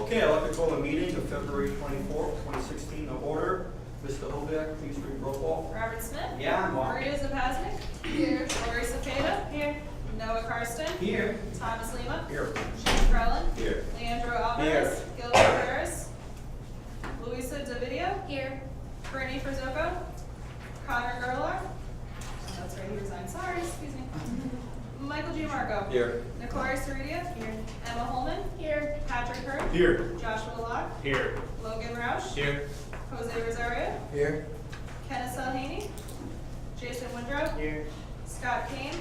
Okay, I'd like to call the meeting of February 24th, 2016 to order. Mr. Hoback, please read roll call. Robert Smith. Yeah, I'm on. Maria Zapaznik. Here. Lori Cepeda. Here. Noah Karsten. Here. Thomas Lima. Here. Shane Crowland. Here. Leandro Alvarez. Gilbert Ferris. Luisa Davidio. Here. Brittany Frizzoco. Connor Gerlach. That's right, he resigned. Sorry, excuse me. Michael G. Marco. Here. Nicole Cerrutia. Here. Emma Holman. Here. Patrick Hurd. Here. Joshua Locke. Here. Logan Roush. Here. Jose Rosario. Here. Kenneth Salhaney. Jason Windrow. Here. Scott Kane.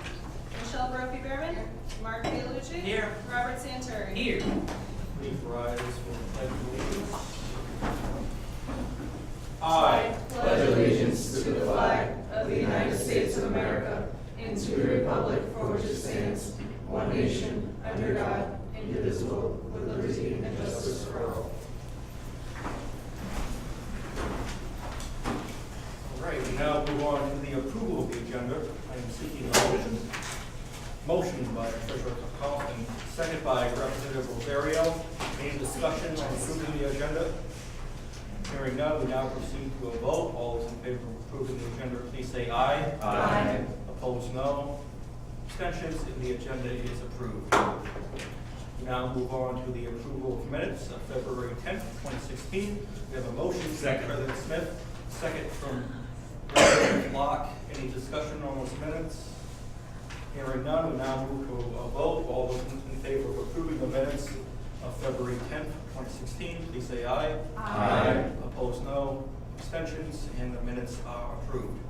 Michelle Brophy Behrman. Mark Pialucci. Here. Robert Santuri. Here. Please rise for the pledge of allegiance. I pledge allegiance to the flag of the United States of America and to the republic for which it stands, one nation, under God, indivisible, with liberty and justice for all. All right, we now move on to the approval of the agenda. I am seeking a motion. Motion by Treasurer Kaufman, second by Representative Rosario. Any discussion on approving the agenda? Hearing none, we now proceed to a vote. All those in favor of approving the agenda, please say aye. Aye. Opposed, no. Abstentions, and the agenda is approved. We now move on to the approval of minutes of February 10th, 2016. We have a motion from President Smith, second from President Locke. Any discussion on those minutes? Hearing none, we now move to a vote. All those in favor of approving the minutes of February 10th, 2016, please say aye. Aye. Opposed, no. Abstentions, and the minutes are approved.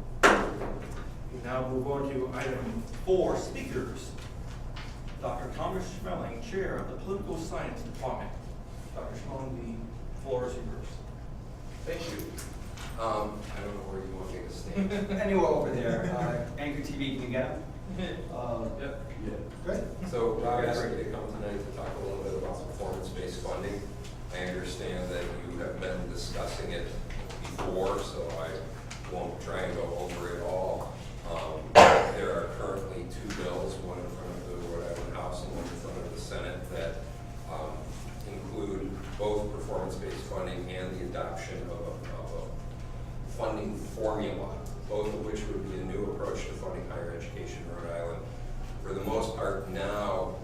We now move on to item 4, speakers. Dr. Thomas Schmeling, Chair of the Political Science Department. Dr. Schmeling, the floor is yours. Thank you. I don't know where you want me to stand. Anywhere over there. Anchor TV, can you get him? Yep. Good. So Rob asked me to come tonight to talk a little bit about performance-based funding. I understand that you have been discussing it before, so I won't try and go over it all. There are currently 2 bills, one in front of the Rhode Island House and one in front of the Senate, that include both performance-based funding and the adoption of a funding formula, both of which would be a new approach to funding higher education in Rhode Island. For the most part now,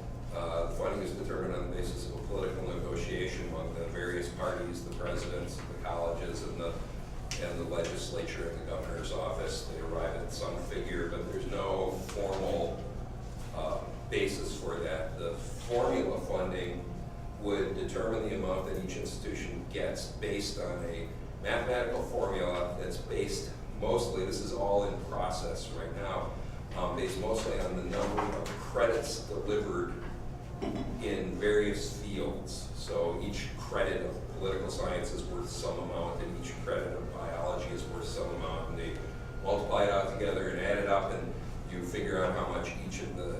funding is determined on the basis of a political negotiation among the various parties, the presidents, the colleges, and the legislature and the governor's office. They arrive at some figure, but there's no formal basis for that. The formula funding would determine the amount that each institution gets based on a mathematical formula that's based mostly, this is all in process right now, based mostly on the number of credits delivered in various fields. So each credit of political science is worth some amount, and each credit of biology is worth some amount, and they multiply it out together and add it up, and you figure out how much each of the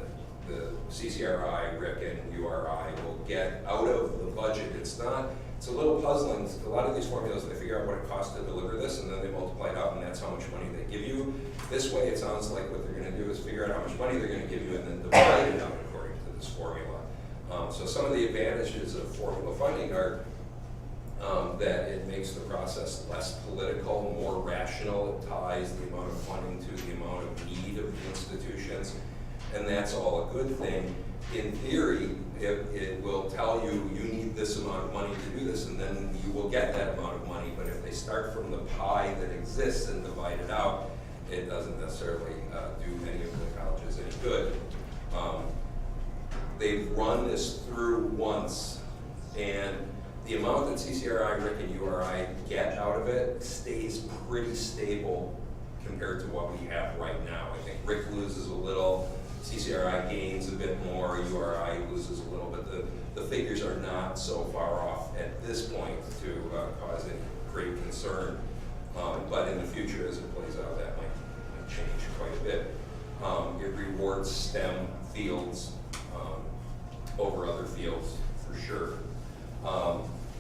CCRI, RIC, and URI will get out of the budget. It's a little puzzling. A lot of these formulas, they figure out what it costs to deliver this, and then they multiply it out, and that's how much money they give you. This way, it sounds like what they're going to do is figure out how much money they're going to give you and then divide it out according to this formula. So some of the advantages of formula funding are that it makes the process less political, more rational. It ties the amount of funding to the amount of need of the institutions, and that's all a good thing. In theory, it will tell you need this amount of money to do this, and then you will get that amount of money. But if they start from the pie that exists and divide it out, it doesn't necessarily do any of the colleges any good. They've run this through once, and the amount that CCRI, RIC, and URI get out of it stays pretty stable compared to what we have right now. I think RIC loses a little, CCRI gains a bit more, URI loses a little bit. The figures are not so far off at this point to cause any great concern. But in the future, as it plays out, that might change quite a bit. It rewards STEM fields over other fields for sure.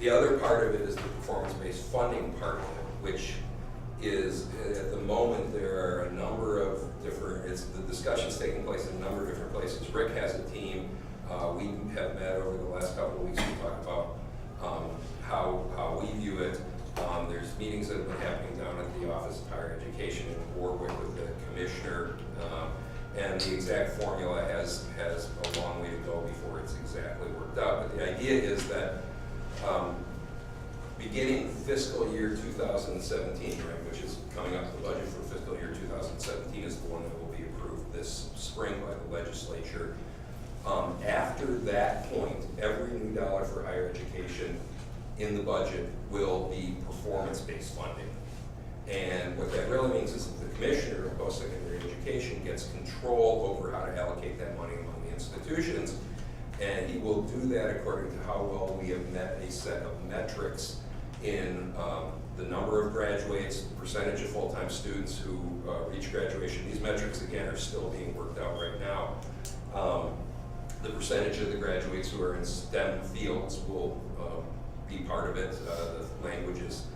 The other part of it is the performance-based funding part of it, which is at the moment there are a number of different, the discussion's taking place in a number of different places. RIC has a team. We have met over the last couple of weeks to talk about meetings that have been happening down at the Office of Higher Education in Warwick with the commissioner. And the exact formula has a long way to go before it's exactly worked out. But the idea is that beginning fiscal year 2017, right, which is coming up, the budget for fiscal year 2017 is the one that will be approved this spring by the legislature. After that point, every new dollar for higher education in the budget will be performance-based funding. And what that really means is that the commissioner of post-secondary education gets control over how to allocate that money among the institutions, and he will do that according to how well we have met a set of metrics in the number of graduates, the percentage of full-time students who reach graduation. These metrics, again, are still being worked out right now. The percentage of the graduates who are in STEM fields will be part of it. The languages,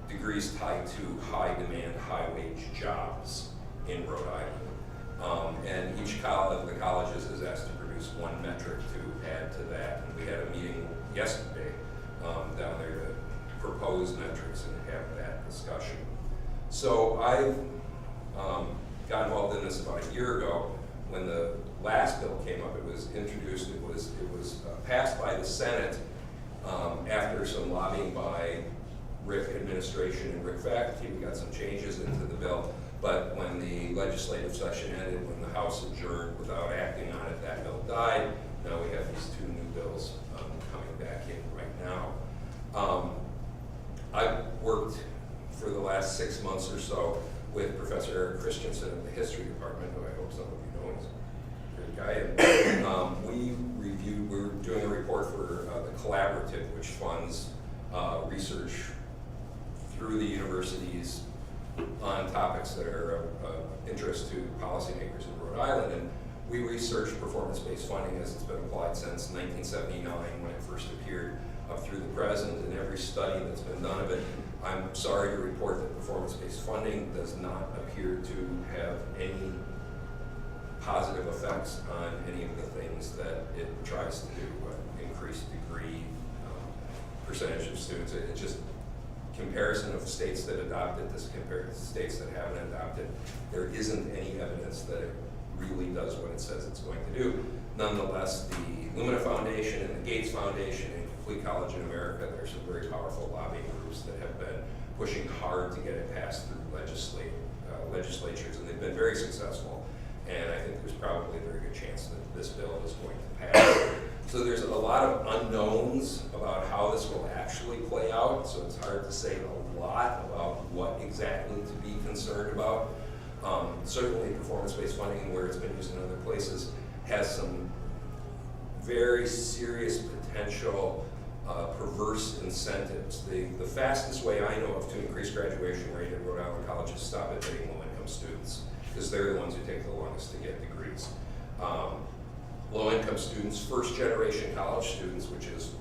degrees tied to high demand, high wage jobs in Rhode Island. And each college, the colleges is asked to produce one metric to add to that. And we had a meeting yesterday down there to propose metrics and have that discussion. So I've got involved in this about a year ago. When the last bill came up, it was introduced, it was passed by the Senate after some lobbying by RIC administration and RIC faculty. We got some changes into the bill, but when the legislative session ended, when the House adjourned without acting on it, that bill died. Now we have these two new bills coming back in right now. I've worked for the last 6 months or so with Professor Eric Christensen in the history department, who I hope some of you know is a great guy. And we were doing a report for the Collaborative, which funds research through the universities on topics that are of interest to policymakers in Rhode Island. And we researched performance-based funding as it's been applied since 1979 when it first appeared up through the present, and every study that's been done of it. I'm sorry to report that performance-based funding does not appear to have any positive effects on any of the things that it tries to do, increase degree, percentage of students. It just, comparison of states that adopted this compared to states that haven't adopted, there isn't any evidence that it really does what it says it's going to do. Nonetheless, the Lumina Foundation and the Gates Foundation and Complete College in America, there's some very powerful lobbying groups that have been pushing hard to get it passed through legislatures, and they've been very successful. And I think there's probably a very good chance that this bill is going to pass. So there's a lot of unknowns about how this will actually play out, so it's hard to say a lot about what exactly to be concerned about. Certainly performance-based funding, where it's been used in other places, has some very serious potential perverse incentives. The fastest way I know of to increase graduation rate at Rhode Island College is stop admitting low-income students, because they're the ones who take the longest to get degrees. Low-income students, first-generation college students, which is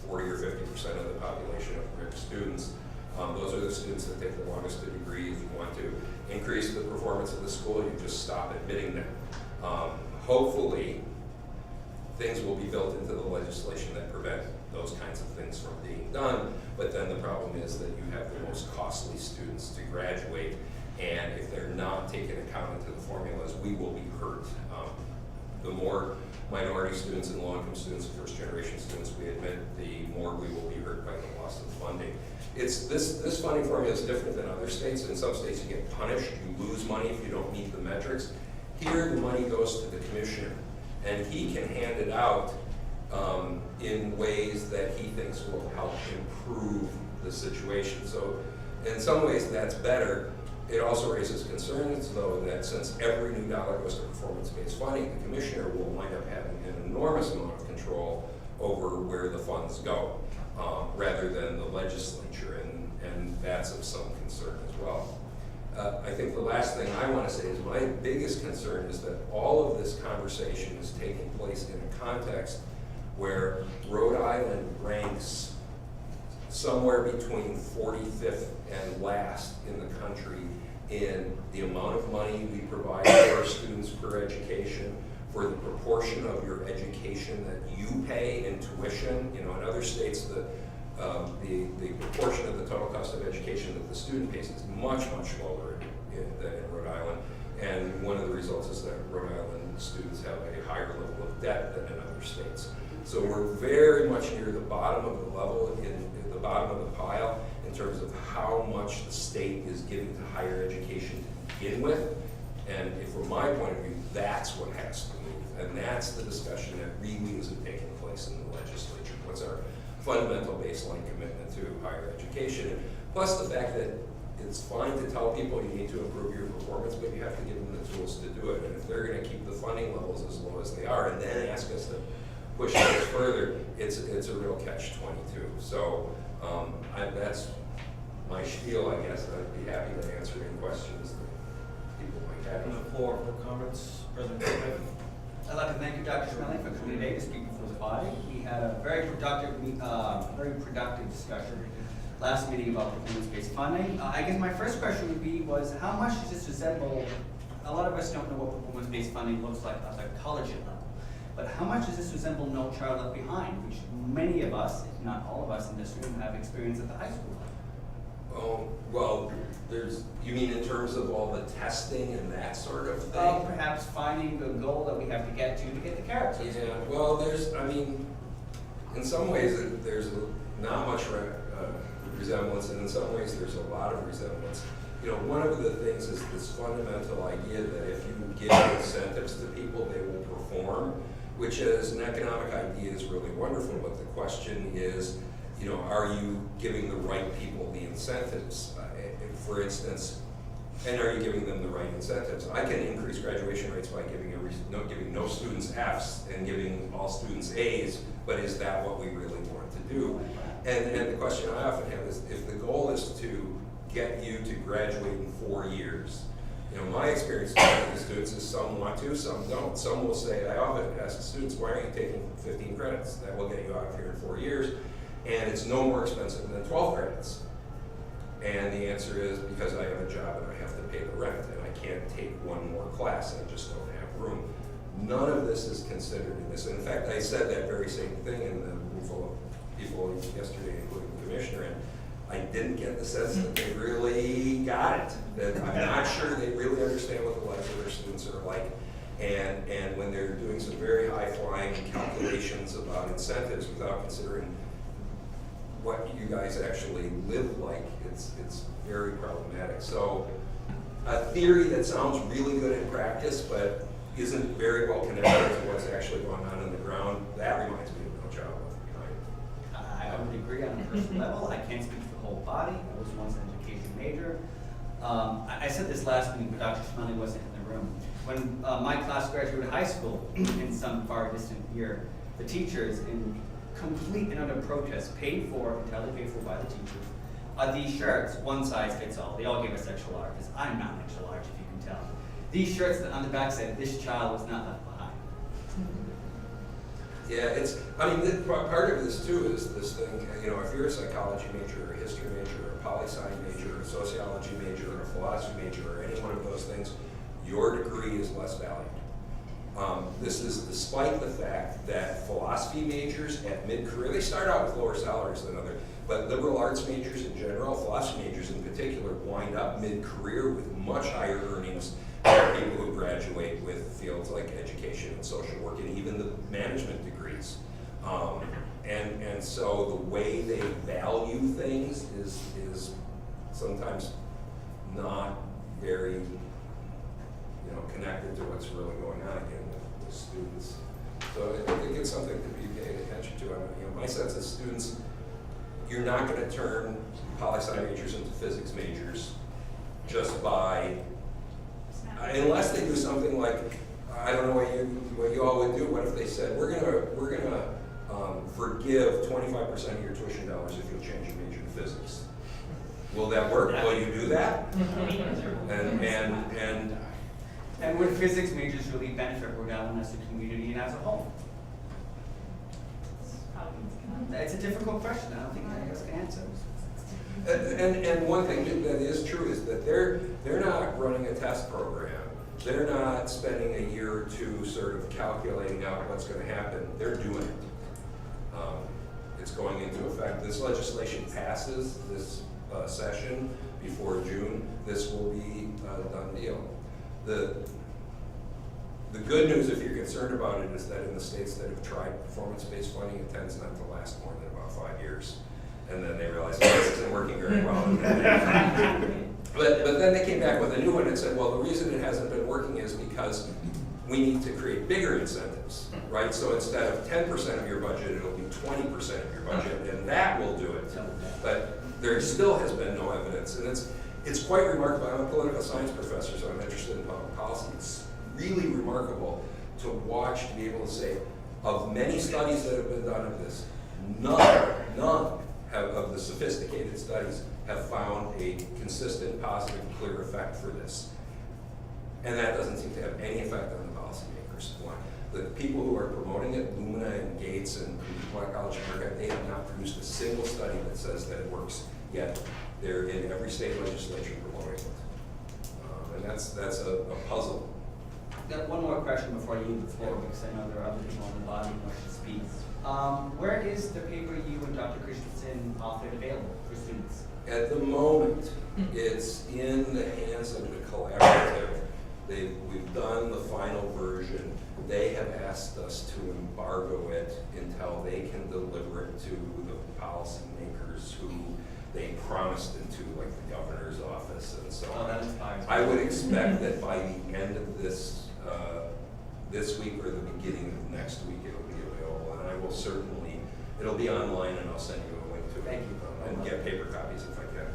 40 or 50% of the population of RIC students, those are the students that take the longest to degree. If you want to increase the performance of the school, you just stop admitting them. Hopefully, things will be built into the legislation that prevent those kinds of things from being done, but then the problem is that you have the most costly students to graduate, and if they're not taken account into the formulas, we will be hurt. The more minority students and low-income students and first-generation students we admit, the more we will be hurt by the loss of funding. This funding formula is different than other states. In some states you get punished, you lose money if you don't meet the metrics. Here the money goes to the commissioner, and he can hand it out in ways that he thinks will help improve the situation. So in some ways that's better. It also raises concerns, though, that since every new dollar goes to performance-based funding, the commissioner will wind up having an enormous amount of control over where the funds go, rather than the legislature, and that's of some concern as well. I think the last thing I want to say is my biggest concern is that all of this conversation is taking place in a context where Rhode Island ranks somewhere between 45th and last in the country in the amount of money we provide for our students per education, for the proportion of your education that you pay in tuition. You know, in other states, the the proportion of the total cost of education that the student pays is much, much lower than in Rhode Island. And one of the results is that Rhode Island students have a higher level of debt than in other states. So we're very much near the bottom of the level, in the bottom of the pile, in terms of how much the state is giving to higher education to begin with. And from my point of view, that's what has to move. And that's the discussion that really isn't taking place in the legislature. What's our fundamental baseline commitment to higher education? Plus the fact that it's fine to tell people you need to improve your performance, but you have to give them the tools to do it. And if they're going to keep the funding levels as low as they are and then ask us to push things further, it's a real catch-22. So that's my spiel, I guess. I'd be happy to answer any questions that people might have. Open the floor for comments. President Smith. I'd like to thank you, Dr. Schmeling, for coming today to speak before the body. We had a very productive discussion last meeting about performance-based funding. I guess my first question would be how much does this resemble, a lot of us don't know what performance-based funding looks like at the college level, but how much does this resemble No Child Left Behind, which many of us, if not all of us in this room, have experienced at the high school level? Oh, well, you mean in terms of all the testing and that sort of thing? Perhaps finding the goal that we have to get the carrots. Yeah, well, in some ways, there's not much resemblance, and in some ways, there's a lot of resemblance. You know, one of the things is this fundamental idea that if you give incentives to people, they will perform, which as an economic idea is really wonderful, but the question is, you know, are you giving the right people the incentives? For instance, and are you giving them the right incentives? I can increase graduation rates by giving no students Fs and giving all students As, but is that what we really want to do? And the question I often have is, if the goal is to get you to graduate in 4 years, you know, my experience with the students is some want to, some don't. Some will say, I often ask students, why aren't you taking 15 credits? That will get you out of here in 4 years. And it's no more expensive than 12 credits. And the answer is because I have a job and I have to pay the rent and I can't take one more class, I just don't have room. None of this is considered in this. In fact, I said that very same thing in the room full of people yesterday, including the commissioner, and I didn't get the sense that they really got it. That I'm not sure they really understand what the lives of their students are like. And when they're doing some very high-flying calculations about incentives without considering what you guys actually live like, it's very problematic. So a theory that sounds really good in practice, but isn't very well connected to what's actually going on the ground, that reminds me of No Child Left Behind. I would agree on a personal level. I can't speak for the whole body. I was once an education major. I said this last meeting, but Dr. Schmeling wasn't in the room. When my class graduated high school in some far distant year, the teachers, in complete and utter protest, entirely paid for by the teachers, these shirts, one size fits all. They all gave us extra large, because I'm not an extra large, if you can tell. These shirts that on the back said, "This child was not left behind." Yeah, part of this too is this thing, you know, if you're a psychology major or a history major or a poli-sci major or a sociology major or a philosophy major or any one of those things, your degree is less valued. This is despite the fact that philosophy majors at mid-career, they start out with lower salaries than others, but liberal arts majors in general, philosophy majors in particular, wind up mid-career with much higher earnings than people who graduate with fields like education and social work and even the management degrees. And so the way they value things is sometimes not very, you know, connected to what's really going on again with students. So I think it's something to be paid attention to. I mean, you know, my sense is students, you're not going to turn poli-sci majors into physics majors just by, unless they do something like, I don't know what you all would do. What if they said, we're gonna forgive 25% of your tuition dollars if you'll change your major to physics? Will that work? Will you do that? And would physics majors really benefit Rhode Island as a community and as a whole? It's a difficult question. I don't think any of us can answer. And one thing that is true is that they're not running a test program. They're not spending a year or two sort of calculating out what's going to happen. They're doing it. It's going into effect. This legislation passes this session before June. This will be a done deal. The good news, if you're concerned about it, is that in the states that have tried performance-based funding, it tends not to last more than about 5 years. And then they realize, oh, this isn't working very well. But then they came back with a new one and said, well, the reason it hasn't been working is because we need to create bigger incentives, right? So instead of 10% of your budget, it'll be 20% of your budget, and that will do it. But there still has been no evidence, and it's quite remarkable. I'm a political science professor, so I'm interested in public policy. It's really remarkable to watch, to be able to say, of many studies that have been done of this, none of the sophisticated studies have found a consistent, positive, clear effect for this. And that doesn't seem to have any effect on the policymakers. Why? The people who are promoting it, Lumina and Gates and Black College America, they have not produced a single study that says that it works, yet they're in every state legislature promoting it. And that's a puzzle. Got one more question before you leave the floor, because I know there are other people in the body who want to speak. Where is the paper you and Dr. Christensen authored available for students? At the moment, it's in the hands of the collaborative. We've done the final version. They have asked us to embargo it until they can deliver it to the policymakers who they promised it to, like the governor's office and so on. That inspires me. I would expect that by the end of this week or the beginning of next week, it'll be available. And I will certainly, it'll be online, and I'll send you a link to it. Thank you. And get paper copies if I can.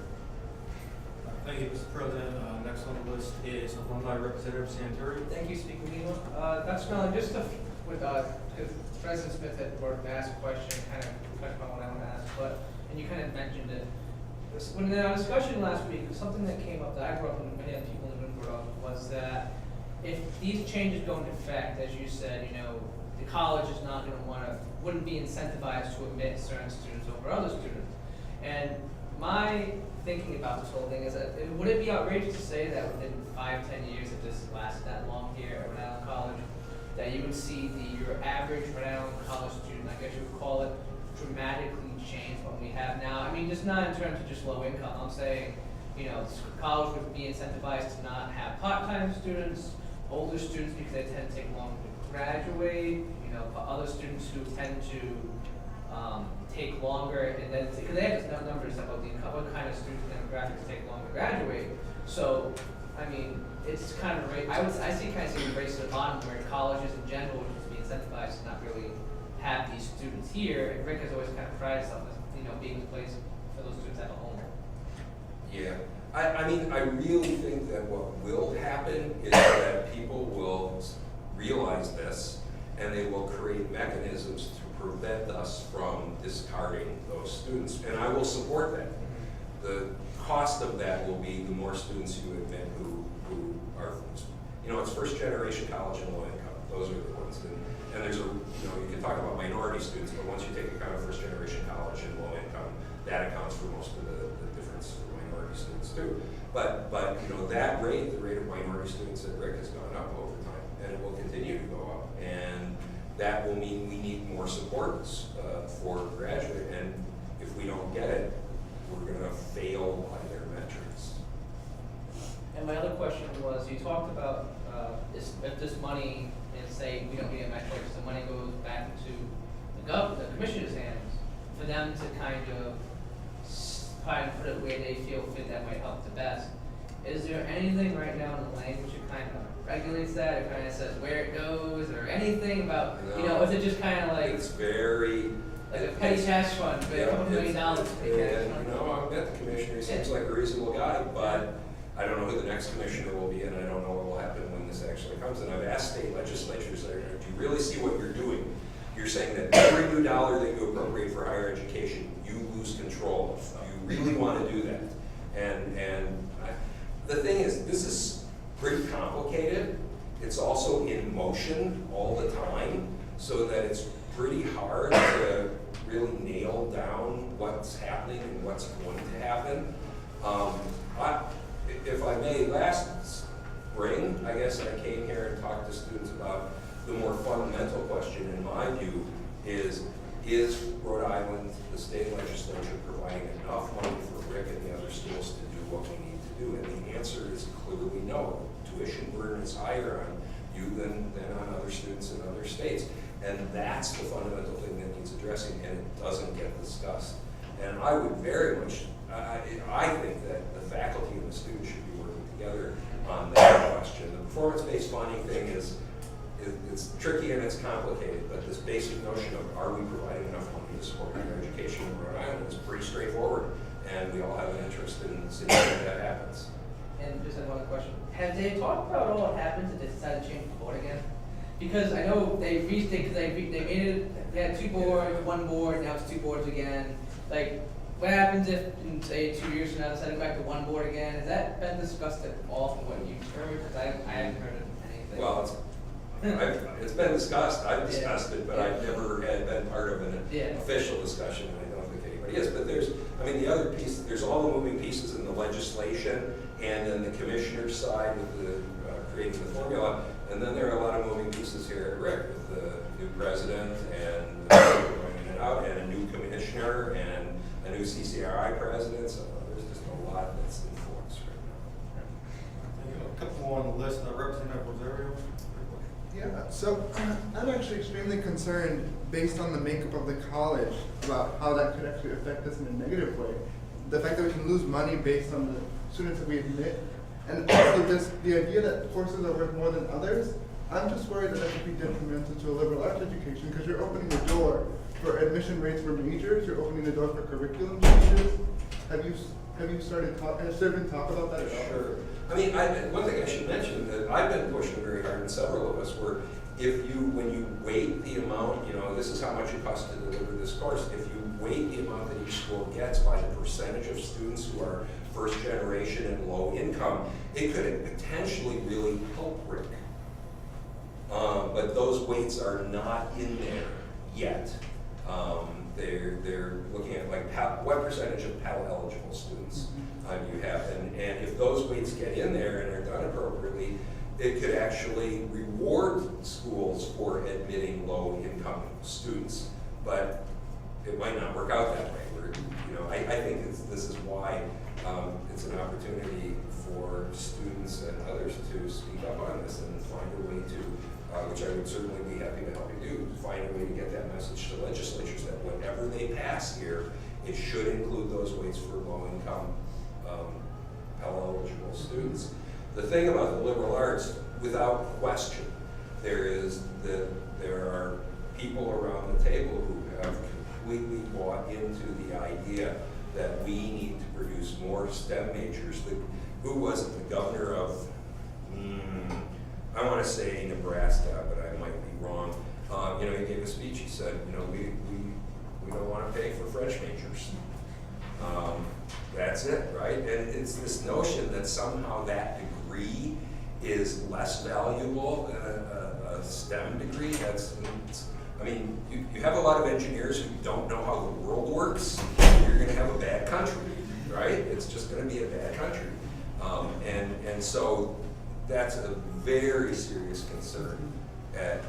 Thank you, Mr. President. Next on the list is Alumni Representative Santuri. Thank you, Speaker Lima. Dr. Mellon, just to, because President Smith had brought to ask a question, kind of touched on what I want to ask, and you kind of mentioned it. When in our discussion last week, something that came up that I brought up and many other people in the room brought up was that if these changes go into effect, as you said, the college is not going to wouldn't be incentivized to admit certain students over other students. And my thinking about this whole thing is that would it be outrageous to say that within 5-10 years, if this lasted that long here at Rhode Island College, that you would see your average Rhode Island College student, I guess you would call it, dramatically change what we have now? I mean, just not in terms of just low income. I'm saying, college would be incentivized to not have part-time students, older students because they tend to take longer to graduate, other students who tend to take longer, and then because they have this numbers about what kind of student demographics take longer to graduate. So, I mean, it's kind of I see a race to the bottom where colleges in general would just be incentivized to not really have these students here. And Rick has always kind of prided himself as being the place for those students to have a home. Yeah, I mean, I really think that what will happen is that people will realize this, and they will create mechanisms to prevent us from discarding those students, and I will support that. The cost of that will be the more students you admit who are, it's first generation college and low income. Those are the ones. And there's you can talk about minority students, but once you take account of first generation college and low income, that accounts for most of the difference for minority students too. But that rate, the rate of minority students at Rick has gone up over time, and it will continue to go up. And that will mean we need more supports for graduate, and if we don't get it, we're going to fail by their metrics. And my other question was, you talked about if this money, and say we don't get metrics, the money goes back into the commissioner's hands for them to kind of try and put it where they feel fit that might help the best. Is there anything right now in the language that kind of regulates that? It kind of says where it goes, or anything about, is it just kind of like It's very... like a petty cash fund, but a couple $1 million to pay cash And, fund? I've met the commissioner, he seems like a reasonable guy, but I don't know who the next commissioner will be, and I don't know what will happen when this actually comes. And I've asked state legislatures, do you really see what you're doing? You're saying that every new dollar that you appropriate for higher education, you lose control of. You really want to do that. The thing is, this is pretty complicated. It's also in motion all the time, so that it's pretty hard to really nail down what's happening and what's going to happen. If I may, last spring, I guess I came here and talked to students about the more fundamental question, in my view, is is Rhode Island, the state legislature, providing enough money for Rick and the other schools to do what we need to do? And the answer is clearly no. Tuition burden is higher on you than on other students in other states. And that's the fundamental thing that needs addressing, and it doesn't get discussed. And I would very much, I think that the faculty and the students should be working together on that question. The performance-based funding thing it's tricky and it's complicated, but this basic notion of are we providing enough money to support higher education in Rhode Island is pretty straightforward, and we all have an interest in seeing that happens. And just one other question. Have they talked about all what happens if they decide to change the board again? Because I know they restated, they made it, they had 2 boards, 1 board, now it's 2 boards again. Like, what happens if, in say, 2 years from now, they decide to go back to 1 board again? Has that been discussed at all from what you've heard? Because I haven't heard of anything. Well, it's been discussed, I've discussed it, but I've never had been part of an official discussion, and I don't think anybody is. But there's, the other piece, there's all the moving pieces in the legislation, and then the commissioner's side with the creating the formula, and then there are a lot of moving pieces here at Rick with the new president and going in and out, and a new commissioner, and a new CCRI president, so there's just a lot that's in flux right now. A couple more on the list, Representative Rosario. Yeah, so I'm actually extremely concerned, based on the makeup of the college, about how that could actually affect us in a negative way. The fact that we can lose money based on the students that we admit, and also just the idea that courses are worth more than others. I'm just worried that that could be detrimental to a liberal arts education, because you're opening the door for admission rates for majors, you're opening the door for curriculum changes. Have you started has there been talk about that at all? Sure. One thing I should mention that I've been pushing very hard, and several of us were, when you weight the amount, this is how much it costs to deliver this course. If you weight the amount that each school gets by the percentage of students who are first generation and low income, it could potentially really help Rick. But those weights are not in there yet. They're looking at what percentage of Pell eligible students you have, and if those weights get in there and are done appropriately, it could actually reward schools for admitting low income students, but it might not work out that way. I think this is why it's an opportunity for students and others to speak up on this and find a way to, which I would certainly be happy to help you do, find a way to get that message to legislatures that whatever they pass here, it should include those weights for low-income Pell eligible students. The thing about the liberal arts, without question, there are people around the table who have completely bought into the idea that we need to produce more STEM majors. Who was it? The governor of, I want to say Nebraska, but I might be wrong. He gave a speech. He said, we don't want to pay for French majors. That's it, right? And it's this notion that somehow that degree is less valuable than a STEM degree. You have a lot of engineers who don't know how the world works. You're going to have a bad country, right? It's just going to be a bad country. And so that's a very serious concern at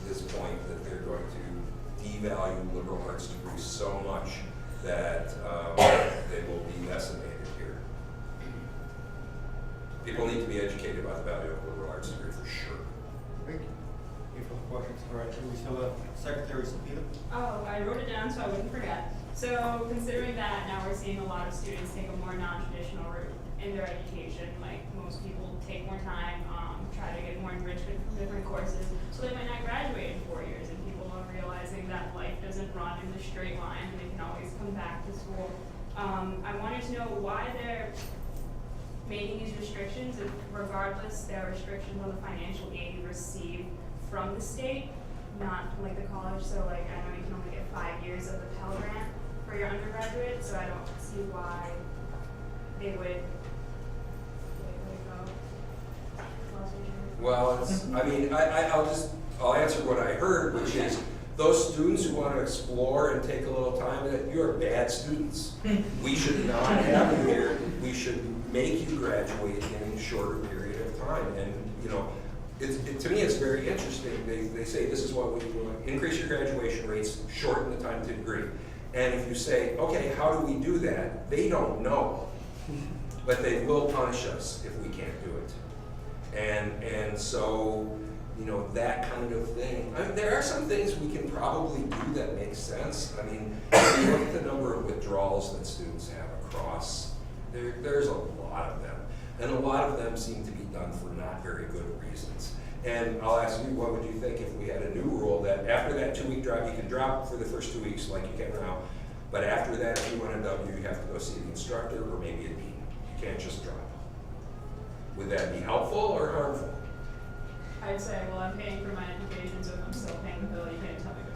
this point, that they're going to devalue liberal arts degrees so much that they will be decimated here. People need to be educated about the value of a liberal arts degree for sure. Thank you. Any further questions? All right, we still have Secretary Sapita. Oh, I wrote it down so I wouldn't forget. So considering that now we're seeing a lot of students take a more non-traditional route in their education, like most people take more time, try to get more enrichment from different courses, so they might not graduate in 4 years, and people are realizing that life doesn't run in a straight line and they can always come back to school. I wanted to know why they're making these restrictions, if regardless there are restrictions on the financial aid you receive from the state, not like the college. So I know you can only get 5 years of the Pell Grant for your undergraduate, so I don't see why they would go. Well, I'll answer what I heard, which is those students who want to explore and take a little time, you're bad students. We should not have you here. We should make you graduate in a shorter period of time. And to me, it's very interesting. They say this is what we want: increase your graduation rates, shorten the time to degree. And if you say, okay, how do we do that? They don't know, but they will punish us if we can't do it. And so, you know, that kind of thing. I mean, there are some things we can probably do that make sense. I mean, if you look at the number of withdrawals that students have across, there's a lot of them. And a lot of them seem to be done for not very good reasons. And I'll ask you, what would you think if we had a new rule that after that 2-week drop, you can drop for the first 2 weeks like you can now, but after that, if you want a W, you have to go see the instructor or maybe a dean. You can't just drop. Would that be helpful or harmful? I'd say, well, I'm paying for my education, so if I'm still paying the bill, you can't tell me what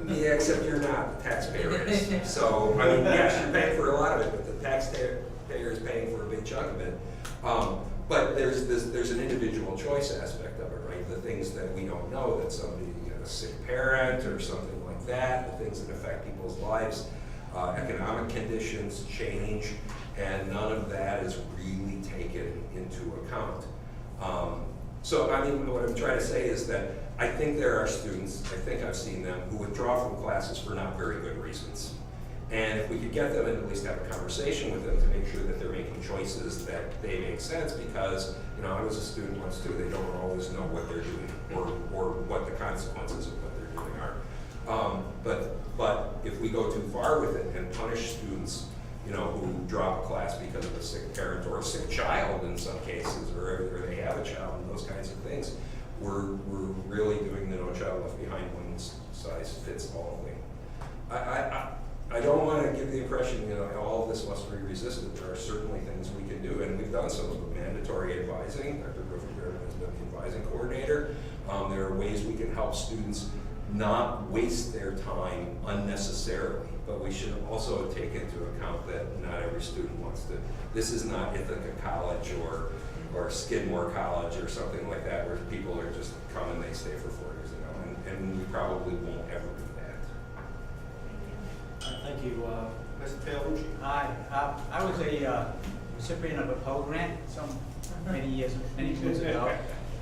to do. Yeah, except you're not, the taxpayer is. So, I mean, yes, you're paying for a lot of it, but the taxpayer is paying for a big chunk of it. But there's an individual choice aspect of it, right? The things that we don't know, that somebody, a sick parent or something like that, the things that affect people's lives, economic conditions change, and none of that is really taken into account. So, I mean, what I'm trying to say is that I think there are students, I think I've seen them, who withdraw from classes for not very good reasons. And if we could get them and at least have a conversation with them to make sure that they're making choices that they make sense, because, you know, I was a student once too, they don't always know what they're doing or what the consequences of what they're doing are. But if we go too far with it and punish students, you know, who drop a class because of a sick parent or a sick child in some cases, or they have a child and those kinds of things, we're really doing the No Child Left Behind one size fits all thing. I don't want to give the impression, you know, all of this must be resisted. There are certainly things we can do, and we've done some of the mandatory advising. Dr. Griffin has been the advising coordinator. There are ways we can help students not waste their time unnecessarily, but we should also take into account that not every student wants to. This is not Ithaca College or Skidmore College or something like that, where people are just come and they stay for 4 years, you know, and we probably won't ever do that. Thank you. Mr. Taylor? Hi, I was a recipient of a Pell Grant many years ago.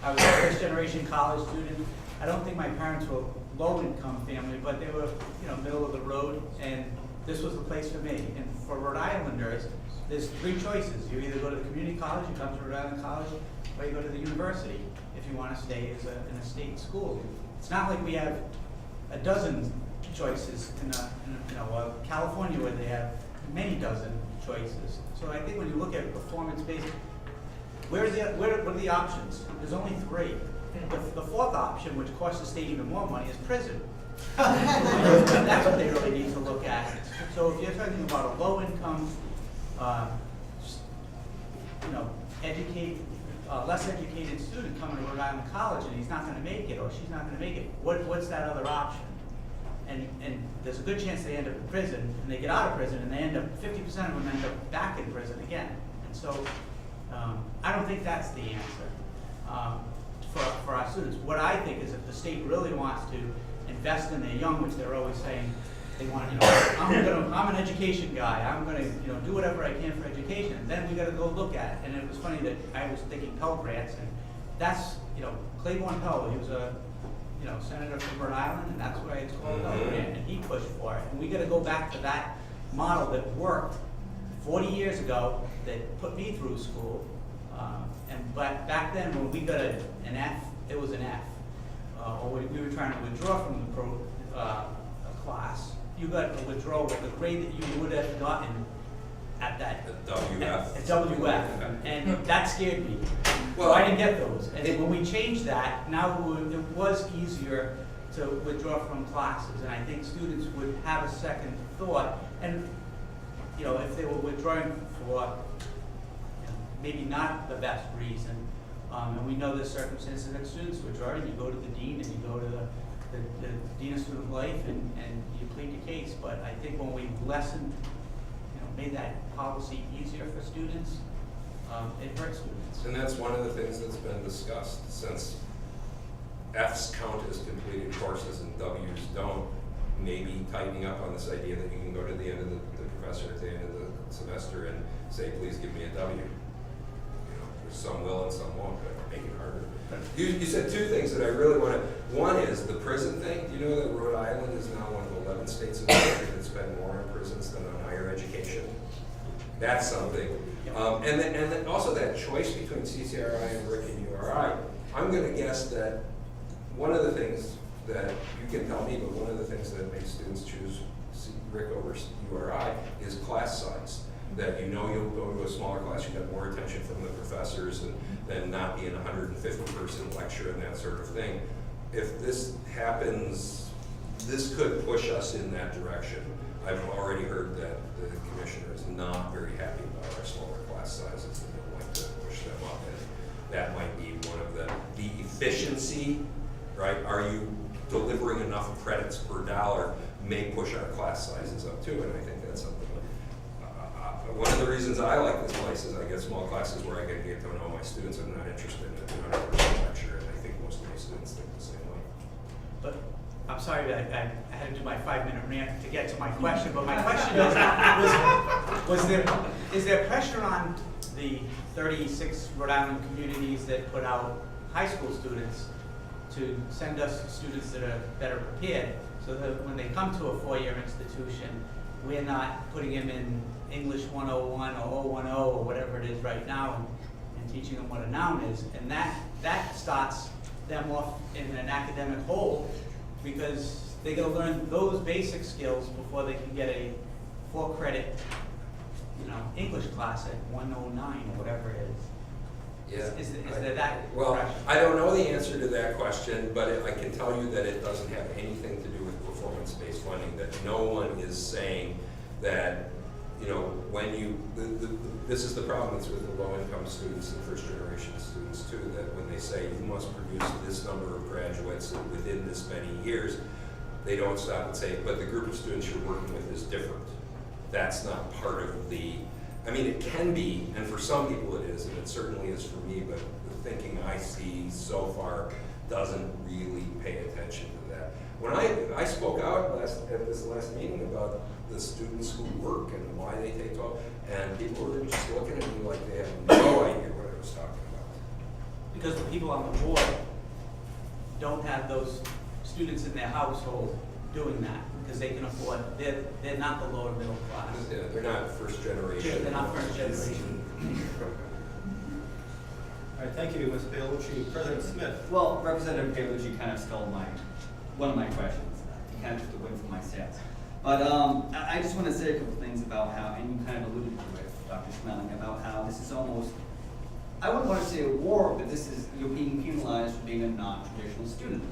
I was a first-generation college student. I don't think my parents were low-income family, but they were, you know, middle of the road, and this was the place for me. And for Rhode Islanders, there's 3 choices. You either go to the community college, you come to Rhode Island College, or you go to the university if you want to stay as in a state school. It's not like we have a dozen choices in California, where they have many dozen choices. So I think when you look at performance-based, what are the options? There's only 3. The 4th option, which costs the state even more money, is prison. That's what they really need to look at. So if you're talking about a low-income, less educated student coming to Rhode Island College, and he's not going to make it, or she's not going to make it, what's that other option? And there's a good chance they end up in prison, and they get out of prison, and they end up, 50% of them end up back in prison again. And so I don't think that's the answer for our students. What I think is if the state really wants to invest in their young, which they're always saying they want, you know, I'm an education guy, I'm gonna, you know, do whatever I can for education, and then we gotta go look at it. And it was funny that I was thinking Pell Grants, and that's, you know, Claiborne Pell, he was a, you know, senator from Rhode Island, and that's why it's called Pell Grant, and he pushed for it. And we gotta go back to that model that worked 40 years ago, that put me through school. But back then, when we got an F, it was an F. Or we were trying to withdraw from the class, you got a withdrawal with the grade that you would have gotten at that. A WF. A WF, and that scared me. Well, So I didn't get those. And when we changed that, now it was easier to withdraw from classes, and I think students would have a second thought. And, you know, if they were withdrawing for maybe not the best reason, and we know the circumstances that students withdraw, and you go to the dean, and you go to the dean of student life, and you plead your case. But I think when we lessened, you know, made that policy easier for students, it hurt students. And that's one of the things that's been discussed, since F's count as completed courses and W's don't, maybe tightening up on this idea that you can go to the end of the professor at the end of the semester and say, please give me a W. You know, some will and some won't, but make it harder. You said two things that I really want to, one is the prison thing. Do you know that Rhode Island is now one of 11 states in the country that spend more on prisons than on higher education? That's something. And then also that choice between CCRI and RIC and URI. I'm going to guess that one of the things that you can tell me, but one of the things that makes students choose RIC over URI is class size. That you know you'll go to a smaller class, you have more attention from the professors, and then not be in a 150-person lecture and that sort of thing. If this happens, this could push us in that direction. I've already heard that the commissioner is not very happy about our smaller class sizes, and they'll like to push them up. And that might be one of the efficiency, right? Are you delivering enough credits per dollar may push our class sizes up too, and I think that's something. One of the reasons I like this place is I get small classes where I can get to know my students. I'm not interested in a 200% lecture, and I think most of my students think the same way. But I'm sorry that I had to do my 5-minute rant to get to my question, but my question is there pressure on the 36 Rhode Island communities that put out high school students to send us students that are better prepared so that when they come to a 4-year institution, we're not putting them in English 101 or 010 or whatever it is right now and teaching them what a noun is. And that starts them off in an academic hole because they gotta learn those basic skills before they can get a 4-credit, English class at 109 or whatever it is. Yeah. Is there that Well, pressure? I don't know the answer to that question, but I can tell you that it doesn't have anything to do with performance-based funding, that no one is saying that, when this is the problem that's with the low-income students and first-generation students too, that when they say you must produce this number of graduates within this many years, they don't stop and say, but the group of students you're working with is different. That's not part of it can be, and for some people it is, and it certainly is for me, but the thinking I see so far doesn't really pay attention to that. When I spoke out at this last meeting about the students who work and why they take 12, and people were just looking at me like they had no idea what I was talking about. Because the people on the board don't have those students in their household doing that because they can afford, they're not the lower middle class. Yeah, they're not first generation. They're not first generation. All right, thank you, Ms. Paolucci. President Smith. Well, Representative Paolucci kind of stole one of my questions. He kind of took the win from my sales. But I just want to say a couple things about how, and you kind of alluded to it, Dr. Schmeling, about how this is almost, I wouldn't want to say a war, but this is, you're being penalized for being a non-traditional student.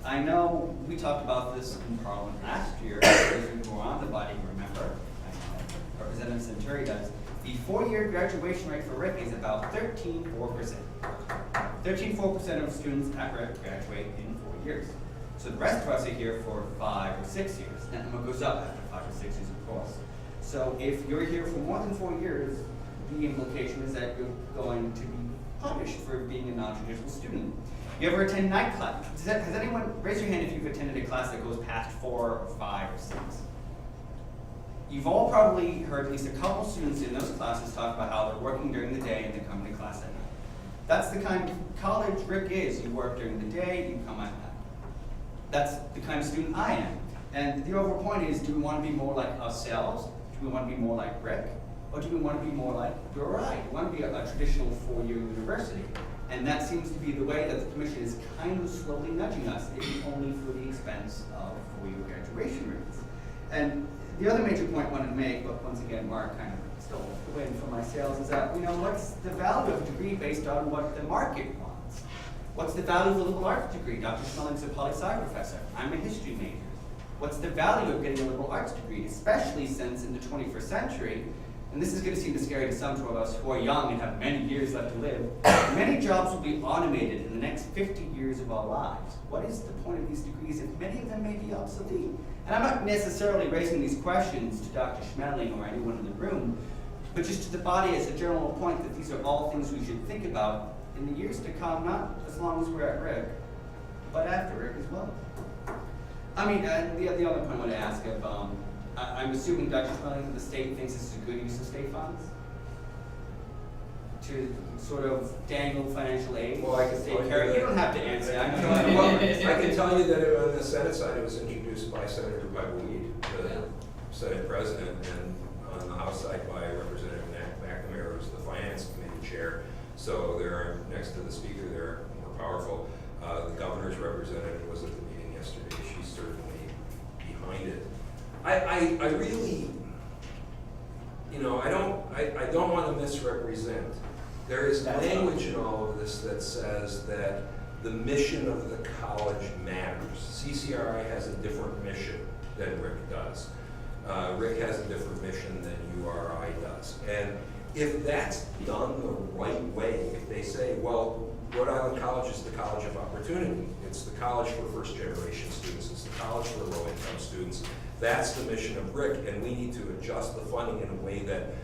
I know we talked about this in Parliament last year, those who were on the body remember, I know Representative Centuri does. The 4-year graduation rate for RIC is about 13.4%. 13.4% of students at RIC graduate in 4 years. So the rest of us are here for 5 or 6 years. That number goes up after 5 or 6 years, of course. So if you're here for more than 4 years, the implication is that you're going to be punished for being a non-traditional student. You ever attend night class? Has anyone, raise your hand if you've attended a class that goes past 4 or 5 or 6. You've all probably heard at least a couple students in those classes talk about how they're working during the day and they come to class at night. That's the kind of college RIC is. You work during the day, you come at night. That's the kind of student I am. And the overall point is, do we want to be more like ourselves? Do we want to be more like RIC? Or do we want to be more like URI? Do we want to be a traditional 4-year university? And that seems to be the way that the Commission is kind of slowly nudging us, if only for the expense of 4-year graduation rates. And the other major point I wanted to make, but once again, Mark kind of stole the win from my sales, is that, what's the value of a degree based on what the market wants? What's the value of a liberal arts degree? Dr. Schmeling's a poli-sci professor. I'm a history major. What's the value of getting a liberal arts degree, especially since in the 21st century, and this is going to seem scary to some of us who are young and have many years left to live, many jobs will be automated in the next 50 years of our lives. What is the point of these degrees if many of them may be obsolete? And I'm not necessarily raising these questions to Dr. Schmeling or anyone in the room, but just to the body as a general point that these are all things we should think about in the years to come, not as long as we're at RIC, but after RIC as well. I mean, the other point I want to ask if, I'm assuming Dr. Schmeling that the state thinks this is a good use of state funds? to sort of dangle financial aid? Well, I can Take tell you care of- that- You don't have to answer, I know. Well, I can tell you that on the Senate side, it was introduced by Senator Michael Weed, the Senate President, and on the House side by Representative McNamara, who's the Finance Committee Chair. So they're next to the Speaker, they're more powerful. The Governor's representative was at the meeting yesterday. She's certainly behind it. I really, you know, I don't want to misrepresent. There is That's language in all of this that says that the mission of the college matters. CCRI has a different mission than Rick does. Rick has a different mission than URI does. And if that's done the right way, if they say, well, Rhode Island College is the college of opportunity, it's the college for first-generation students, it's the college for low-income students, that's the mission of Rick, and we need to adjust the funding in a way that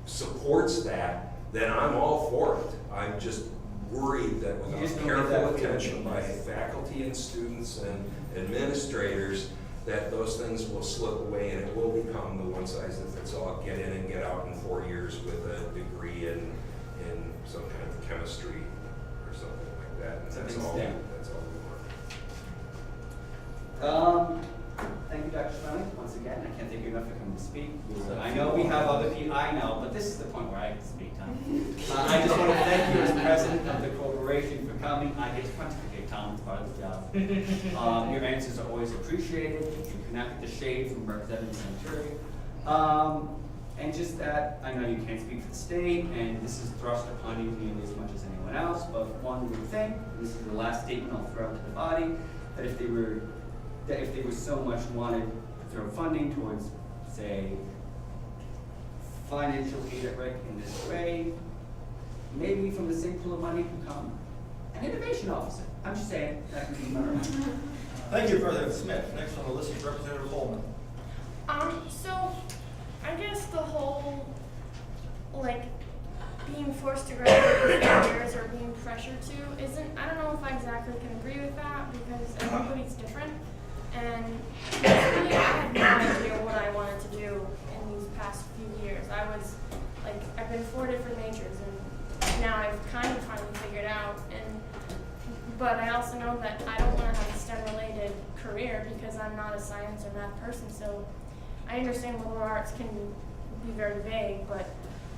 supports that, then I'm all for it. I'm just worried that You without just don't get careful that attention feeling. by faculty and students and administrators, that those things will slip away and it will become the one-size-that-fits-all, get in and get out in 4 years with a degree in some kind of chemistry or something like that. And Something that's all STEM. we want. Thank you, Dr. Smiley, once again. I can't thank you enough for coming to speak. I know we have other people, I know, but this is the point where I can speak, Tom. I just want to thank you as president of the corporation for coming. I get to pontificate, Tom, it's part of the job. Your answers are always appreciated. You connect with the shade from Representative Centuri. And just that, I know you can't speak for the state, and this is thrust upon you nearly as much as anyone else, but one would think, and this is the last statement I'll throw out to the body, that if they were so much wanted to throw funding towards, say, financial aid at Rick in this way, maybe from the same pool of money can come an innovation officer. I'm just saying, that could be better. Thank you, President Smith. Next on the list is Representative Holman. So I guess the whole, like, being forced to graduate in 4 years or being pressured to isn't, I don't know if I exactly can agree with that because everybody's different. And personally, I had no idea what I wanted to do in these past few years. I've been 4 different majors and now I've kind of finally figured out. But I also know that I don't want to have a STEM-related career because I'm not a science or math person. So I understand liberal arts can be very vague, but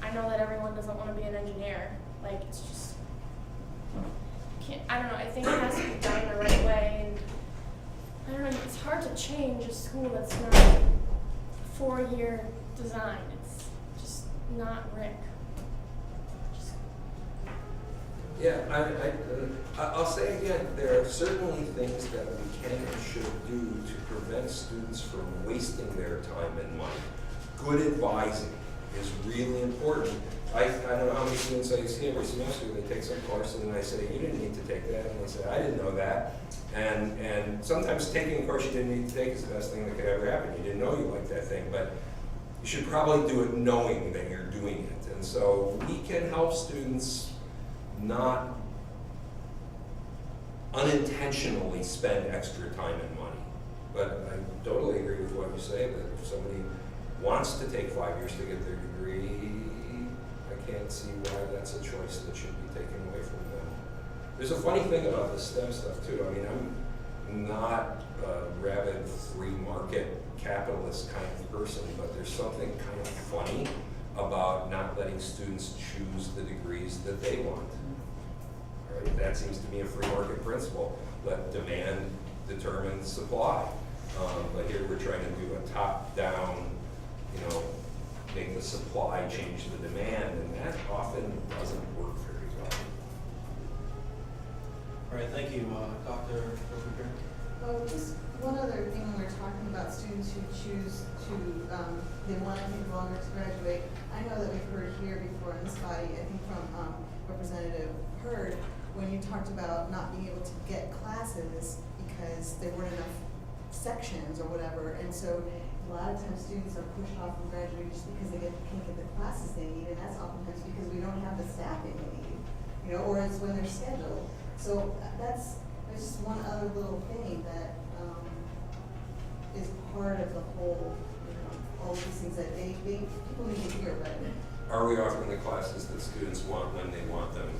I know that everyone doesn't want to be an engineer. Like, it's just, I don't know, I think it has to be done the right way. And I don't know, it's hard to change a school that's not a 4-year design. It's just not Rick. Yeah, I'll say again, there are certainly things that we can and should do to prevent students from wasting their time and money. Good advising is really important. I don't know how many students I see every semester, they take some course and I say, you didn't need to take that, and they say, I didn't know that. And sometimes taking a course you didn't need to take is the best thing that could ever happen. You didn't know you liked that thing, but you should probably do it knowing that you're doing it. And so we can help students not unintentionally spend extra time and money. But I totally agree with what you say, that if somebody wants to take 5 years to get their degree, I can't see why that's a choice that should be taken away from them. There's a funny thing about this STEM stuff too. I mean, I'm not a rabid free market capitalist kind of person, but there's something kind of funny about not letting students choose the degrees that they want. Right? That seems to be a free market principle. Let demand determine supply. But here we're trying to do a top-down, make the supply change the demand, and that often doesn't work very well. All right, thank you, Dr. Rosenberg. Oh, just one other thing, when we're talking about students who choose to, they want to take longer to graduate. I know that we've heard here before in this body, I think from Representative Hurd, when you talked about not being able to get classes because there weren't enough sections or whatever, and so a lot of times students are pushed off from graduating just because they can't get the classes they need, and that's oftentimes because we don't have the staffing we need, or it's when they're scheduled. So there's just one other little thing that is part of the whole, all these things that people need to hear, but are we offering the classes that students want when they want them?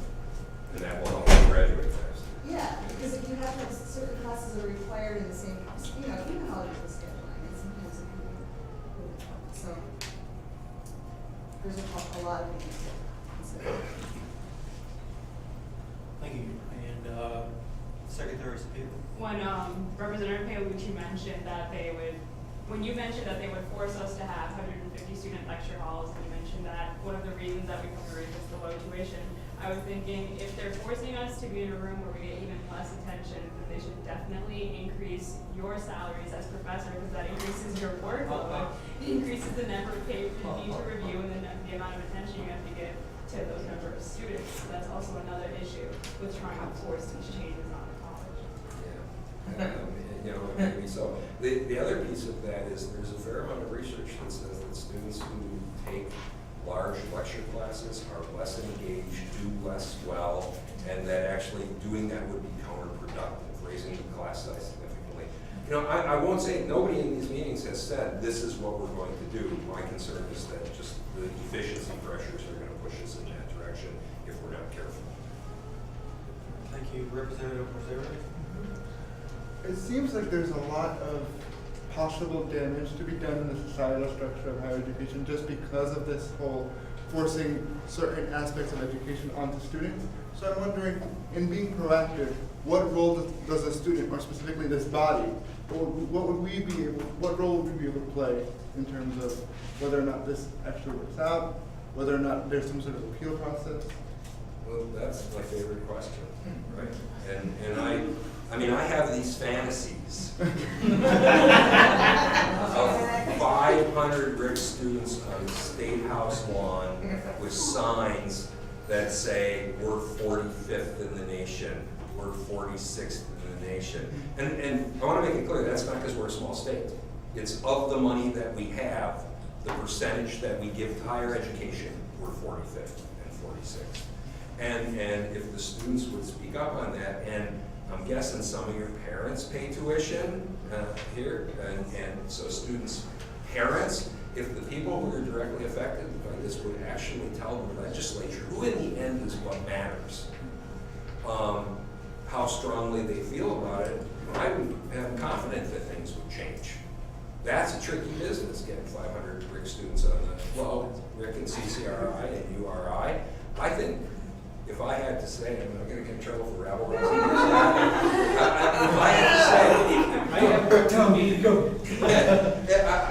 And that will help them graduate faster. Yeah, because if you have like certain classes that are required in the same, you know how it is scheduling, and sometimes it can be, so. There's a lot of things to consider. Thank you. And Secretary Sapir. When Representative Paolucci mentioned that they would, when you mentioned that they would force us to have 150 student lecture halls, and you mentioned that one of the reasons that we come to read is the low tuition, I was thinking if they're forcing us to be in a room where we get even less attention, then they should definitely increase your salaries as professor, because that increases your workload, increases the number of papers you need to review, and the amount of attention you have to give to those number of students. So that's also another issue with trying to force these changes on the college. You know, maybe so. The other piece of that is there's a fair amount of research that says that students who take large lecture classes are less engaged, do less well, and that actually doing that would be counterproductive, raising the class size significantly. You know, I won't say, nobody in these meetings has said this is what we're going to do. My concern is that just the efficiency pressures are going to push us in that direction if we're not careful. Thank you. Representative Rosero. It seems like there's a lot of possible damage to be done in the societal structure of higher education just because of this whole forcing certain aspects of education onto students. So I'm wondering, in being proactive, what role does a student, or specifically this body, what role would we be able to play in terms of whether or not this actually works out, whether or not there's some sort of appeal process? Well, that's my favorite question, right? And I mean, I have these fantasies of 500 Rick students on the State House lawn with signs that say, we're 45th in the nation, we're 46th in the nation. And I want to make it clear, that's not because we're a small state. It's of the money that we have, the percentage that we give to higher education, we're 45th and 46th. And if the students would speak up on that, and I'm guessing some of your parents pay tuition here, and so students' parents, if the people who are directly affected by this would actually tell the legislature, who in the end is what matters, how strongly they feel about it, I am confident that things would change. That's a tricky business, getting 500 Rick students on the, well, Rick and CCRI and URI. I think if I had to say, I'm not going to get in trouble for rabble rousing. If I had to say, tell me to go.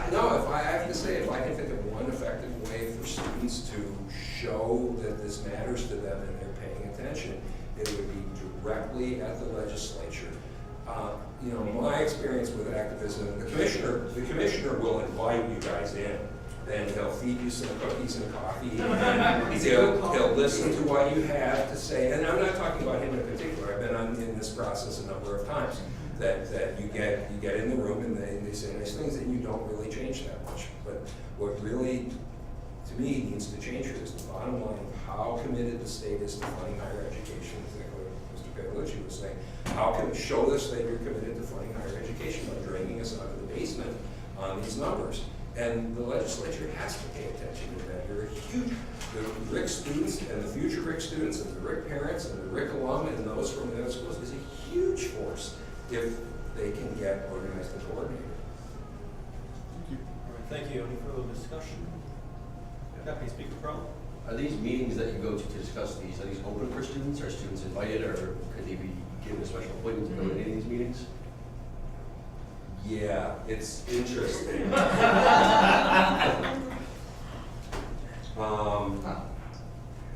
no, if I have to say, if I can think of one effective way for students to show that this matters to them and they're paying attention, it would be directly at the legislature. You know, my experience with activism, the commissioner will invite you guys in. Then he'll feed you some cookies and coffee. He'll listen to what you have to say. And I'm not talking about him in particular. I've been in this process a number of times. That you get in the room and they say nice things and you don't really change that much. But what really, to me, needs to change here is the bottom line of how committed the state is to funding higher education. Exactly what Mr. Paolucci was saying. How can you show us that you're committed to funding higher education by draining us out of the basement on these numbers? And the legislature has to pay attention to that. You're a huge, the Rick students and the future Rick students and the Rick parents and the Rick alum and those from the other schools is a huge force if they can get organized and coordinated. Thank you. All right, thank you. Any further discussion? Deputy Speaker Pro. Are these meetings that you go to discuss these, are these open for students? Are students invited, or could they be given a special appointment to go to any of these meetings? Yeah, it's interesting.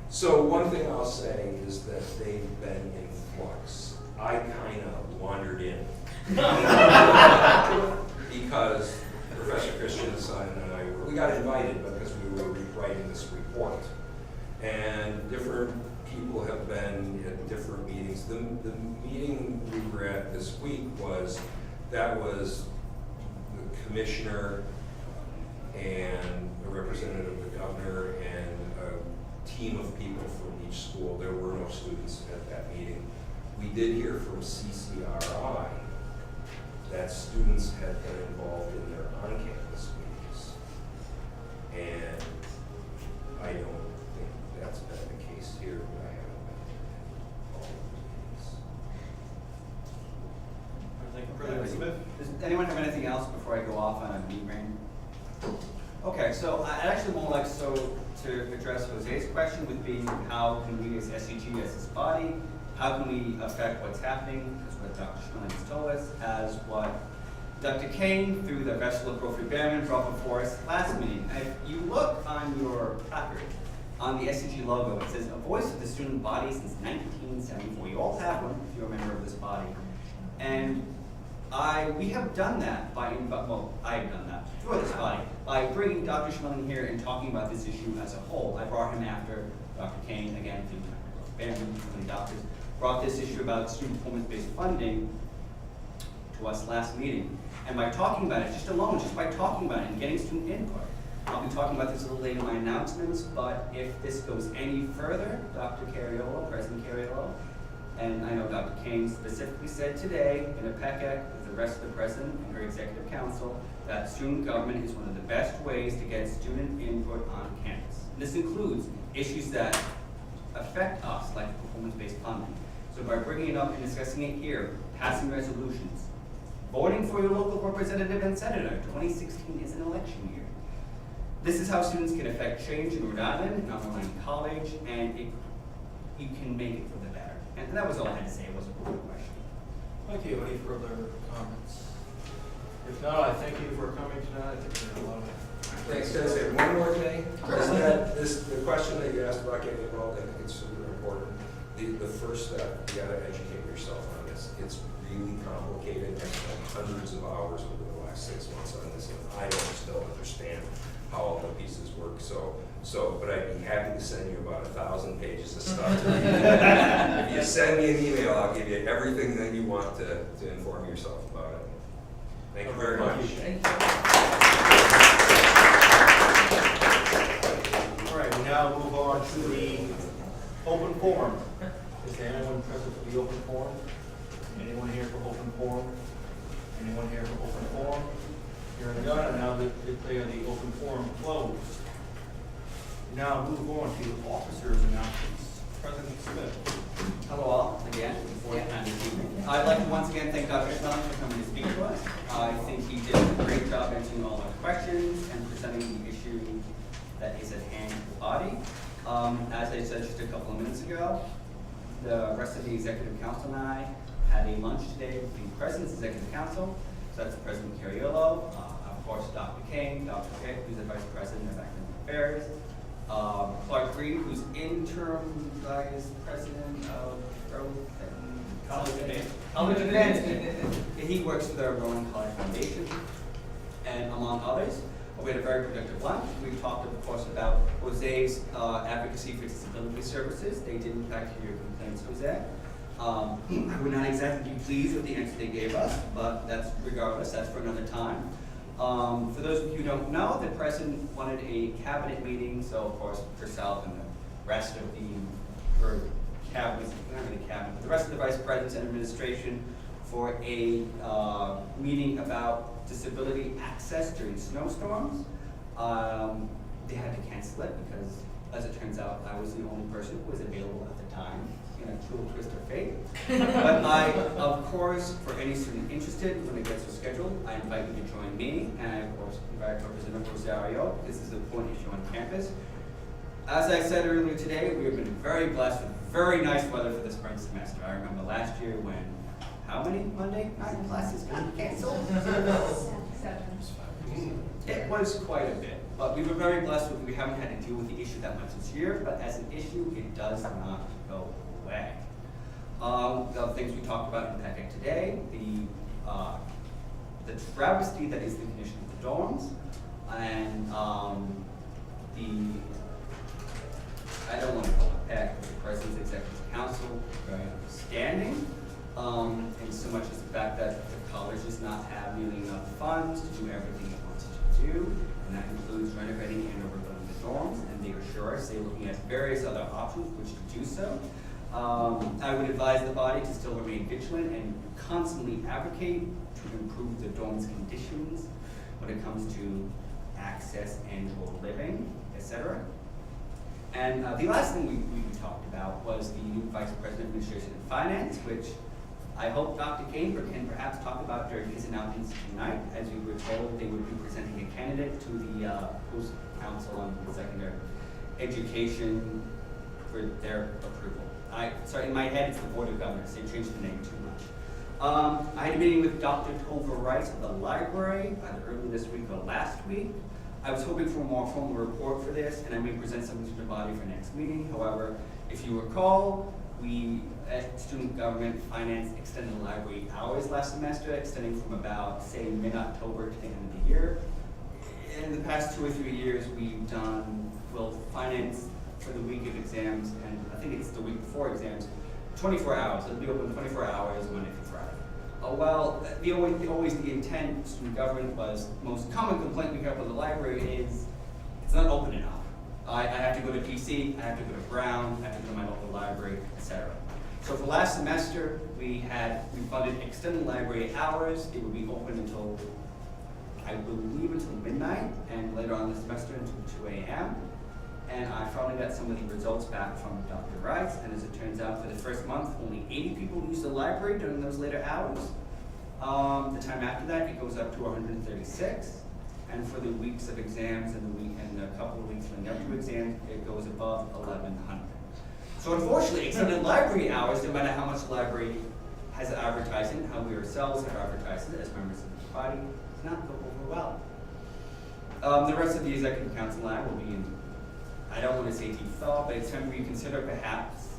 So one thing I'll say is that they've been in flux. I kind of wandered in because Professor Christian Son and I, we got invited because we were writing this report. And different people have been at different meetings. The meeting we were at this week was the commissioner and a representative of the governor and a team of people from each school. There were no students at that meeting. We did hear from CCRI that students had been involved in their on-campus meetings. And I don't Okay, so I actually more like to address Jose's question with being how can we as SCG, as this body, how can we affect what's happening, as what Dr. Schmeling has told us, as what Dr. Kane, through the Vessel of Prophet Behrman, brought before us last meeting. And if you look on your placard, on the SCG logo, it says, "A voice of the student body since 1974. You all have one, if you're a member of this body. And we have done that by, well, I have done that through this body, by bringing Dr. Schmeling here and talking about this issue as a whole. I brought him after Dr. Kane, again, through Dr. Behrman, so many doctors, brought this issue about student performance-based funding to us last meeting. And by talking about it, just by talking about it and getting student input, I'll be talking about this a little later in my announcements, but if this goes any further, Dr. Cariolo, President Cariolo, and I know Dr. Kane specifically said today in a PECEC with the rest of the president and her executive council that student government is one of the best ways to get student input on campus. This includes issues that affect us, like performance-based funding. So by bringing it up and discussing it here, passing resolutions, voting for your local representative and senator, 2016 is an election year. This is how students can affect change in Rhode Island, not only in college, and you can make it for the better. And that was all I had to say. It wasn't a question. Thank you. Any further comments? If not, I thank you for coming tonight. I think we had a lot of. Thanks, can I say one more thing? The question that you asked about getting involved, I think it's super important. The first step, you gotta educate yourself on this. It's really complicated. I've spent hundreds of hours over the last 6 months on this, and I don't still understand how all the pieces work. But I'd be happy to send you about 1,000 pages of stuff to read. If you send me an email, I'll give you everything that you want to inform yourself about it. Thank you very much. All right, we now move on to the open forum. Is there anyone present for the open forum? Anyone here for open forum? Anyone here for open forum? Hearing none, and now declare the open forum closed. We now move on to officers' announcements. President Smith. Hello all, again, before the time this evening. I'd like to once again thank Dr. Schmeling for coming to speak to us. I think he did a great job answering all our questions and presenting the issue that is at hand to the body. As I said just a couple of minutes ago, the rest of the executive council and I had a lunch today with the president's executive council. So that's President Cariolo, of course Dr. Kane, Dr. Pitt, who's the vice president of academic affairs, Clark Green, who's interim vice president of College Advancement. He works for the Rowan College Foundation, and among others. We had a very productive lunch. We talked, of course, about Jose's advocacy for disability services. They did, in fact, hear your complaints, Jose. We're not exactly pleased with the answer they gave us, but that's regardless, that's for another time. For those of you who don't know, the president wanted a cabinet meeting, so of course herself and the rest of her cabinet, not really cabinet, but the rest of the vice presidents and administration for a meeting about disability access during snowstorms. They had to cancel it because, as it turns out, I was the only person who was available at the time. In a cruel twist of fate. But I, of course, for any student interested, when it gets scheduled, I invite you to join me, and I, of course, invite Representative Rosario. This is a important issue on campus. As I said earlier today, we have been very blessed with very nice weather for the spring semester. I remember last year when, how many Monday night classes got canceled? 7. It was quite a bit, but we were very blessed with, we haven't had to deal with the issue that much this year, but as an issue, it does not go away. The things we talked about in PECEC today, the travesty that is the condition of the dorms, and I don't want to call it PECEC, but the President's Executive Council, very understanding, and so much as the fact that the college does not have nearly enough funds to do everything it wants to do, and that includes renovating and overbuilding the dorms, and they assure us they're looking at various other options which to do so. I would advise the body to still remain vigilant and constantly advocate to improve the dorm's conditions when it comes to access and or living, etc. And the last thing we talked about was the new Vice President of Administration and Finance, which I hope Dr. Kane can perhaps talk about during his announcements tonight. As you were told, they would be presenting a candidate to the Host Council on Secondary Education for their approval. Sorry, in my head it's the Board of Governors. They changed the name too much. I had a meeting with Dr. Tova Rice of the library either early this week or last week. I was hoping for a more formal report for this, and I may present something to the body for next meeting. However, if you recall, we at Student Government Finance extended the library hours last semester, extending from about, say, mid-October to the end of the year. In the past 2 or 3 years, we've done, finance for the week of exams, and I think it's the week before exams, 24 hours. It'll be open 24 hours, Monday through Friday. Well, always the intent of student government was, most common complaint we have with the library is, it's not open enough. I have to go to PC, I have to go to Brown, I have to go to my local library, etc. So for last semester, we funded extended library hours. It would be open until, I believe, until midnight, and later on in the semester until 2 a.m. And I finally got some of the results back from Dr. Rice, and as it turns out, for the first month, only 80 people used the library during those later hours. The time after that, it goes up to 136. And for the weeks of exams and a couple of weeks leading up to exams, it goes above 1,100. So unfortunately, extended library hours, no matter how much the library has advertising, how we ourselves have advertised it as members of the body, does not go over well. The rest of the executive council and I will be in, I don't want to say deep thought, but it's time to reconsider perhaps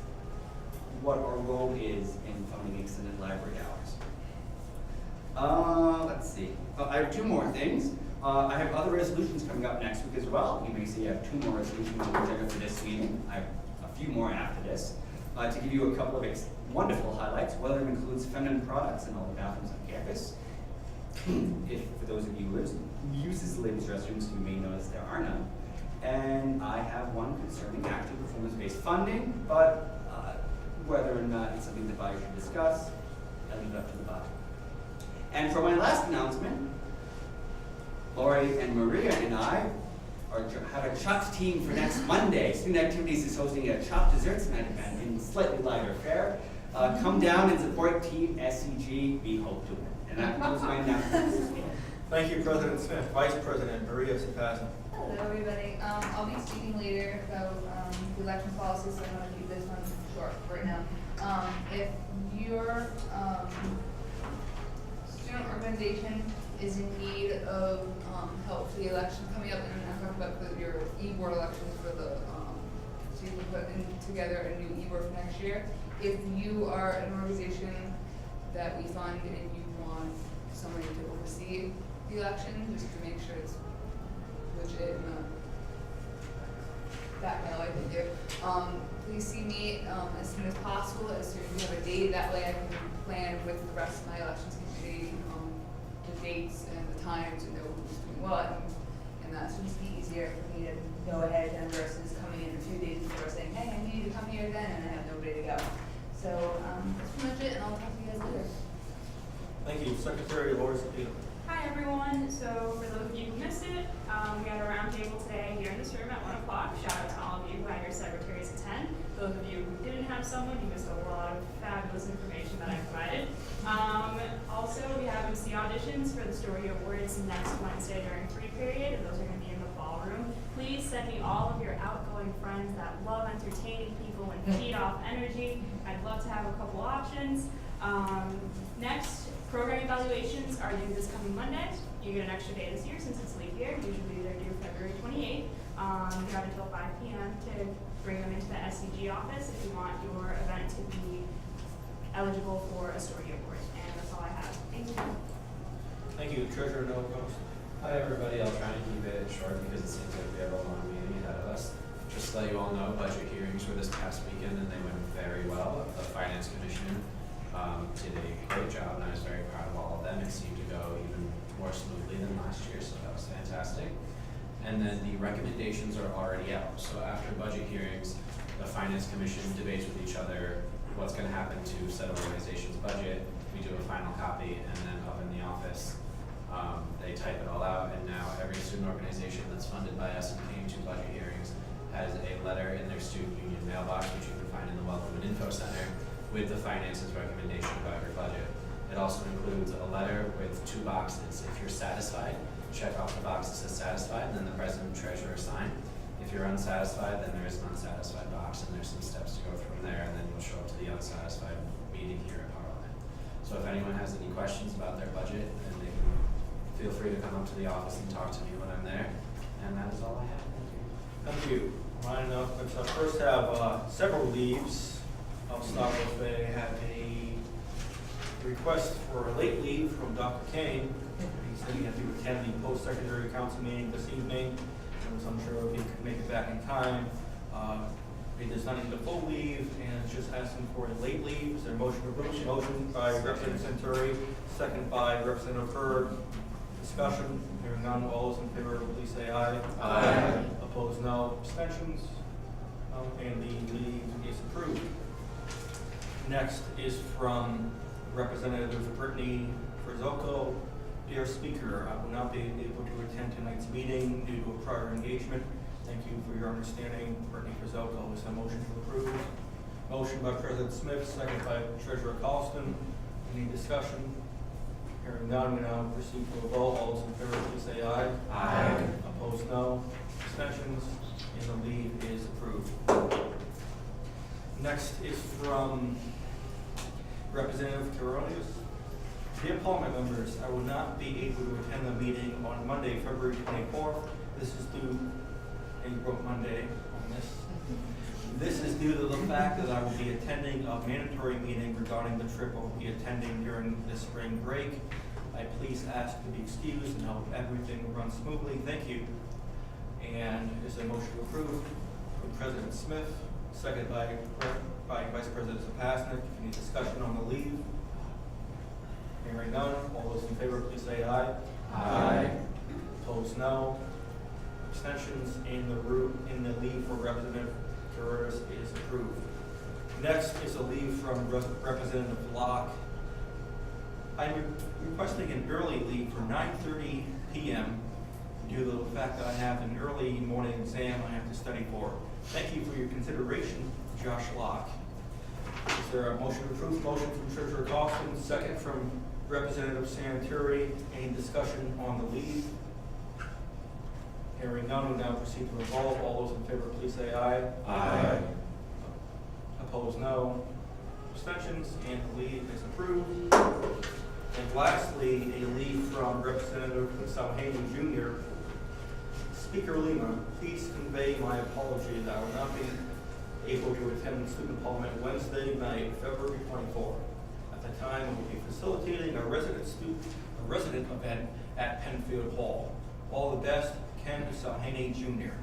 what our role is in funding extended library hours. Let's see. I have 2 more things. I have other resolutions coming up next week as well. You may see I have 2 more resolutions on the agenda for this meeting. I have a few more after this. To give you a couple of wonderful highlights, one of them includes feminine products in all the bathrooms on campus. If, for those of you who uses the ladies' restrooms, you may notice there are none. And I have one concerning active performance-based funding, but whether or not it's something the body should discuss, I leave it up to the body. And for my last announcement, Lori and Maria and I have a chopped team for next Monday. Student Activities is hosting a chopped desserts night event in slightly lighter fare. Come down and support Team SCG. We hope to win. And that concludes my announcements. Thank you, President Smith. Vice President Maria Sapazan. Hello, everybody. I'll be speaking later about the election policy, so I'm going to keep this one short right now. If your student organization is in need of help for the election coming up, and I'm talking about your e-board elections for the, so you can put together a new e-board for next year. If you are an organization that we fund and you want somebody to oversee the election, just to make sure it's legit and that way, I think it. Please see me as soon as possible, as soon as you have a date. That way I can plan with the rest of my elections committee the dates and the times and know who's doing what, and that's just be easier for me to go ahead and versus coming in a few days before saying, hey, I need you to come here then, and I have nobody to go. So that's pretty much it, and I'll talk to you guys later. Thank you. Secretary Lori Sapazan. Hi everyone, so for those of you who missed it, we had a roundtable today here in this room at 1 o'clock. Shout out to all of you who had your secretaries attend. Those of you who didn't have someone, you missed a lot of fabulous information that I provided. Also, we have MC auditions for the Story Awards next Wednesday during free period, and those are going to be in the ballroom. Please send me all of your outgoing friends that love entertaining people and feed off energy. I'd love to have a couple options. Next, program evaluations are due this coming Monday. You get an extra day this year since it's leap year. Usually they're due February 28th. You have until 5 p.m. to bring them into the SCG office if you want your event to be eligible for a story award. And that's all I have. Thank you. Thank you. Treasurer Noah Combs. Hi everybody, I'll try and keep it short because it seems like we have a long meeting ahead of us. Just to let you all know, budget hearings were this past weekend and they went very well. The Finance Commission did a great job and I was very proud of all of them. It seemed to go even more smoothly than last year, so that was fantastic. And then the recommendations are already out. So after budget hearings, the Finance Commission debates with each other what's going to happen to said organization's budget. We do a final copy and then up in the office, they type it all out, and now every student organization that's funded by us and came to budget hearings has a letter in their student union mailbox, which you can find in the Welcome and Info Center, with the finance's recommendation about your budget. It also includes a letter with 2 boxes. If you're satisfied, check off the box that says satisfied, and then the president and treasurer sign. If you're unsatisfied, then there is an unsatisfied box, and there's some steps to go from there, and then you'll show up to the unsatisfied meeting here at Parliament. So if anyone has any questions about their budget, then they can feel free to come up to the office and talk to me when I'm there. And that is all I have. Thank you. Thank you. My announcements, I first have several leaves. I'll start with, I have a request for a late leave from Dr. Kane. He said he had to attend the post-secondary council meeting this evening. I was unsure if he could make it back in time. He does not need a full leave, and it's just asking for a late leave. Is there a motion to approve? Motion by Representative Centauri, second by Representative Hurd. Discussion, hearing none, all those in favor, please say aye. Aye. Opposed, no. Abstentions? And the leave is approved. Next is from Representative Brittany Frizzoco. Dear Speaker, I will not be able to attend tonight's meeting due to a prior engagement. Thank you for your understanding. Brittany Frizzoco. Is there a motion to approve? Motion by President Smith, second by Treasurer Colston. Any discussion? Hearing none, we now proceed to a vote. All those in favor, please say aye. Aye. Opposed, no. Abstentions? And the leave is approved. Next is from Representative Karolius. Dear Parliament members, I will not be able to attend the meeting on Monday, February 24th. This is due, and you wrote Monday on this. This is due to the fact that I will be attending a mandatory meeting regarding the trip I will be attending during the spring break. I please ask to be excused and hope everything will run smoothly. Thank you. And is there a motion to approve from President Smith, seconded by Vice President Zapasnik. Any discussion on the leave? Hearing none, all those in favor, please say aye. Aye. Opposed, no. Abstentions, in the leave for Representative Torres is approved. Next is a leave from Representative Locke. I'm requesting an early leave for 9:30 p.m. due to the fact that I have an early morning exam I have to study for. Thank you for your consideration, Josh Locke. Is there a motion to approve? Motion from Treasurer Colston, second from Representative Santori. Any discussion on the leave? Hearing none, we now proceed to a vote. All those in favor, please say aye. Aye. Opposed, no. Abstentions, and the leave is approved. And lastly, a leave from Representative Salhaney Jr. Speaker Lima, please convey my apology that I will not be able to attend Student Parliament Wednesday night, February 24th. At the time, I will be facilitating a resident event at Penfield Hall. All the best, Ken Salhaney Jr.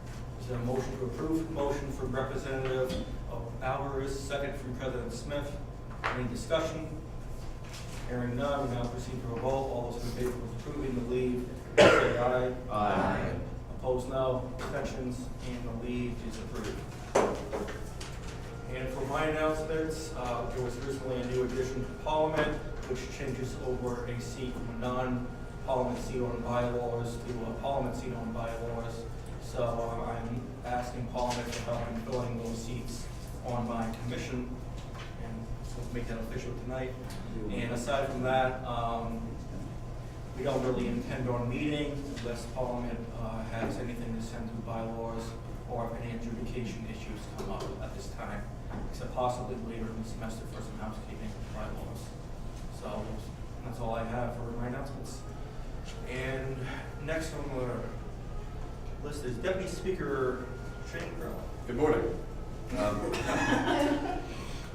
Is there a motion to approve? Motion from Representative Alvarez, second from President Smith. Any discussion? Hearing none, we now proceed to a vote. All those in favor of approving the leave, say aye. Aye. Opposed, no. Abstentions, and the leave is approved. And for my announcements, there was recently a new addition to Parliament, which changes over a seat from a non-Parliament seat on bylaws to a Parliament seat on bylaws. So I'm asking Parliament to help in filling those seats on my commission, and we'll make that official tonight. And aside from that, we don't really intend on meeting unless Parliament has anything to send through bylaws or if any adjudication issues come up at this time, except possibly later in the semester for some housekeeping bylaws. So that's all I have for my announcements. And next on the list is Deputy Speaker Shane Grow. Good morning.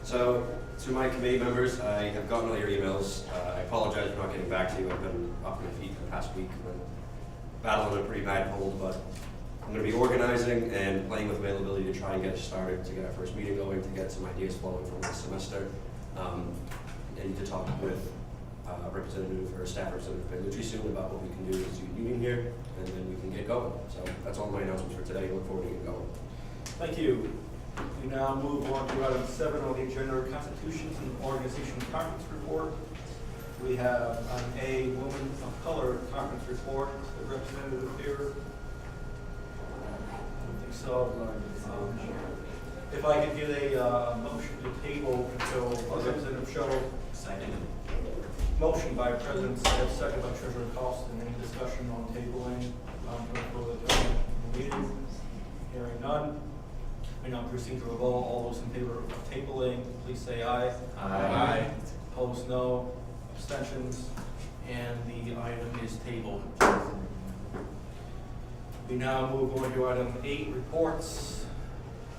So, to my committee members, I have gotten all your emails. I apologize for not getting back to you. I've been off my feet for the past week. I've been battling a pretty bad cold, but I'm going to be organizing and playing with availability to try and get us started, to get our first meeting going, to get some ideas flowing from this semester, and to talk with Representative or Staff Representative Pagliucci soon about what we can do as a union here, and then we can get going. So that's all my announcements for today. Look forward to getting going. Thank you. We now move on to item 7 on the agenda, Constitutions and Organization Conference Report. We have an A, Women of Color Conference Report. The representative here. I don't think so. If I could get a motion to table until Representative Shuttle. Second. Motion by President Smith, second by Treasurer Costin. Any discussion on tabling for the meeting? Hearing none. We now proceed to a vote. All those in favor of tabling, please say aye. Aye. Opposed, no. Abstentions, and the item is tabled. We now move on to item 8, reports.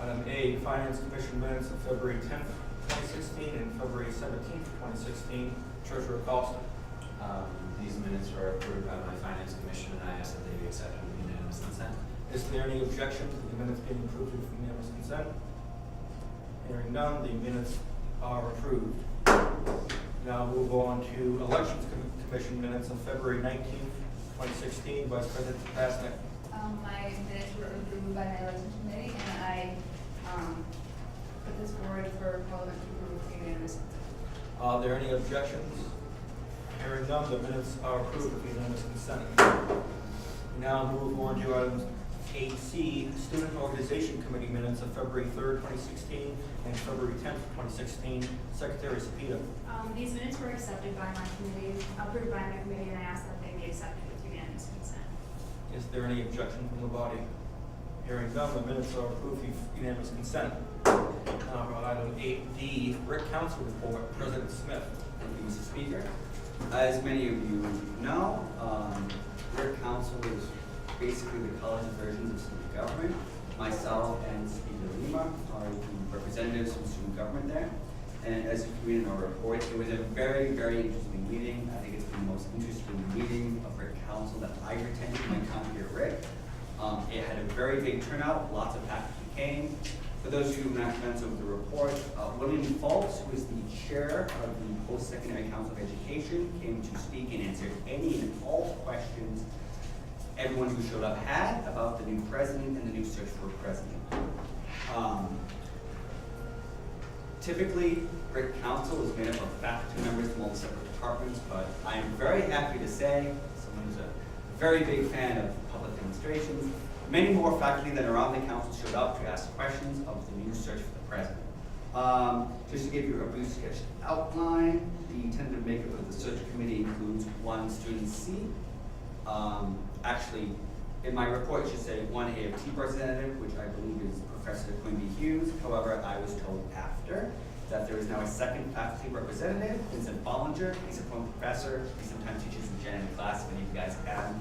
Item A, Finance Commission minutes of February 10th, 2016 and February 17th, 2016. Treasurer Costin. These minutes were approved by my finance commission, and I ask that they be accepted with unanimous consent. Is there any objection to the minutes being approved with unanimous consent? Hearing none, the minutes are approved. Now move on to Elections Commission minutes of February 19th, 2016. Vice President Pasnick. My minutes were approved by my election committee, and I put this forward for Parliament to approve with unanimous consent. Are there any objections? Hearing none, the minutes are approved with unanimous consent. We now move on to item 8C, Student Organization Committee minutes of February 3rd, 2016 and February 10th, 2016. Secretary Sapita. These minutes were accepted by my committee, approved by my committee, and I ask that they be accepted with unanimous consent. Is there any objection from the body? Hearing none, the minutes are approved with unanimous consent. Now on item 8D, Rick Council report, President Smith. Thank you, Mr. Speaker. As many of you know, Rick Council is basically the college version of student government. Myself and Speaker Lima are the representatives from student government there. And as you can read in our report, it was a very, very interesting meeting. I think it's been the most interesting meeting of Rick Council that I've attended in my time here at Rick. It had a very big turnout, lots of faculty came. For those of you who have not glanced over the report, William Fultz, who is the chair of the Post-Secondary Council of Education, came to speak and answer any and all questions everyone who showed up had about the new president and the new search for a president. Typically, Rick Council is made up of faculty members from all separate departments, but I am very happy to say, someone who's a very big fan of public demonstrations, many more faculty that are on the council showed up to ask questions of the new search for the president. Just to give you a brief sketch outline, the tentative makeup of the search committee includes one student seat. Actually, in my report, it should say one AFT representative, which I believe is Professor Quimby Hughes. However, I was told after that there is now a second faculty representative, Vincent Bollinger. He's a former professor. He sometimes teaches in Gen Ed class, many of you guys have.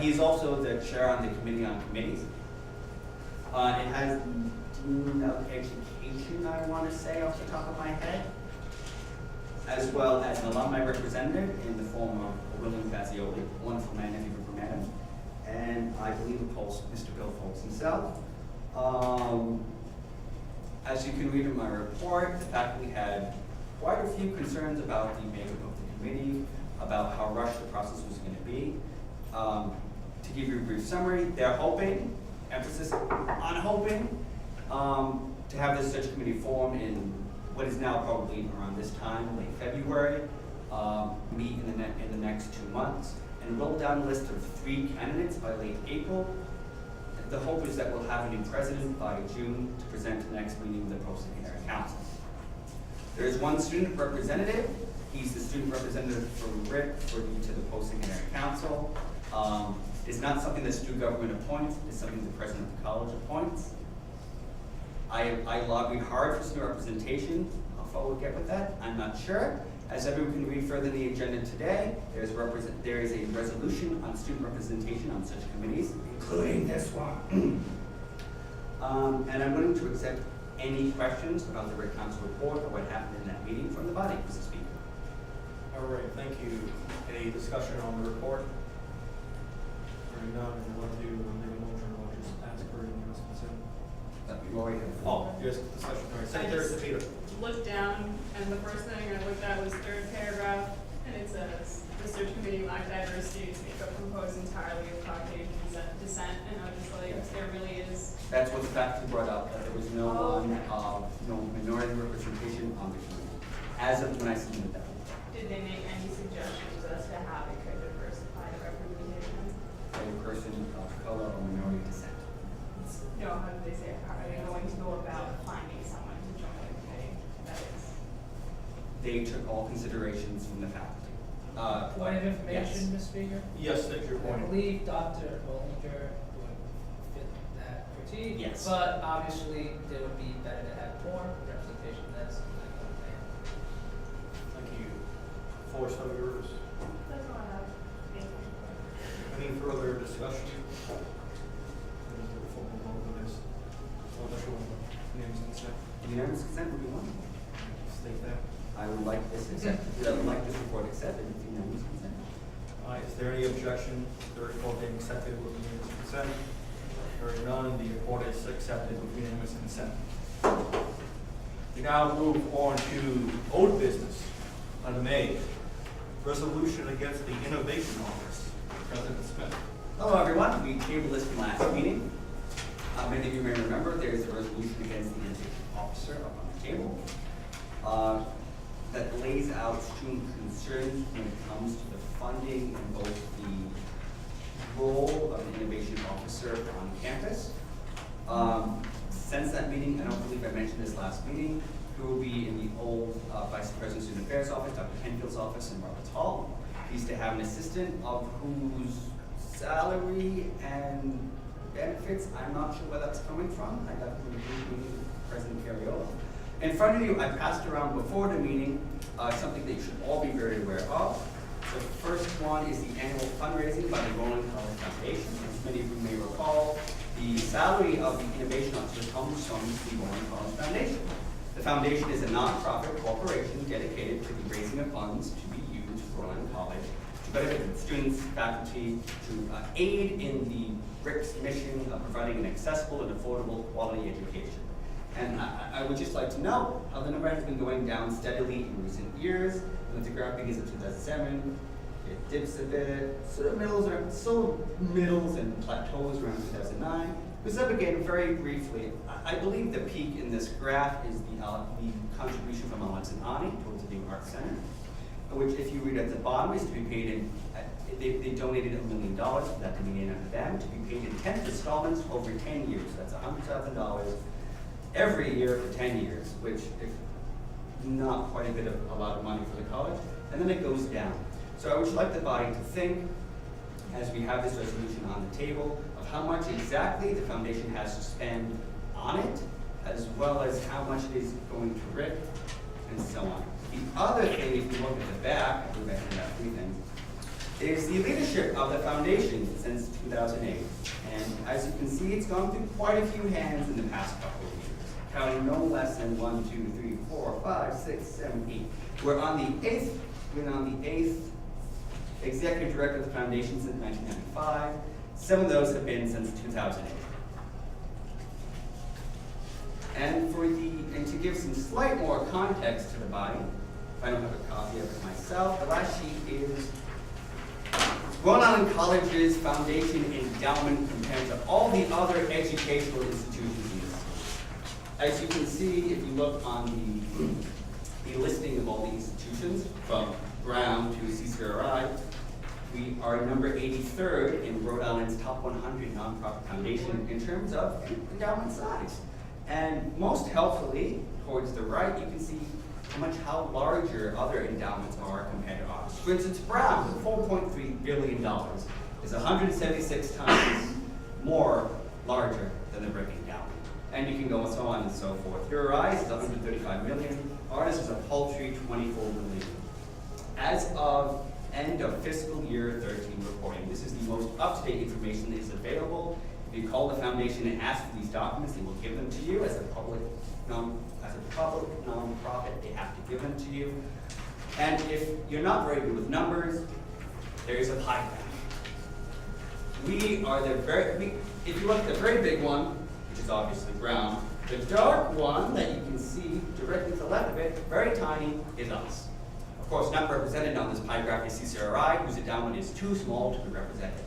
He is also the chair on the Committee on Committees. It has the Dean of Education, I want to say off the top of my head, as well as an alumni representative in the form of William Fazioli, a wonderful man if you've ever met him. And I believe of course Mr. Bill Folks himself. As you can read in my report, the faculty had quite a few concerns about the makeup of the committee, about how rushed the process was going to be. To give you a brief summary, they're hoping, emphasis on hoping, to have this search committee formed in what is now probably around this time, late February, meet in the next 2 months, and roll down a list of 3 candidates by late April. The hope is that we'll have a new president by June to present to the next meeting of the Post-Secondary Council. There is one student representative. He's the student representative from RIC to the Post-Secondary Council. It's not something that student government appoints, it's something the president of the college appoints. I lobbied hard for student representation. How far we'll get with that, I'm not sure. As everyone can read further in the agenda today, there is a resolution on student representation on such committees, including this one. And I'm willing to accept any questions about the RIC Council report or what happened in that meeting from the body, Mr. Speaker. All right, thank you. Any discussion on the report? Hearing none, and want to make a motion or just ask for unanimous consent? You already have. Oh, yes, discussion. All right, Secretary Sapita. Looked down, and the first thing I looked at was third paragraph, and it says, the search committee lacked diversity, its makeup composed entirely of Caucasian descent, and I was just like, there really is. That's what the faculty brought up, that there was no no minority representation on the committee, as of when I submitted that. Did they make any suggestions as to how they could diversify the representation? A person of color or minority descent. No, how did they say, how are they going to go about finding they took all considerations from the faculty. Point of information, Yes. Mr. Speaker? Yes, that's your I point. believe Dr. Bollinger would fit that critique. Yes. But obviously, it would be better to have more representation. That's my opinion. Thank you. Forrest, how yours? That's all I have. Thank you. Any further discussion? Formal vote on this. Unanimous consent. Unanimous consent would be wonderful. State that. I would like this accepted, I would like this report accepted with unanimous consent. Is there any objection to the report being accepted with unanimous consent? Hearing none, the report is accepted with unanimous consent. We now move on to old business. Item A, resolution against the Innovation Office. President Smith. Hello, everyone. We tabled this from last meeting. Many of you may remember there is a resolution against the innovation officer up on the table that lays out student concerns when it comes to the funding and both the role of an innovation officer on campus. Since that meeting, I don't believe I mentioned this last meeting, who will be in the old Vice President of Student Affairs office, Dr. Penfield's office in Roberts Hall. He's to have an assistant of whose salary and benefits, I'm not sure where that's coming from. I got from the meeting with President Cariola. In front of you, I passed around before the meeting something that you should all be very aware of. The first one is the annual fundraising by the Roland College Foundation. As many of you may recall, the salary of the innovation officer comes from the Roland College Foundation. The foundation is a nonprofit corporation dedicated to the raising of funds to be used for Roland College to benefit students, faculty, to aid in the RIC's mission of providing an accessible and affordable quality education. And I would just like to know how the number has been going down steadily in recent years. And the graph begins in 2007, it dips a bit, sort of middles and plateaus around 2009. Goes up again very briefly. I believe the peak in this graph is the contribution from Alex and Ani towards the new Art Center, which, if you read at the bottom, is to be paid in, they donated $1 million for that to be named after them, to be paid in 10 installments over 10 years. That's $100,000 every year for 10 years, which is not quite a lot of money for the college. And then it goes down. So I would like the body to think, as we have this resolution on the table, of how much exactly the foundation has to spend on it, as well as how much it is going to RIC, and so on. The other thing, if you look at the back, I believe I handed out 3 things, is the leadership of the foundation since 2008. And as you can see, it's gone through quite a few hands in the past couple of years, counting no less than 1, 2, 3, 4, 5, 6, 7, 8. We're on the 8th executive director of the foundation since 1995. 7 of those have been since 2008. And to give some slight more context to the body, if I don't have a copy of it myself, the last sheet is Rhode Island College's foundation endowment compared to all the other educational institutions in the state. As you can see, if you look on the listing of all the institutions, from Brown to CCRI, we are number 83rd in Rhode Island's top 100 nonprofit foundation in terms of endowment size. And most helpfully, towards the right, you can see how larger other endowments are compared to ours. For instance, Brown, with $4.3 billion, is 176 times more larger than the RIC endowment. And you can go so on and so forth. URI is 135 million. Ours is a paltry 24 million. As of end of fiscal year 13 reporting, this is the most up-to-date information that is available. If you call the foundation and ask for these documents, they will give them to you. As a public nonprofit, they have to give them to you. And if you're not very good with numbers, there is a pie graph. We are if you look at the very big one, which is obviously Brown, the dark one that you can see directly to the left of it, very tiny, is us. Of course, not represented on this pie graph is CCRI, whose endowment is too small to be represented.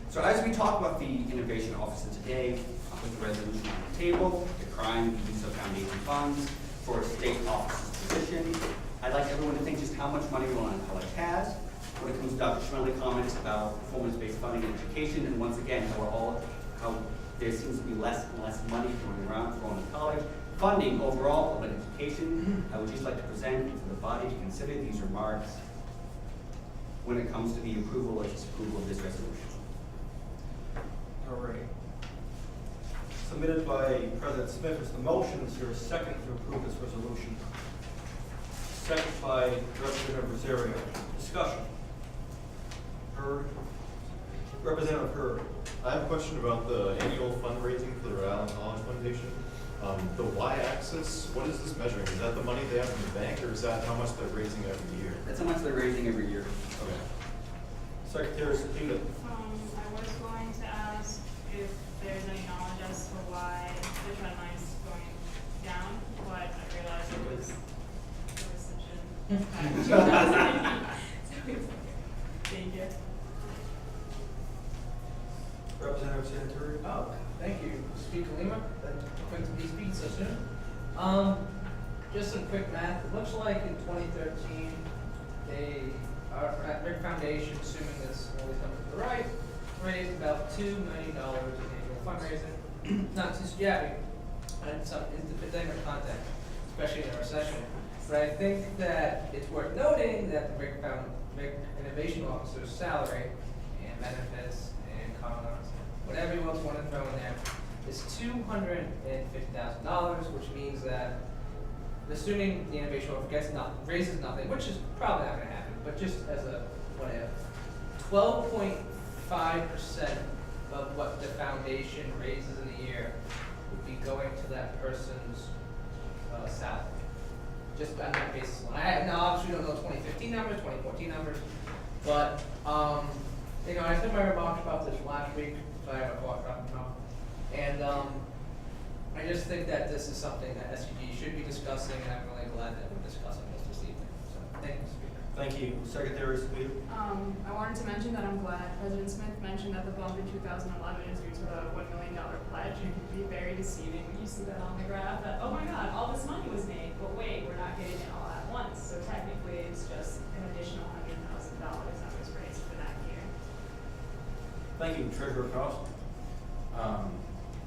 So as we talk about the innovation officer today, with the resolution on the table, decrying the use of foundation funds for a state officer's position, I'd like everyone to think just how much money Rhode Island College has. When it comes to Dr. Schmelly comments about performance-based funding in education, and once again, how there seems to be less and less money going around for Rhode Island College. funding overall public education, I would just like to present to the body to consider these remarks when it comes to the approval or disapproval of this resolution. All right. Submitted by President Smith is the motion. Is there a second to approve this resolution? Second by Representative Rosario. Discussion. Heard. Representative Hurd. I have a question about the annual fundraising for the Rhode Island College Foundation. The y-axis, what is this measuring? Is that the money they have in the bank, or is that how much they're raising every year? That's how much they're raising every year. Okay. Secretary Cepeda. I was going to ask if there's any knowledge as to why the trend line's going down, but I realized it was such an thank you. Representative Santori. Oh, thank you, Speaker Lima. Quick to be speaking so soon. Just some quick math. It looks like in 2013, our Rick Foundation, assuming this always comes to the right, raised about $2 million in annual fundraising. Not too shabby, and some different context, especially in a recession. But I think that it's worth noting that the Rick Innovation Officer's salary and benefits and comments, whatever you want to throw in there, is $250,000, which means that, assuming the innovation officer raises nothing, which is probably not going to happen, but just as a what if, 12.5% of what the foundation raises in a year would be going to that person's salary. Just on that basis alone. Obviously we don't know 2015 numbers, 2014 numbers, but I said my remarks about this last week, so I have a thought about it now. And I just think that this is something that SUG should be discussing, and I'm really glad that we're discussing this evening. So, thank you, Speaker. Thank you. Secretary Cepeda. I wanted to mention that I'm glad President Smith mentioned that the bump in 2011 is due to the $1 million pledge. It can be very deceiving when you see that on the graph that, oh my God, all this money was made, but wait, we're not getting it all at once. So technically it's just an additional $100,000 that was raised for that year. Thank you. Treasurer Cross.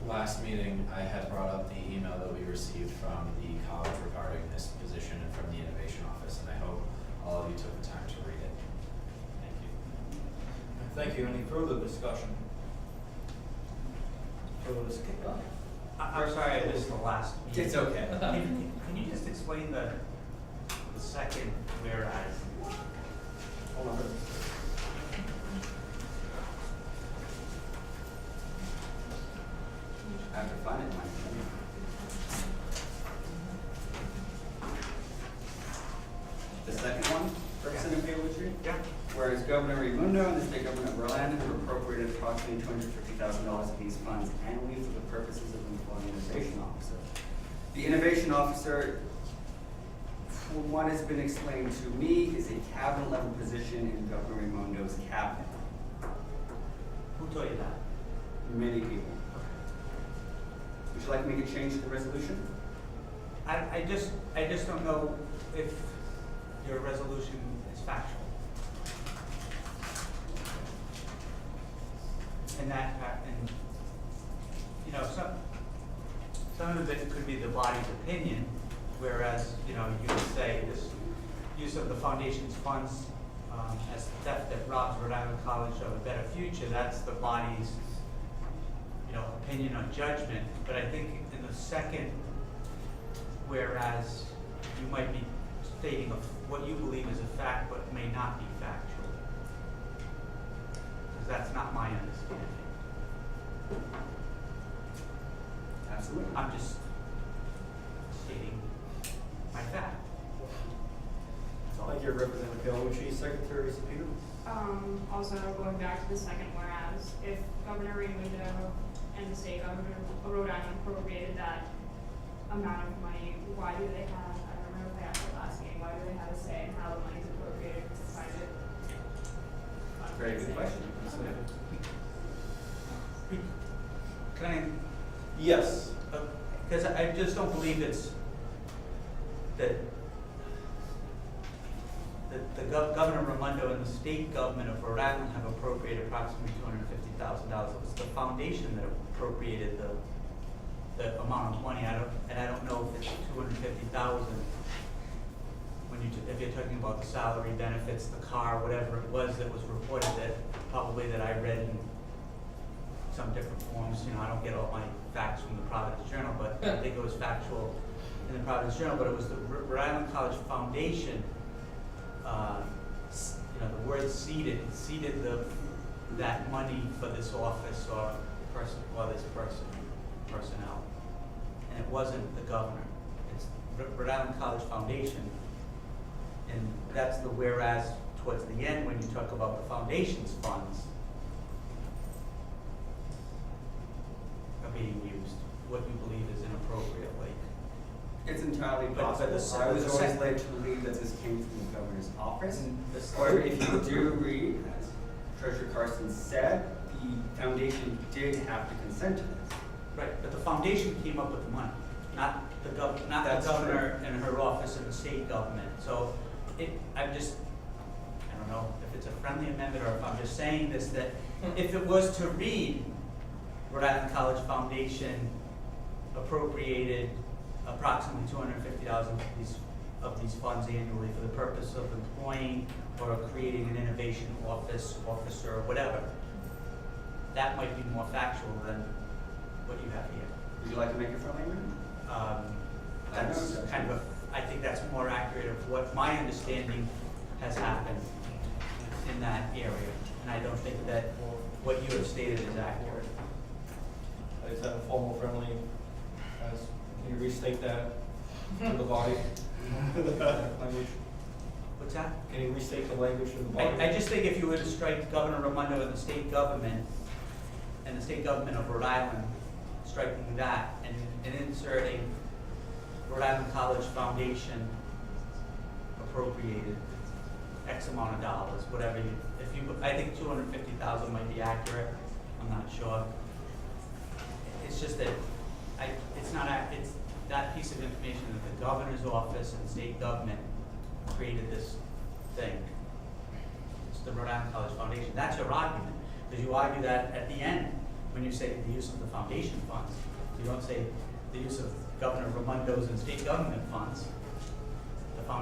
Last meeting, I had brought up the email that we received from the college regarding this position and from the Innovation Office, and I hope all of you took the time to read it. Thank you. Thank you. Any further discussion? I'm sorry, I missed the last meeting. It's okay. Can you just explain the second whereas? Hold on. I have to find it in my agenda. The second one, Representative Paolucci? Yeah. Whereas Governor Raimundo and the state government of Rhode Island have appropriated approximately $250,000 of these funds annually for the purposes of employing an innovation officer. The innovation officer, from what has been explained to me, is a cabinet level position in Governor Raimundo's cabinet. Who told you that? Many people. Would you like me to change the resolution? I just don't know if your resolution is factual. And some of it could be the body's opinion, whereas, you could say this use of the foundation's funds as theft that robs Rhode Island College of a better future, that's the body's, opinion on judgment. But I think in the second, whereas you might be stating what you believe is a fact but may not be factual. Because that's not my understanding. Absolutely. I'm just stating my fact. Thank you, Representative Paolucci. Secretary Cepeda. Also going back to the second whereas, if Governor Raimundo and the state government of Rhode Island appropriated that amount of money, why do they have, I don't remember if they asked it last meeting, why do they have a say in how the money is appropriated to private? Very good question. Can I? Yes. Because I just don't believe it's that Governor Raimundo and the state government of Rhode Island have appropriated approximately $250,000. It was the foundation that appropriated the amount of money, I don't know if it's 250,000. If you're talking about the salary, benefits, the car, whatever it was that was reported that I read in some different forms, I don't get all my facts from the Providence Journal, but I think it was factual in the Providence Journal, but it was the Rhode Island College Foundation, the word seeded that money for this office or personnel. And it wasn't the governor. It's Rhode Island College Foundation. And that's the whereas towards the end when you talk about the foundation's funds are being used, what you believe is inappropriately. It's entirely But possible. the I was always second- led to believe that this came from the governor's office. And the Or if you do read, as Treasurer Carson said, the foundation did have to consent to this. Right, but the foundation came up with the money, not the That's governor and her office and the state government. So I don't know if it's a friendly amendment or if I'm just saying this, that if it was to read Rhode Island College Foundation appropriated approximately $250,000 of these funds annually for the purpose of employing or creating an innovation officer, or whatever, that might be more factual than what you have here. Would you like to make a friendly amendment? That's kind of I think that's more accurate of what my understanding has happened in that area. And I don't think that what you have stated is accurate. Is that a formal friendly? Can you restate that to the body? Language? What's that? Can you restate the language to the body? I just think if you were to strike Governor Raimondo and the state government of Rhode Island, striking that and inserting Rhode Island College Foundation appropriated X amount of dollars, whatever I think 250,000 might be accurate. I'm not sure. It's just that it's that piece of information that the governor's office and state government created this thing. It's the Rhode Island College Foundation. That's your argument, because you argue that at the end when you say the use of the foundation funds. You don't say the use of Governor Raimondo's and state government funds.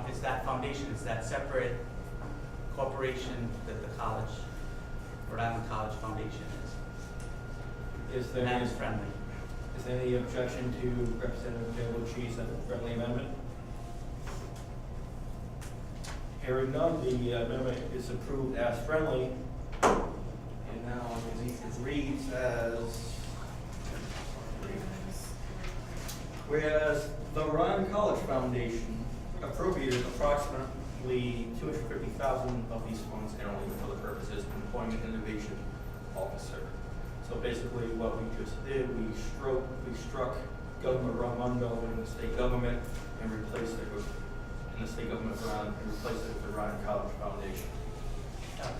It's that foundation, it's that separate corporation that the college, Rhode Island College Foundation is. Is there And that any, is friendly. is there any objection to Representative Taylor-Cheese and the friendly amendment? Hearing none, the amendment is approved as friendly. And now it reads as, whereas the Rhode Island College Foundation appropriated approximately $250,000 of these funds annually for the purposes of employment innovation officer. So basically what we just did, we struck Governor Raimondo in the state government and replaced it with, in the state government of Rhode Island, and replaced it with the Rhode Island College Foundation.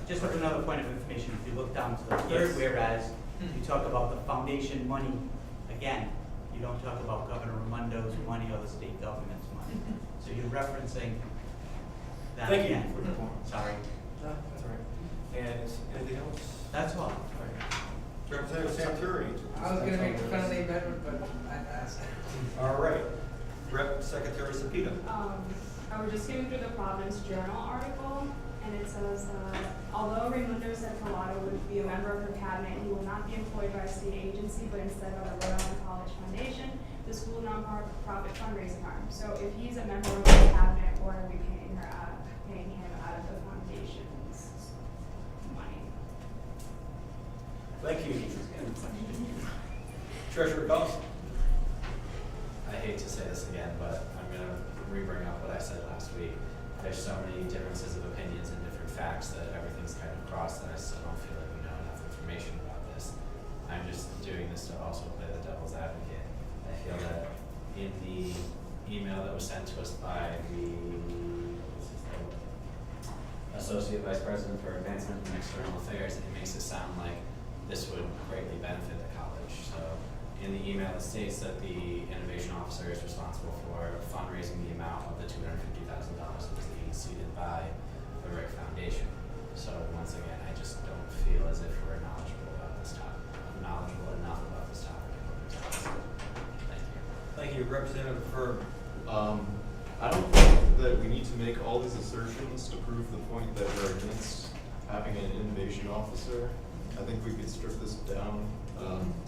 Just with another point of information, if you look down to the third Yes. whereas, you talk about the foundation money, again, you don't talk about Governor Raimondo's money or the state government's money. So you're referencing that Thank you again. for the point. Sorry. No, that's all right. And is anything else? That's all. Representative Santuri. I was gonna make a friendly amendment, but I passed. All right. Rep. Secretary Sapita. I was just skimming through the Providence Journal article, and it says, although Raimundo said Collado would be a member of her cabinet, he will not be employed by a state agency, but instead by the Rhode Island College Foundation, the school nonprofit fundraising arm. So if he's a member of the cabinet, why are we paying him out of the foundation's money? Thank you. Treasurer Dawson. I hate to say this again, but I'm gonna re-bring up what I said last week. There's so many differences of opinions and different facts that everything's kind of crossed that I still don't feel like we know enough information about this. I'm just doing this to also play the devil's advocate. I feel that in the email that was sent to us by the Associate Vice President for Advancement and External Affairs, it makes it sound like this would greatly benefit the college. So in the email, it states that the innovation officer is responsible for fundraising the amount of the $250,000 that was being seeded by the Rick Foundation. So once again, I just don't feel as if we're knowledgeable enough about this topic. Thank you, Representative Ferb. I don't think that we need to make all these assertions to prove the point that we're against having an innovation officer. I think we could strip this down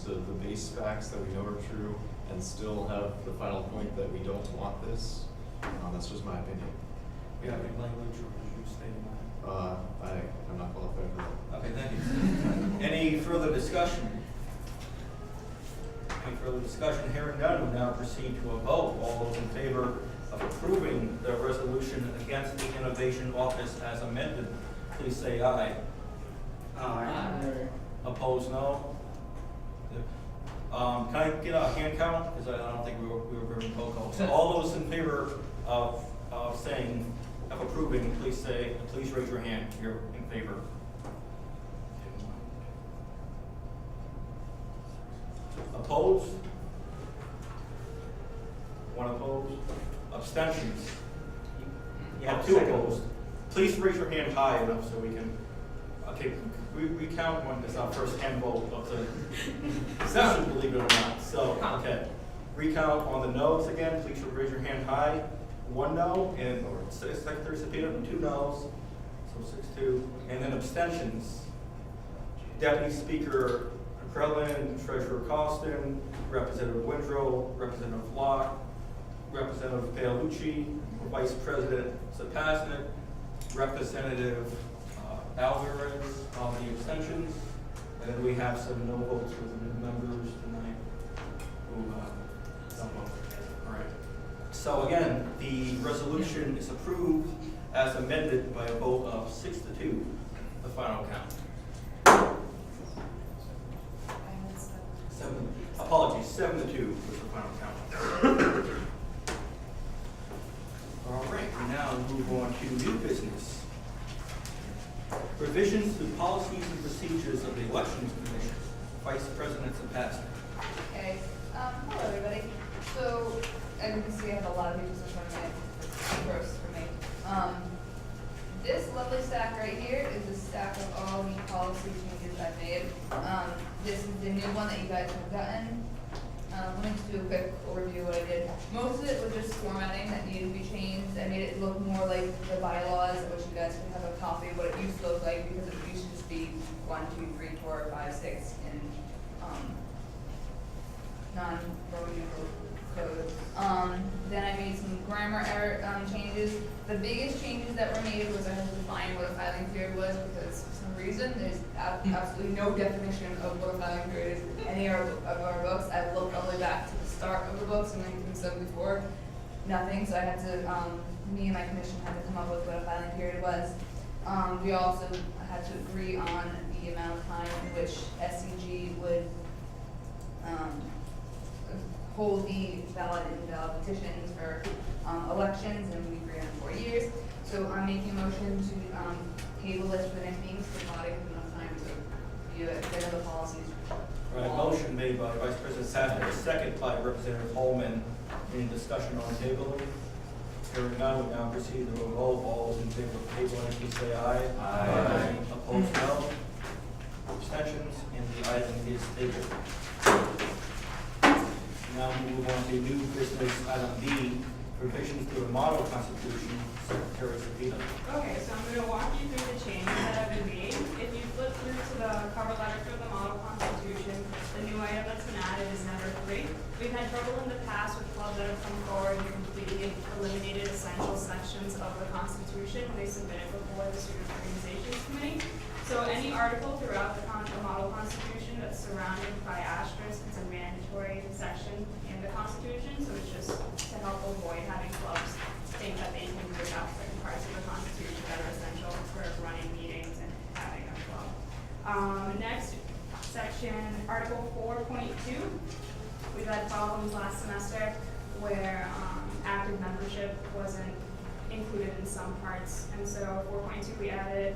to the base facts that we know are true and still have the final point that we don't want this. That's just my opinion. We have any language, or did you state that? I'm not qualified for that. Okay, thank you. Any further discussion? Any further discussion? Hearing none, we now proceed to a vote. All those in favor of approving the resolution against the Innovation Office as amended, please say aye. Aye. Opposed, no? Can I get a hand count? Because I don't think we were very vocal. So all those in favor of approving, please raise your hand. You're in favor. Opposed? One opposed? Abstentions? You have two opposed. Please raise your hand high enough so we can, okay, we count one, it's our first hand vote of the session, believe it or not. So, okay. Recount on the no's again, please raise your hand high. One no, and Secretary Cepeda, 2 no's, so 6-2. And then abstentions. Deputy Speaker Krellin, Treasurer Costin, Representative Windrow, Representative Locke, Representative Paolucci, Vice President Sapasnik, Representative Alvarez on the abstentions, and then we have some no votes with the members tonight who don't vote. All right. So again, the resolution is approved as amended by a vote of 6-2, the final count. 7-2 was the final count. All right, we now move on to new business. Revisions to policies and procedures of the Elections Commission. Vice President Sapasnik. Okay, hello everybody. So, as you can see, I have a lot of pages in front of me. Gross for me. This lovely stack right here is a stack of all the policy changes I've made. This is the new one that you guys have gotten. Let me just do a quick overview of what I did. Most of it was just formatting that needed to be changed. I made it look more like the bylaws, which you guys can have a copy of what it used to look like, because it used to just be 1, 2, 3, 4, 5, 6 in non-Roman numeral code. Then I made some grammar error changes. The biggest changes that were made was I had to define what a filing period was, because for some reason there's absolutely no definition of what a filing period is in any of our books. I've looked all the way back to the start of the books in 1974, nothing. So I had to, me and my commission had to come up with what a filing period was. We also had to agree on the amount of time in which SCG would hold the valid and invalid petitions for elections, and we agreed on 4 years. So I'm making a motion to table this for the next meeting, so the body has enough time to review it, get the policies. All right, motion made by Vice President Sapasnik, second by Representative Holman. Any discussion on tabling? Hearing none, we now proceed to a vote. All those in favor of tabling, please say aye. Aye. Opposed, no. Abstentions, and the item is tabled. Now we move on to new business, item B, revisions to the model constitution. Secretary Cepeda. Okay, so I'm gonna walk you through the changes that have been made. If you flip through to the cover letter for the model constitution, the new item that's been added is number 3. We've had trouble in the past with clubs that have come forward and completely eliminated essential sections of the constitution when they submit it before the Student Organizations Committee. So any article throughout the model constitution that's surrounded by asterisks, it's a mandatory section in the constitution, so it's just to help avoid having clubs think that they can bring out certain parts of the constitution that are essential for running meetings and having a club. Next section, Article 4.2. We've had problems last semester where active membership wasn't included in some parts, and so 4.2 we added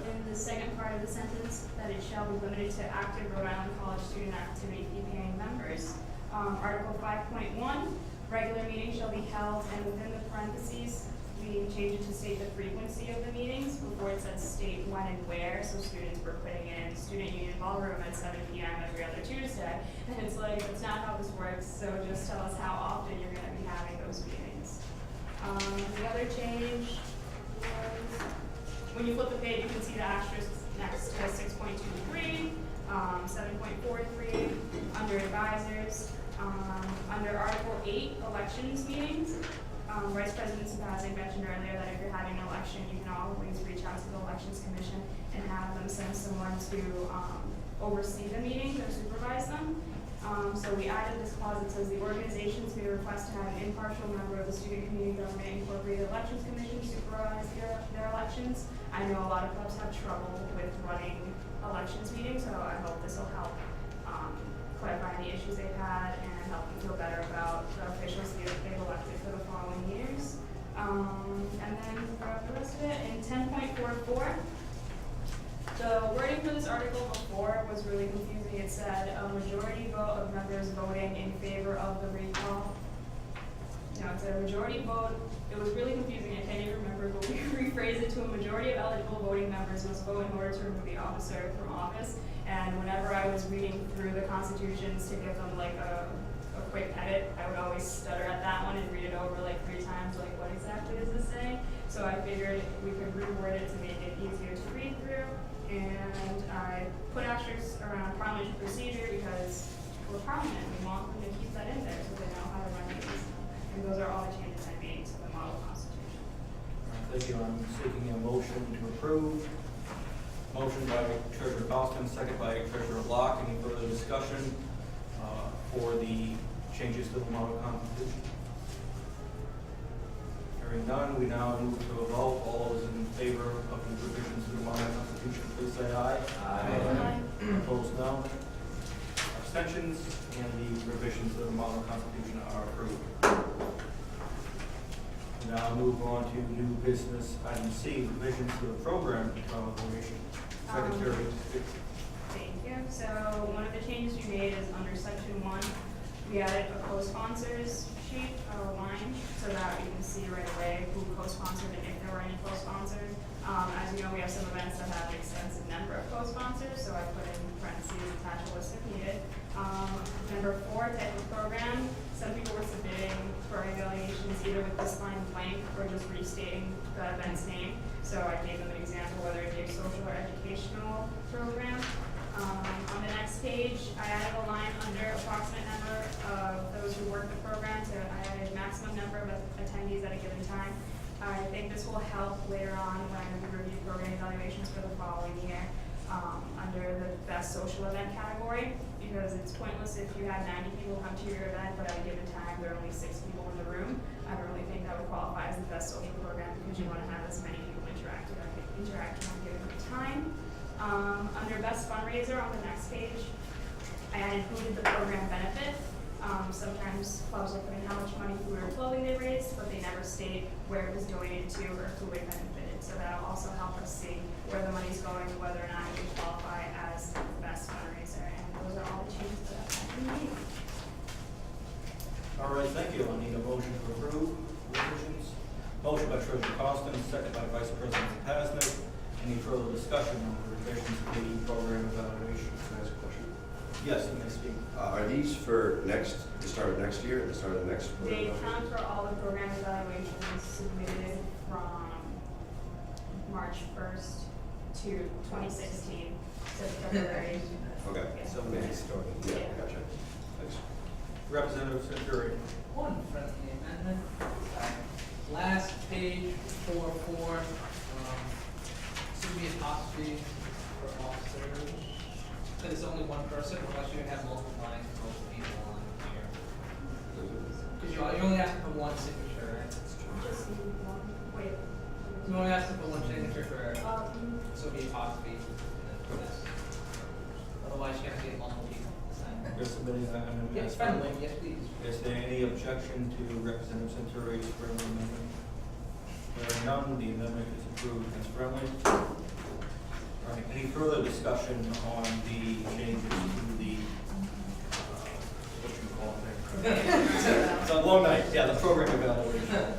in the second part of the sentence that it shall be limited to active Rhode Island College student activity fee paying members. Article 5.1, regular meetings shall be held, and within the parentheses, we changed it to state the frequency of the meetings. Before it said state when and where, so students were putting in student union ballroom at 7 p.m. every other Tuesday. And it's like, that's not how this works, so just tell us how often you're gonna be having those meetings. The other change was, when you flip the page, you can see the asterisks next to 6.23, 7.43, under advisors, under Article 8, elections meetings. Vice President Sabazzi mentioned earlier that if you're having an election, you can always reach out to the Elections Commission and have them send someone to oversee the meetings or supervise them. So we added this clause that says the organizations may request to have an impartial member of the Student Community Government Incorporated Elections Commission supervise their elections. I know a lot of clubs have trouble with running elections meetings, so I hope this will help clarify any issues they've had and help them feel better about the officials they've elected for the following years. And then for the rest of it, in 10.44, the wording for this article before was really confusing. It said a majority vote of members voting in favor of the recall. No, it's a majority vote. It was really confusing. I can't even remember, but we rephrased it to a majority of eligible voting members must vote in order to remove the officer from office. And whenever I was reading through the constitutions to give them like a quick edit, I would always stutter at that one and read it over like 3 times, like what exactly does this say? So I figured we could reword it to make it easier to read through. And I put asterisks around parliamentary procedure because we're parliament, we want them to keep that in there so they know how to run meetings. And those are all the changes I made to the model constitution. Thank you. I'm seeking a motion to approve. Motion by Treasurer Boston, second by Treasurer Locke. Any further discussion for the changes to the model constitution? Hearing none, we now move to a vote. All those in favor of the revisions to the model constitution, please say aye. Aye. Opposed, no. Abstentions, and the revisions to the model constitution are approved. We now move on to new business, item C, revisions to the program evaluation. Secretary. Thank you. So one of the changes we made is under section 1, we added a co-sponsors sheet, a line, so that you can see right away who co-sponsored and if there were any co-sponsors. As you know, we have some events that have an extensive number of co-sponsors, so I put in parentheses, attach a list if needed. Number 4, type of program. Some people were submitting for evaluations either with this line blank or just restating the event's name. So I gave them an example, whether it be a social or educational program. On the next page, I added a line under approximate number of those who work the program to I added maximum number of attendees at a given time. I think this will help later on when we review program evaluations for the following year under the best social event category, because it's pointless if you had 90 people come to your event, but at a given time there are only 6 people in the room. I don't really think that would qualify as the best social program because you want to have as many people interacting on a given time. Under best fundraiser on the next page, I included the program benefit. Sometimes clubs will put in how much money, food, or clothing they raised, but they never state where it was donated to or who it benefited. So that'll also help us see where the money's going, whether or not it would qualify as the best fundraiser. And those are all the changes that we made. All right, thank you. I need a motion to approve revisions. Motion by Treasurer Costin, second by Vice President Pasnick. Any further discussion on the revisions to the program evaluation? Can I ask a question? Yes, you may speak. Are these for the start of next year, the start of the next program? They count for all the program evaluations submitted from March 1st to 2016 to February. Okay. Yeah. So we can start. Yeah, Yeah. gotcha. Thanks. Representative Centurion. One friendly amendment. Last page, 4.4, should be apostrophe for officers. But it's only one person, unless you have multiple lines for multiple people on here. Because you only have to put one signature, right? Just one. Wait. You only have to put one signature for, so it'd be apostrophe and then for this. Otherwise, you have to get multiple people to sign. You're submitting that amendment. Yes, friendly, yes, please. Is there any objection to Representative Centurion's friendly amendment? There are none. The amendment is approved as friendly. All right, any further discussion on the changes to the, what you call it there? It's a long night, yeah, the program evaluation.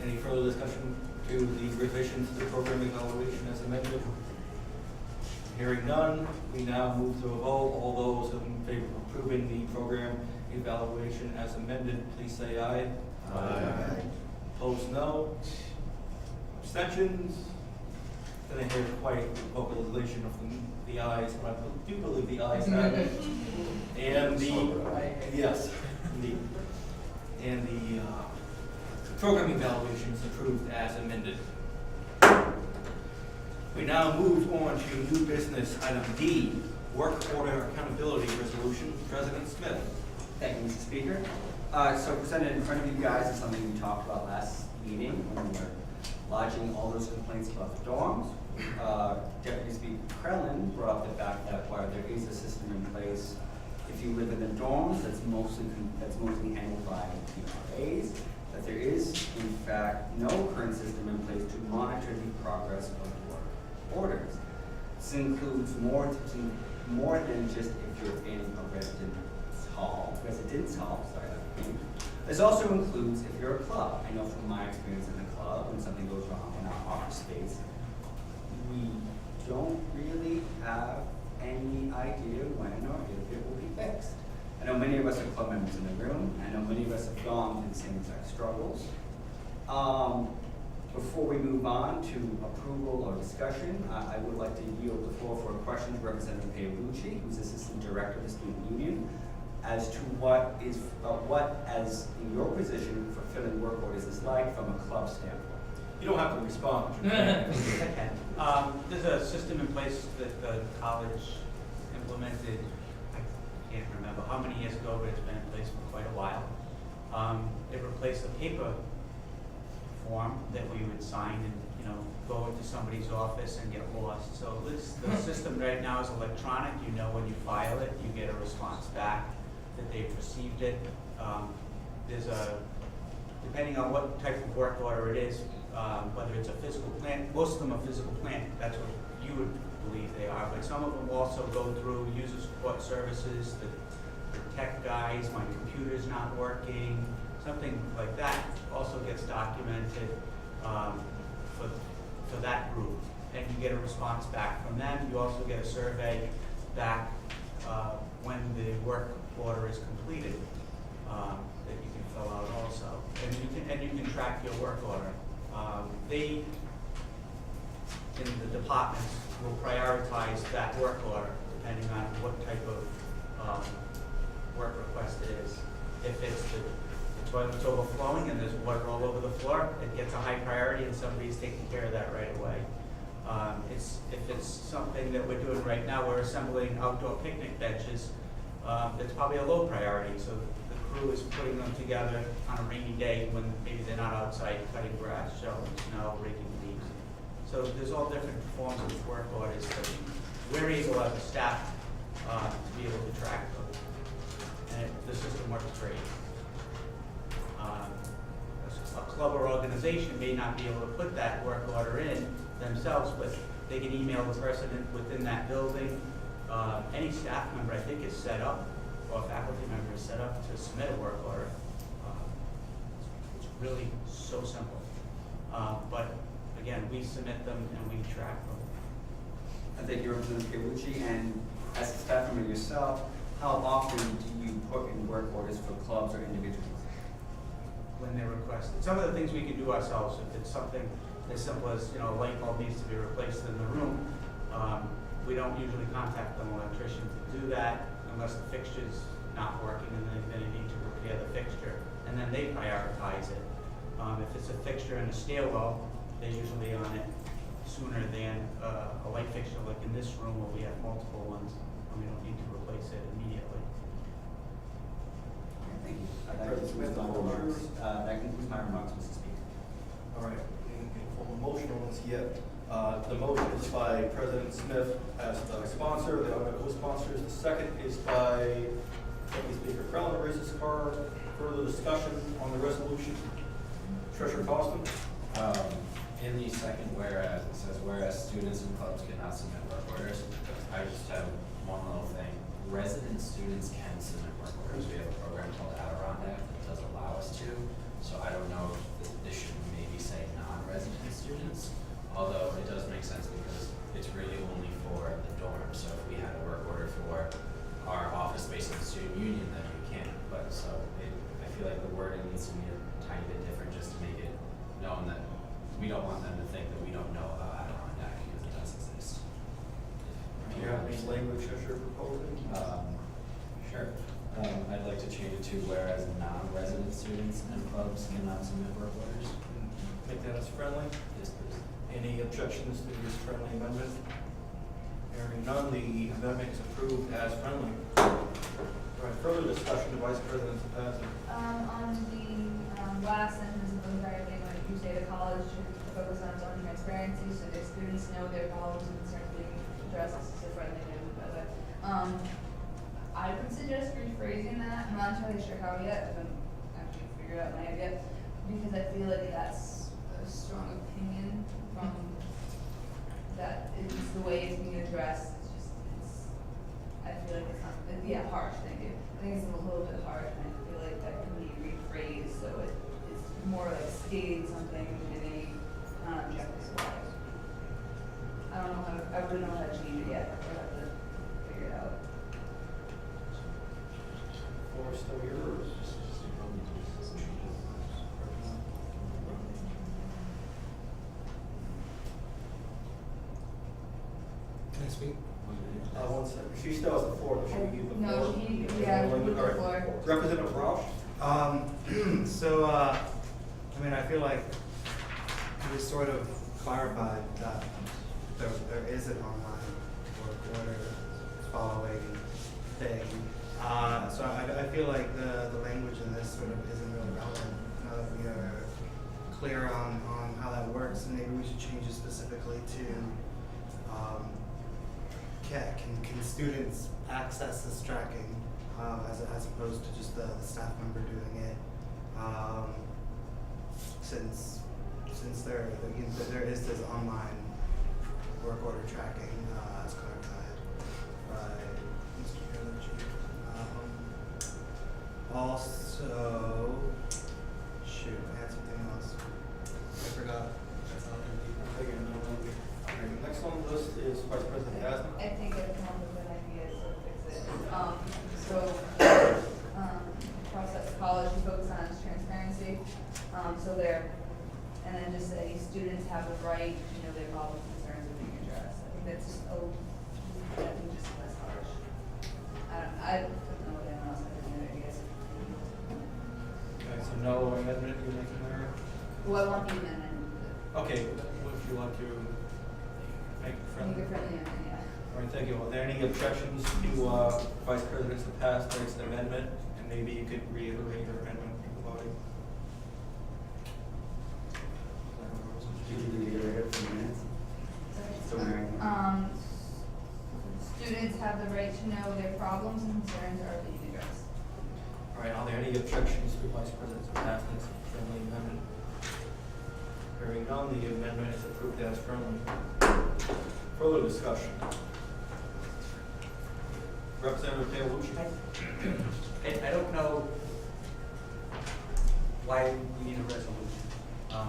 Any further discussion to the revisions to the program evaluation as amended? Hearing none, we now move to a vote. All those in favor of approving the program evaluation as amended, please say aye. Aye. Opposed, no. Abstentions? Didn't hear quite the vocalization of the ayes, but I do believe the ayes have it. And yes, indeed. And the program evaluation is approved as amended. We now move on to new business, item D, work order accountability resolution. President Smith. Thank you, Mr. Speaker. So presented in front of you guys is something we talked about last meeting when we were lodging all those complaints about the dorms. Deputy Speaker Krellin brought up the fact that while there is a system in place, if you live in the dorms, that's mostly handled by PRAs, that there is, in fact, no current system in place to monitor the progress of work orders. This includes more than just if you're in a residence hall, This also includes if you're a club. I know from my experience in the club, when something goes wrong in our office space, we don't really have any idea when or if it will be fixed. I know many of us are club members in the room. I know many of us have gone through the same exact struggles. Before we move on to approval or discussion, I would like to yield the floor for a question to Representative Paolucci, who's Assistant Director of the Student Union, as to what, as in your position, fulfilling work orders is like from a club standpoint. You don't have to respond. There's a system in place that the college implemented, I can't remember how many years ago, but it's been in place for quite a while. It replaced the paper form that we would sign and, go into somebody's office and get lost. So the system right now is electronic. You know when you file it, you get a response back that they've received it. Depending on what type of work order it is, whether it's a physical plant, most of them are physical plant, that's what you would believe they are, but some of them also go through user support services, the tech guys, my computer's not working, something like that also gets documented for that group. And you get a response back from them. You also get a survey back when the work order is completed that you can fill out also. And you can track your work order. They, in the departments, will prioritize that work order depending on what type of work request it is. If it's the toilet's overflowing and there's water all over the floor, it gets a high priority and somebody's taking care of that right away. If it's something that we're doing right now, we're assembling outdoor picnic benches, it's probably a low priority. So the crew is putting them together on a rainy day when maybe they're not outside cutting grass, shoveling snow, raking leaves. So there's all different forms of work orders that we're able as a staff to be able to track them. And the system works great. A club or organization may not be able to put that work order in themselves, but they can email the person within that building. Any staff member, I think, is set up, or faculty member is set up to submit a work order. It's really so simple. But again, we submit them and we track them. I thank you, Representative Paolucci, and as a staff member yourself, how often do you put in work orders for clubs or individuals? When they're requested. Some of the things we can do ourselves, if it's something as simple as, a light bulb needs to be replaced in the room, we don't usually contact an electrician to do that unless the fixture's not working and then they need to repair the fixture. And then they prioritize it. If it's a fixture in a stairwell, they're usually on it sooner than a light fixture like in this room where we have multiple ones and we don't need to replace it immediately. Thank you. That concludes my remarks, Mr. Speaker. All right, we didn't get a formal motion on this yet. The motion is by President Smith as the sponsor, the other co-sponsors. The second is by Deputy Speaker Krellin to raise his card. Further discussion on the resolution. Treasurer Costin. In the second whereas, it says whereas students and clubs cannot submit work orders. I just have one little thing. Resident students can submit work orders. We have a program called Adirondack that does allow us to. So I don't know if this should maybe union, then you can, but so I feel like the wording needs to be a tiny bit different just to make it known that we don't want them to think that we don't know about Adirondack because it does exist. Do you have any language that you're proposing? Sure. I'd like to change it to whereas non-resident students and clubs cannot submit work orders. Make that as friendly. Yes, please. Any objections to this friendly amendment? Hearing none, the amendment is approved as friendly. All right, further discussion, the Vice President Sapazza. On the last sentence of the entire thing, like you say, the college should focus on its own transparency, so their students know their problems and concerns being addressed. This is a friendly amendment, by the way. I would suggest rephrasing that. I'm not entirely sure how yet. I haven't actually figured out my idea, because I feel like that's a strong opinion from that is the way it's being addressed. I feel like it's not, harsh, thank you. I think it's a little bit harsh, and I feel like that can be rephrased, so it's more like stating something in a non-objective way. I don't know how, I really don't know how to change it yet, I'll have to figure it out. Floor is still yours. Can I speak? One second. She still has the floor, but she can give the No, floor. she moved the floor. Representative Roush? I feel like we sort of clarified that there is an online work order following thing. So I feel like the language in this sort of isn't really relevant now that we are clear on how that works, and maybe we should change it specifically to can students access this tracking as opposed to just the staff member doing it, since there is this online work order tracking as clarified by Mr. Carlucci. Also, shoot, I had something else. I forgot. That's all I can do. Next on the list is Vice President Asma. I think I've come up with an idea to fix it. Process college, we focus on its transparency, and then just say students have the right to know their problems and concerns are being addressed. I think that's just, just less harsh. I don't know what anyone else has any ideas. Okay, so no amendment you're making there? Well, I want the amendment. Okay, what if you want to make it friendly? Make it friendly amendment, yeah. All right, thank you. Are there any objections to Vice President Sapazza's amendment? And maybe you could reiterate your amendment to the body. Students have the right to know their problems and concerns are being addressed. All right, are there any objections to Vice President Sapazza's friendly amendment? Hearing none, the amendment is approved as friendly. Further discussion. Representative Carlucci. I don't know why we need a resolution.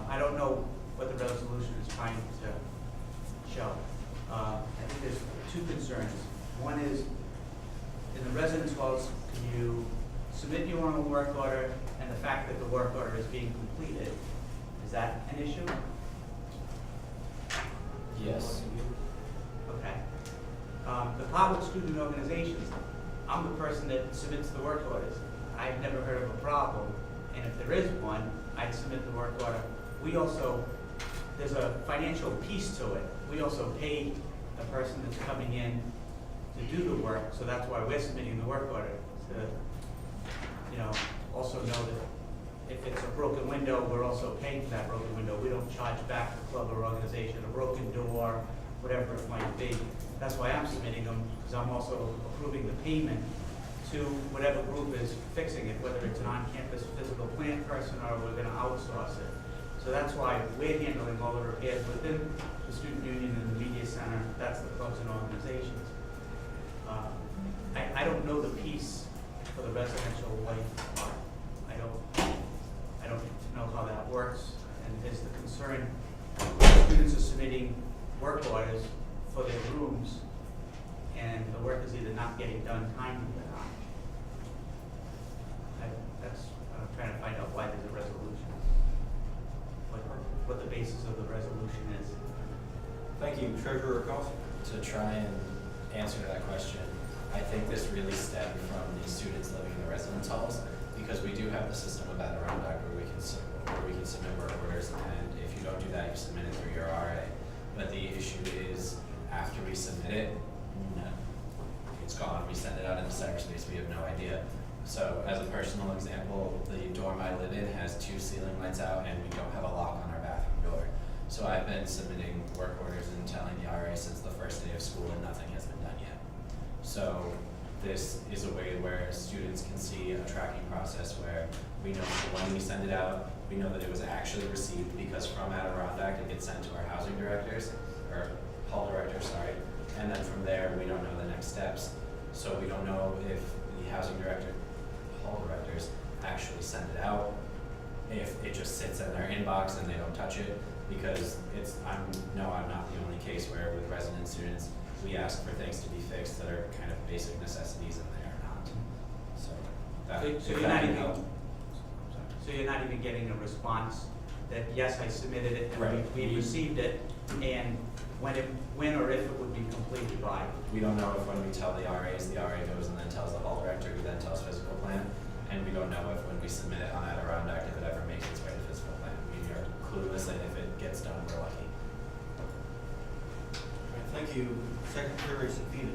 I don't know what the resolution is trying to show. I think there's two concerns. One is, in the residence halls, can you submit your own work order, and the fact that the work order is being completed, is that an issue? Yes. Okay. The part with student organizations, I'm the person that submits the work orders. I've never heard of a problem, and if there is one, I'd submit the work order. We also, there's a financial piece to it. We also pay the person that's coming in to do the work, so that's why we're submitting the work order. To, also know that if it's a broken window, we're also paying for that broken window. We don't charge back the club or organization a broken door, whatever it might be. That's why I'm submitting them, because I'm also approving the payment to whatever group is fixing it, whether it's an on-campus physical plant person or we're gonna outsource it. So that's why we're handling all the repairs within the student union and the media center. That's the clubs and organizations. I don't know the piece for the residential life part. I don't know how that works, and is the concern students are submitting work orders for their rooms, and the work is either not getting done timely or not. Treasurer Carlson. To try and answer that question, I think this really stemmed from the students living in the residence halls, because we do have the system of Adirondack where we can submit work orders, and if you don't do that, you submit it through your RA. But the issue is, after we submit it, it's gone. We send it out into cyberspace, we have no idea. So as a personal example, the dorm I live in has 2 ceiling lights out, and we don't have a lock on our bathroom door. So I've been submitting work orders and telling the RA since the first day of school, and nothing has been done yet. So this is a way where students can see a tracking process where we know when we send it out, we know that it was actually received, because from Adirondack it gets sent to our housing directors, or hall directors, sorry, and then from there we don't know the next steps. So we don't know if the housing director, hall directors actually send it out, if it just sits in their inbox and they don't touch it, because I'm not the only case where with resident students, we ask for things to be fixed that are kind of basic necessities and they are not. So that, So if you're that not can even, help. so you're not even getting a response that, yes, I submitted it, and Right. we received it, and when or if it would be completed by? We don't know if when we tell the RAs, the RA goes and then tells the hall director, who then tells physical plant, and we don't know if when we submit it on Adirondack, if it ever makes its way to physical plant. We are clueless, and if it gets done, we're lucky. All right, thank you. Secretary Sapina.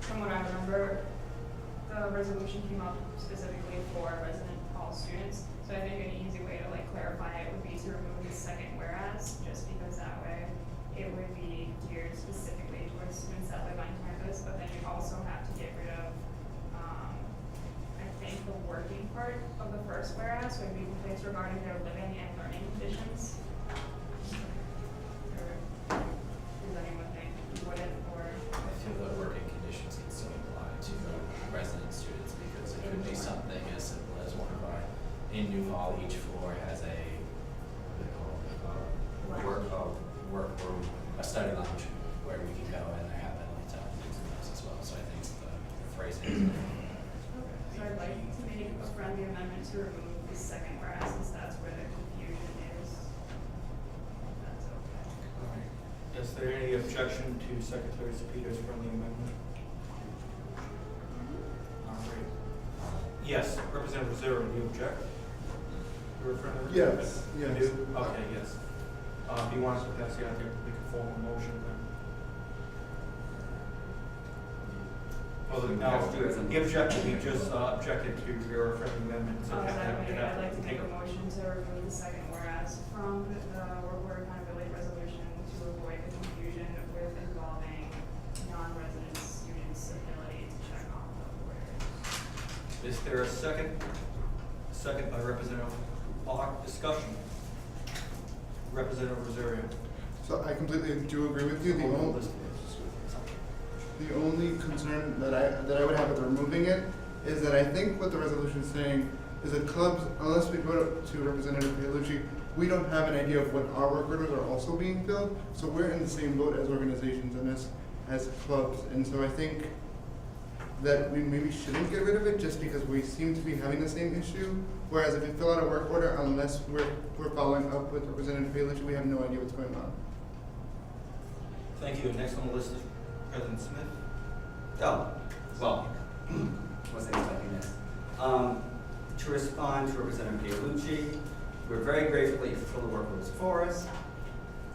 From what I remember, the resolution came up specifically for resident hall students. So I think an easy way to like clarify it would be to remove the second whereas, just because that way it would be geared specifically towards students that live on campus. But then you also have to get rid of, I think the working part of the first whereas would be placed regarding their living and learning conditions. Or does anyone think you wouldn't, or? I feel that working conditions can still apply to resident students, because it could be something as simple as one of our, in New Hall, each floor has a, what do they call it? Workroom, a study lounge, where we can go and they have been lights out and things like that as well. So I think the phrasing is. So I'd like to make a friendly amendment to remove the second whereas, since that's where the confusion is. If that's okay. All right. Is there any objection to Secretary Sapita's friendly amendment? All right. Yes, Representative Zero, do you object? You're a friendly? Yes, You yes. do? Okay, yes. Do you want us to pass it out there, make a formal motion then? Well, We no, have to do it as a he objected, he just objected to your friendly amendment. So Oh, you is that have to- okay? you have I'd like to take make a motion to remove the second whereas from the work order accountability resolution to avoid the confusion with involving non-resident students' ability to check off the orders. Is there a second? Second by Representative Clark. Discussion. Representative Rosario. So I completely do agree with you. The only concern that I would have with removing it is that I think what the resolution is saying is that clubs, unless we go to Representative Paolucci, we don't have an idea of when our work orders are also being filled. So we're in the same boat as organizations and as clubs. And so I think that we maybe shouldn't get rid of it just because we seem to be having the same issue. Whereas if we fill out a work order, unless we're following up with Representative Paolucci, we have no idea what's going on. Thank you. Next on the list is President Smith. Oh, well, wasn't expecting this. To respond to Representative Paolucci, we're very grateful that you fulfill the work orders for us.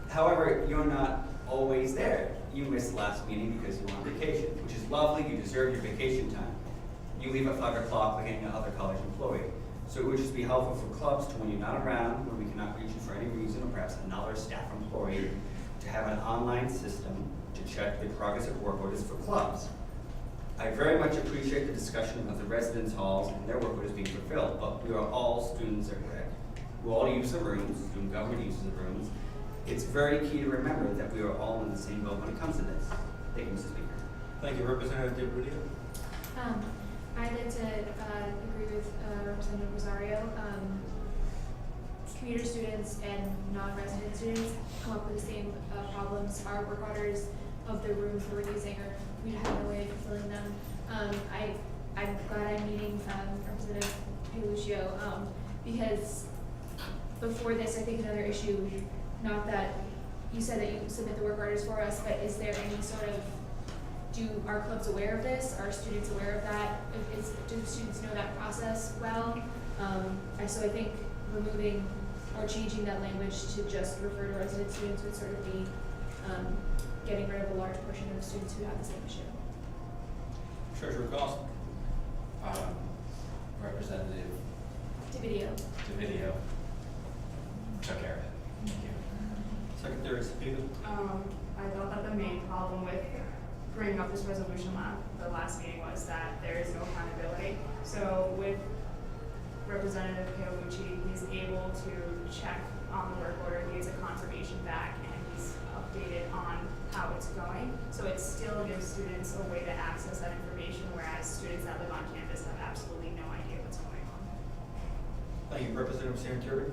However, you're not always there. You missed the last meeting because you were on vacation, which is lovely. You deserve your vacation time. You leave at 5 o'clock like any other college employee. So it would just be helpful for clubs to, when you're not around, when we cannot reach you for any reason, or perhaps another staff employee, to have an online system to check the progress of work orders for clubs. I very much appreciate the discussion about the residence halls and their work orders being fulfilled, but we are all students at REC. We all use the rooms, student government uses the rooms. It's very key to remember that we are all in the same boat when it comes to this. Thank you, Mr. Speaker. Thank you, Representative DiBrio. I'd like to agree with Representative Rosario. Commuter students and non-resident students come up with the same problems. Our work orders of the rooms that we're using, or we have no way of fulfilling them. I'm glad I'm meeting Representative Paolucci because before this, I think another issue, not that you said that you submit the work orders for us, but is there any sort of, are clubs aware of this? Are students aware of that? Do students know that process well? So I think removing or changing that language to just refer to resident students would sort of be getting rid of a large portion of students who have the same issue. Treasurer Goss. Representative Davidio. took care of it. Thank you. Secretary Cepeda. I thought that the main problem with bringing up this resolution the last meeting was that there is no accountability. So with Representative Paolucci, he's able to check on the work order, he has a confirmation back, and he's updated on how it's going. So it still gives students a way to access that information, whereas students that live on campus have absolutely no idea what's going on. Thank you. Representative Santori.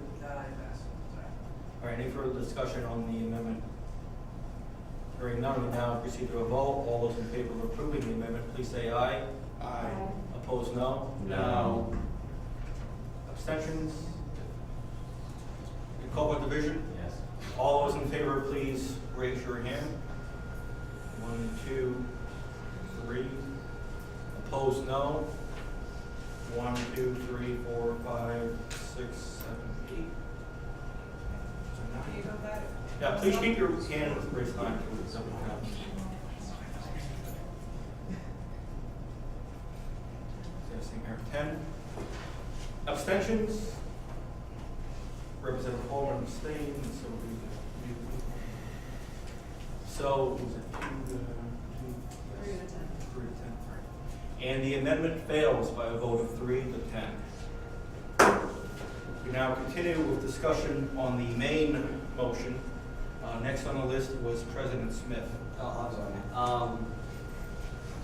All right, any further discussion on the amendment? Hearing none, we now proceed to a vote. All those in favor of approving the amendment, please say aye. Aye. Opposed, no? No. Abstentions? You call for division? Yes. All those in favor, please raise your hand. 1, 2, 3. Opposed, no. 1, 2, 3, 4, 5, 6, 7, 8. Yeah, please keep your hand raised high. Same here. 10. Abstentions? Representative Holman abstained, so was it 3 to 10? 3 to 10. And the amendment fails by a vote of 3 to 10. We now continue with discussion on the main motion. Next on the list was President Smith. I'll go on.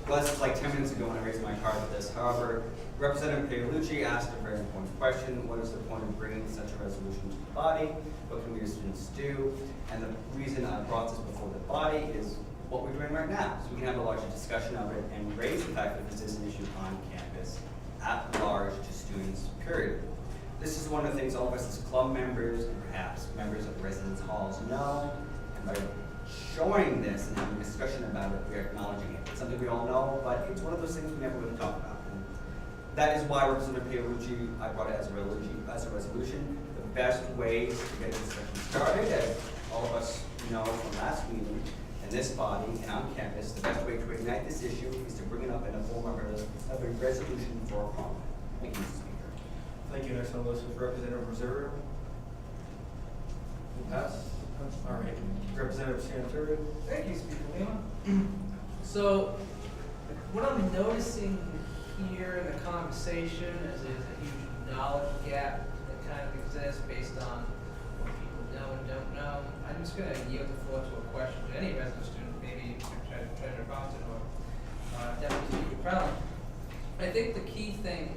Well, this is like 10 minutes ago when I raised my card with this. However, Representative Paolucci asked a very important question. What is the point of bringing such a resolution to the body? What can we as students do? And the reason I brought this before the body is what we're doing right now. So we can have a larger discussion of it and raise the fact that this is an issue on campus at large to students, period. This is one of the things all of us as club members and perhaps members of residence halls know. And by showing this and having a discussion about it, we're acknowledging it. It's something we all know, but it's one of those things we never really talk about. And that is why Representative Paolucci, I brought it as a resolution. The best way to get this discussion started, as all of us know from last meeting, in this body and on campus, the best way to ignite this issue is to bring it up in the form of a resolution for a problem. Thank you, Mr. Speaker. Thank you. Next on the list is Representative Rosario. Pass. All right. Representative Santori. Thank you, Speaker Lima. So, what I'm noticing here in the conversation is there's a huge knowledge gap that kind of exists based on what people know and don't know. I'm just going to yield the floor to a question to any resident student, maybe Treasurer Compton or Deputy Speaker Prellin. I think the key thing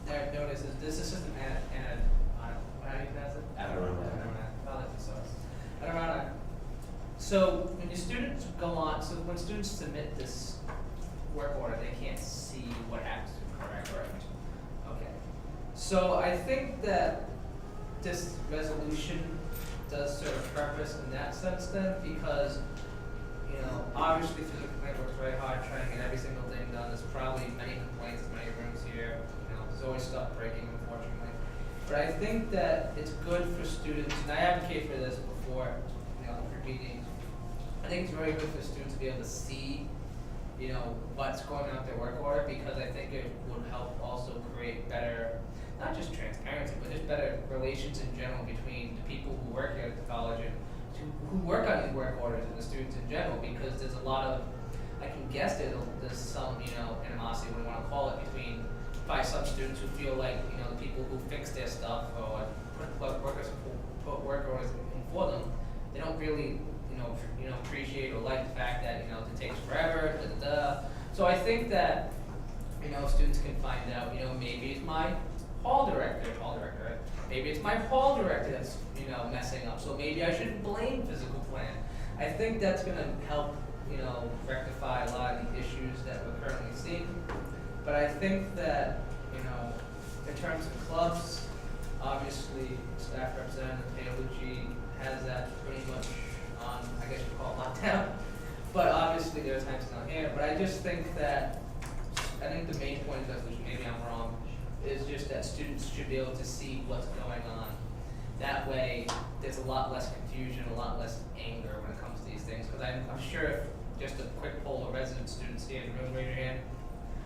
that I've noticed is this is just an how do you pronounce it? Adirondack. So when your students when students submit this work order, they can't see what happens to them, correct? Okay. So I think that this resolution does serve a purpose in that sense then, because, obviously through the complaint works very hard trying to get every single thing done. There's probably many complaints, many rooms here. There's always stuff breaking, unfortunately. But I think that it's good for students, and I advocate for this before, for meetings. I think it's very good for students to be able to see, what's going on with their work order, because I think it would help also create better, not just transparency, but just better relations in general between the people who work here at the college and who work on these work orders and the students in general, because there's a lot of, I can guess there's some, animosity, we want to call it, by some students who feel like, the people who fix their stuff or put work orders in for them, they don't really, appreciate or like the fact that, it takes forever, So I think that, students can find out, maybe it's my hall director, right? Maybe it's my hall director that's, messing up, so maybe I shouldn't blame physical plan. I think that's gonna help, rectify a lot of the issues that we're currently seeing. But I think that, in terms of clubs, obviously, Staff Representative Paolucci has that pretty much on I guess you call it lockdown. But obviously there are times it's not here, but I just think that, I think the main point of the resolution, maybe I'm wrong, is just that students should be able to see what's going on. That way, there's a lot less confusion, a lot less anger when it comes to these things, because I'm sure if just a quick poll of resident students here in the room, raise your hand,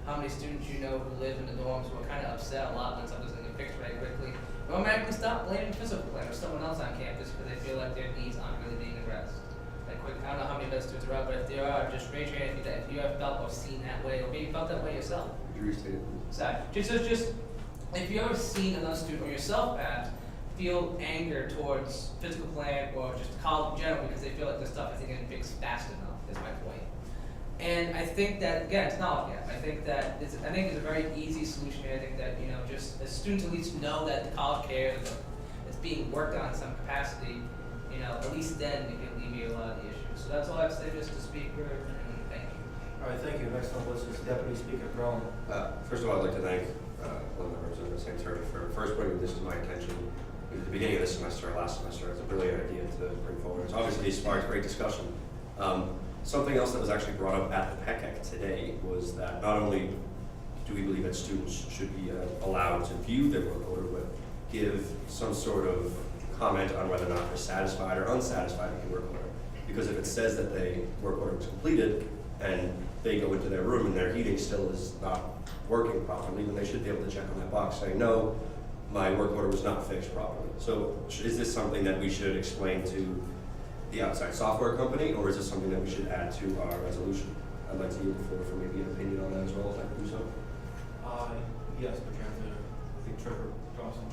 how many students you know who live in the dorms who are kind of upset a lot when something doesn't get fixed very quickly, and automatically stop blaming physical plan or someone else on campus because they feel like their needs aren't really being addressed. Like quick, I don't know how many of those students are out, but if there are, just raise your hand if you have felt or seen that way, or maybe felt that way yourself. Could you restate it, please? Sorry, just if you ever seen another student or yourself perhaps feel anger towards physical plan or just college in general because they feel like their stuff isn't getting fixed fast enough, is my point. And I think that, again, it's not like that. I think that it's a very easy solution here. I think that, just as students at least know that the college cares, that it's being worked on in some capacity, at least then it can alleviate a lot of the issues. So that's all I have to say, Mr. Speaker, and thank you. All right, thank you. Next on the list is Deputy Speaker Brown. First of all, I'd like to thank one of the members of the Secretary for first bringing this to my attention at the beginning of this semester, or last semester. It's a brilliant idea to bring forward. It's obviously sparked great discussion. Something else that was actually brought up at the PECAC today was that not only do we believe that students should be allowed to view their work order, but give some sort of comment on whether or not they're satisfied or unsatisfied with the work order. Because if it says that the work order was completed and they go into their room and their heating still is not working properly, then they should be able to check on that box saying, no, my work order was not fixed properly. So is this something that we should explain to the outside software company, or is this something that we should add to our resolution? I'd like to yield the floor for maybe an opinion on that as well, if I can do so. Yes, but you have to, I think, Trevor Dawson.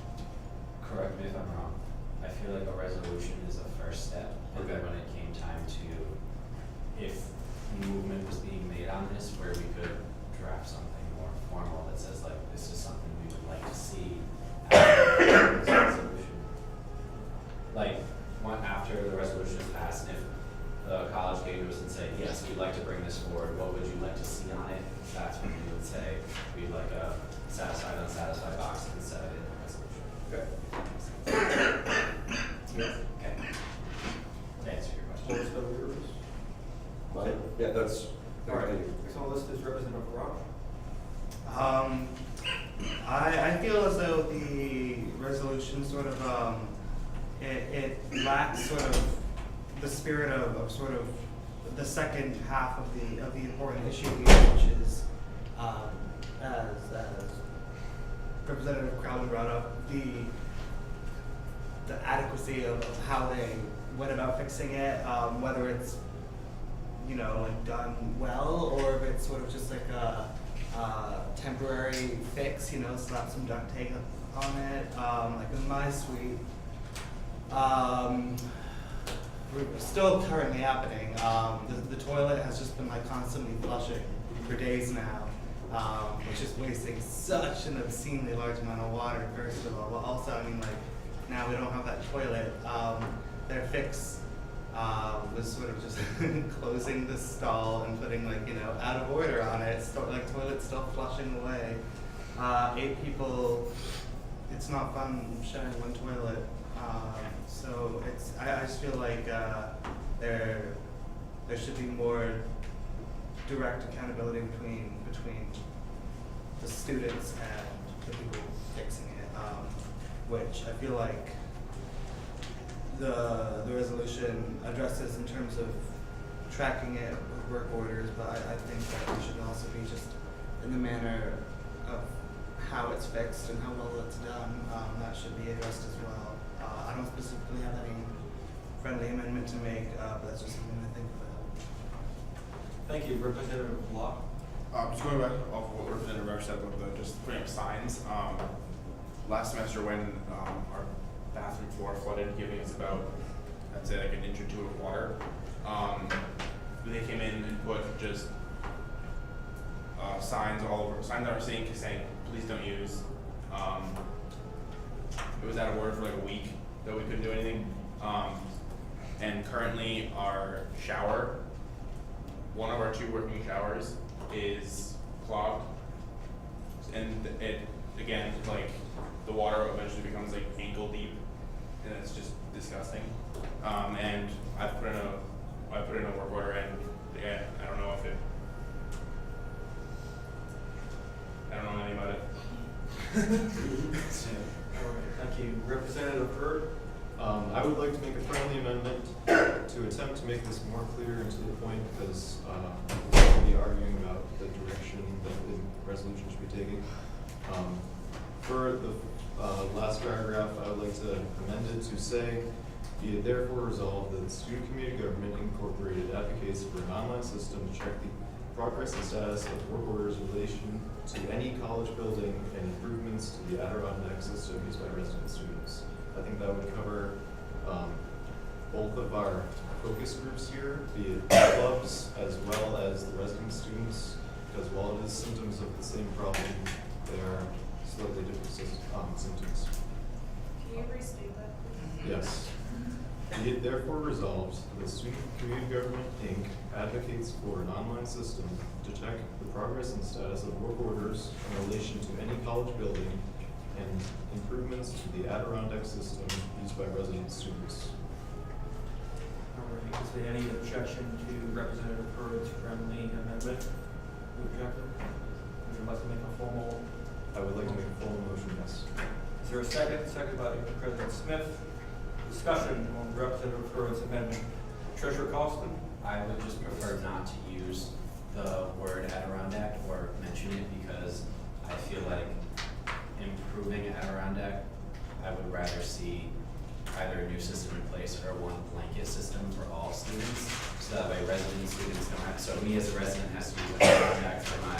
Correct me if I'm wrong. I feel like a resolution is the first step. And then when it came time to, if movement was being made on this, where we could draft something more formal that says like, this is something we would like to see after this resolution. Like, after the resolution is passed, if the college came to us and said, yes, we'd like to bring this forward, what would you like to see on it? That's when we would say, we'd like a satisfied, unsatisfied box instead of in the resolution. Okay. Yeah. Okay. To answer your question. Most of yours. Mine? Yeah, that's. All right. Next on the list is Representative Rock. I feel as though the resolution sort of, it lacks sort of the spirit of sort of the second half of the important issue here, which is, as Representative Crowley brought up, the adequacy of how they went about fixing it, whether it's, like done well, or if it's sort of just like a temporary fix, slap some duct tape on it. Like in my suite, still currently happening. The toilet has just been like constantly flushing for days now, which is wasting such an obscenely large amount of water, first of all. But also, now we don't have that toilet. Their fix was sort of just closing the stall and putting out of order on it, toilet still flushing away. 8 people, it's not fun sharing one toilet. So I just feel like there should be more direct accountability between the students and the people fixing it, which I feel like the resolution addresses in terms of tracking it with work orders, but I think that it should also be just in the manner of how it's fixed and how well it's done. That should be addressed as well. I don't specifically have any friendly amendment to make, but that's just something to think about. Thank you, Representative Locke. Just going back off of what Representative Rush said about just putting up signs. Last semester when our bathroom floor flooded, giving us about, I'd say like an inch or 2 of water, they came in and put just signs all over, signs on our sink saying, please don't use. It was out of order for like a week that we couldn't do anything. And currently our shower, one of our 2 working showers is clogged. And it, again, like the water eventually becomes like ankle deep and it's just disgusting. And I've put in a I put in a work order and, yeah, I don't know anything about it. All right, thank you. Representative Hurd? I would like to make a friendly amendment to attempt to make this more clear and to the point, because we'll be arguing about the direction that the resolution should be taking. For the last paragraph, I would like to amend it to say, be it therefore resolved that the Student Community Government Incorporated advocates for an online system to check the progress and status of work orders in relation to any college building and improvements to the Adirondack system used by resident students. I think that would cover both of our focus groups here, be it clubs as well as the resident students, because while it is symptoms of the same problem, they are slightly different symptoms. Can you restate that, please? Yes. Be it therefore resolved that the Student Community Government, Inc. advocates for an online system to check the progress and status of work orders in relation to any college building and improvements to the Adirondack system used by resident students. All right, is there any objection to Representative Hurd's friendly amendment? You object? Would you like to make a formal? I would like to make a formal motion, yes. Is there a second? Second by President Smith. Discussion on Representative Hurd's amendment. Treasurer Costin? I would just prefer not to use the word Adirondack or mention it, because I feel like improving Adirondack, I would rather see either a new system in place or one blanket system for all students, so that way resident students don't have, so me as a resident has to use Adirondack for my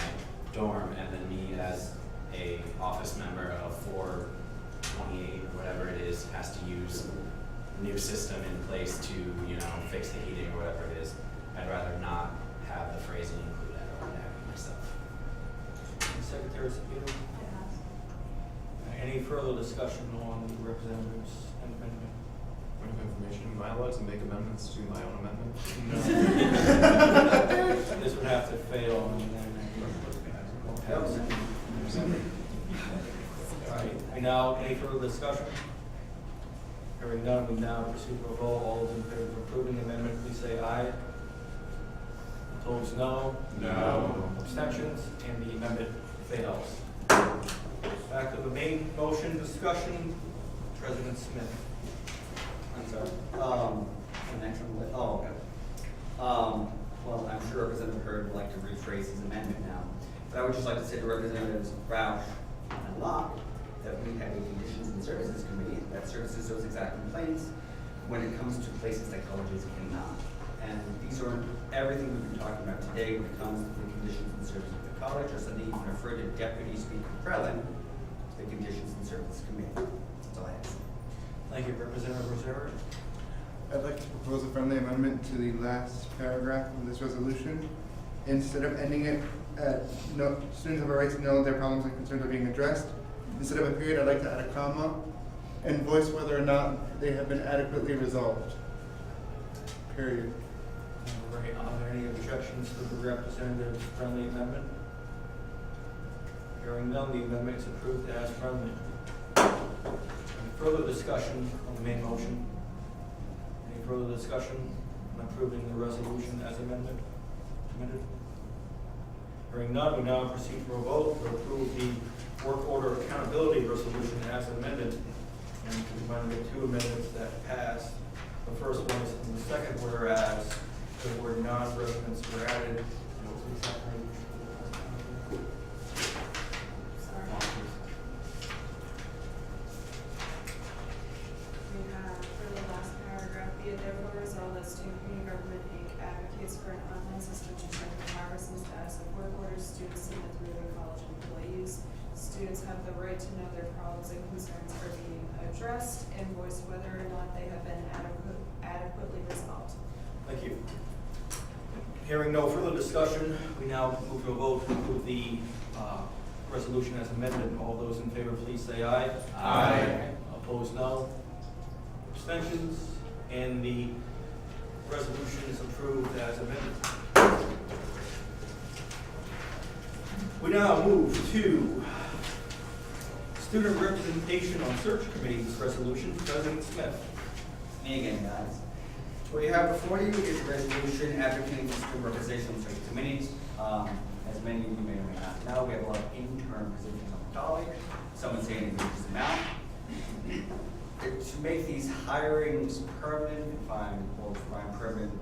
dorm, and then me as a office member of 428 or whatever it is has to use a new system in place to, you know, fix the heating or whatever it is. I'd rather not have the phrasing include Adirondack myself. Secretary Sapino? Any further discussion on the representative's amendment? Point of information, am I allowed to make amendments to my own amendment? No. This would have to fail. All right, we now, any further discussion? Hearing none, we now proceed to a vote. All those in favor of approving the amendment, please say aye. Opposed, no. No. Abstentions, and the amendment fails. Back to the main motion discussion. President Smith. I'm sorry. The next one, oh, okay. Well, I'm sure Representative Hurd would like to rephrase his amendment now. But I would just like to say to Representatives Roush and Locke that we have a Conditions and Services Committee that services those exact complaints when it comes to places that colleges cannot. And these are everything we've been talking about today when it comes to the conditions and services of the college, or something you can refer to Deputy Speaker Krellin to the Conditions and Services Committee. That's all I have to say. Thank you, Representative Rosero. I'd like to propose a friendly amendment to the last paragraph of this resolution. Instead of ending it at no, students have a right to know their problems and concerns are being addressed, instead of a period, I'd like to add a comma and voice whether or not they have been adequately resolved. Period. All right, are there any objections to the representative's friendly amendment? Hearing none, the amendment is approved as friendly. Any further discussion on the main motion? Any further discussion on approving the resolution as amended? Hearing none, we now proceed to a vote to approve the work order accountability resolution as amended. And we might get two amendments that passed. The first one is in the second whereas the word non-residents were added. What was the exact language? We have for the last paragraph, be it therefore resolved that Student Community Government Inc. advocates for an online system to check the progress and status of work orders students submit through their college employees. Students have the right to know their problems and concerns are being addressed and voice whether or not they have been adequately resolved. Thank you. Hearing no further discussion, we now move to a vote to approve the resolution as amended. All those in favor, please say aye. Aye. Opposed, no. Abstentions, and the resolution is approved as amended. We now move to student representation on search committees resolution. President Smith. Me again, guys. What you have before you is a resolution advocating for student representation on certain committees. As many of you may or may not know, we have a lot of intern positions on the college. Someone saying an egregious amount. To make these hirings permanent, or find permanent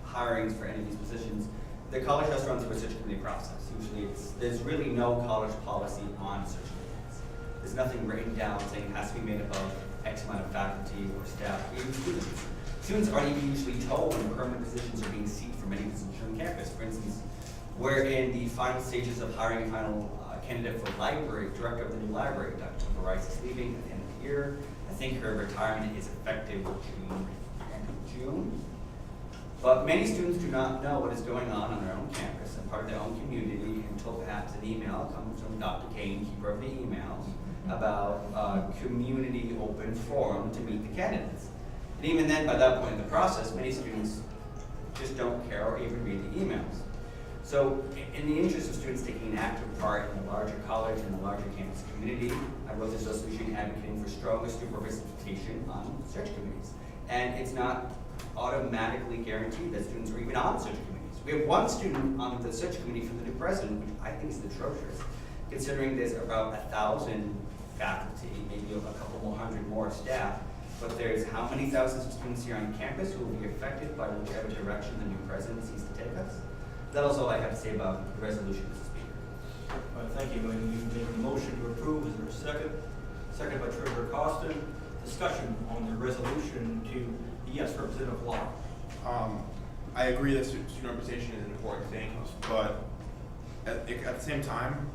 hirings for any of these positions, the college has to run through a search committee process. Usually there's really no college policy on search committees. There's nothing written down saying it has to be made up of X amount of faculty or staff, even students. Students aren't even usually told when permanent positions are being sought for many positions on campus. For instance, we're in the final stages of hiring a final candidate for library, director of the new library. Dr. Rice is leaving at the end of the year. I think her retirement is effective end of June. But many students do not know what is going on their own campus and part of their own community until perhaps an email comes from Dr. Kane, keeper of the emails, about a community open forum to meet the candidates. And even then, by that point in the process, many students just don't care or even read the emails. So in the interest of students taking an active part in the larger college and the larger campus community, I wrote this resolution advocating for stronger student representation on search committees. And it's not automatically guaranteed that students are even on search committees. We have one student on the search committee for the new president, which I think is atrocious, considering there's about 1,000 faculty, maybe a couple more hundred more staff, but there's how many thousands of students here on campus who will be affected by whichever direction the new president sees to take us. That is all I have to say about the resolution, Mr. Speaker. All right, thank you. You made a motion to approve. Is there a second? Second by Treasurer Costin. Discussion on the resolution to, yes, Representative Locke. I agree that student representation is an important thing, but at the same time,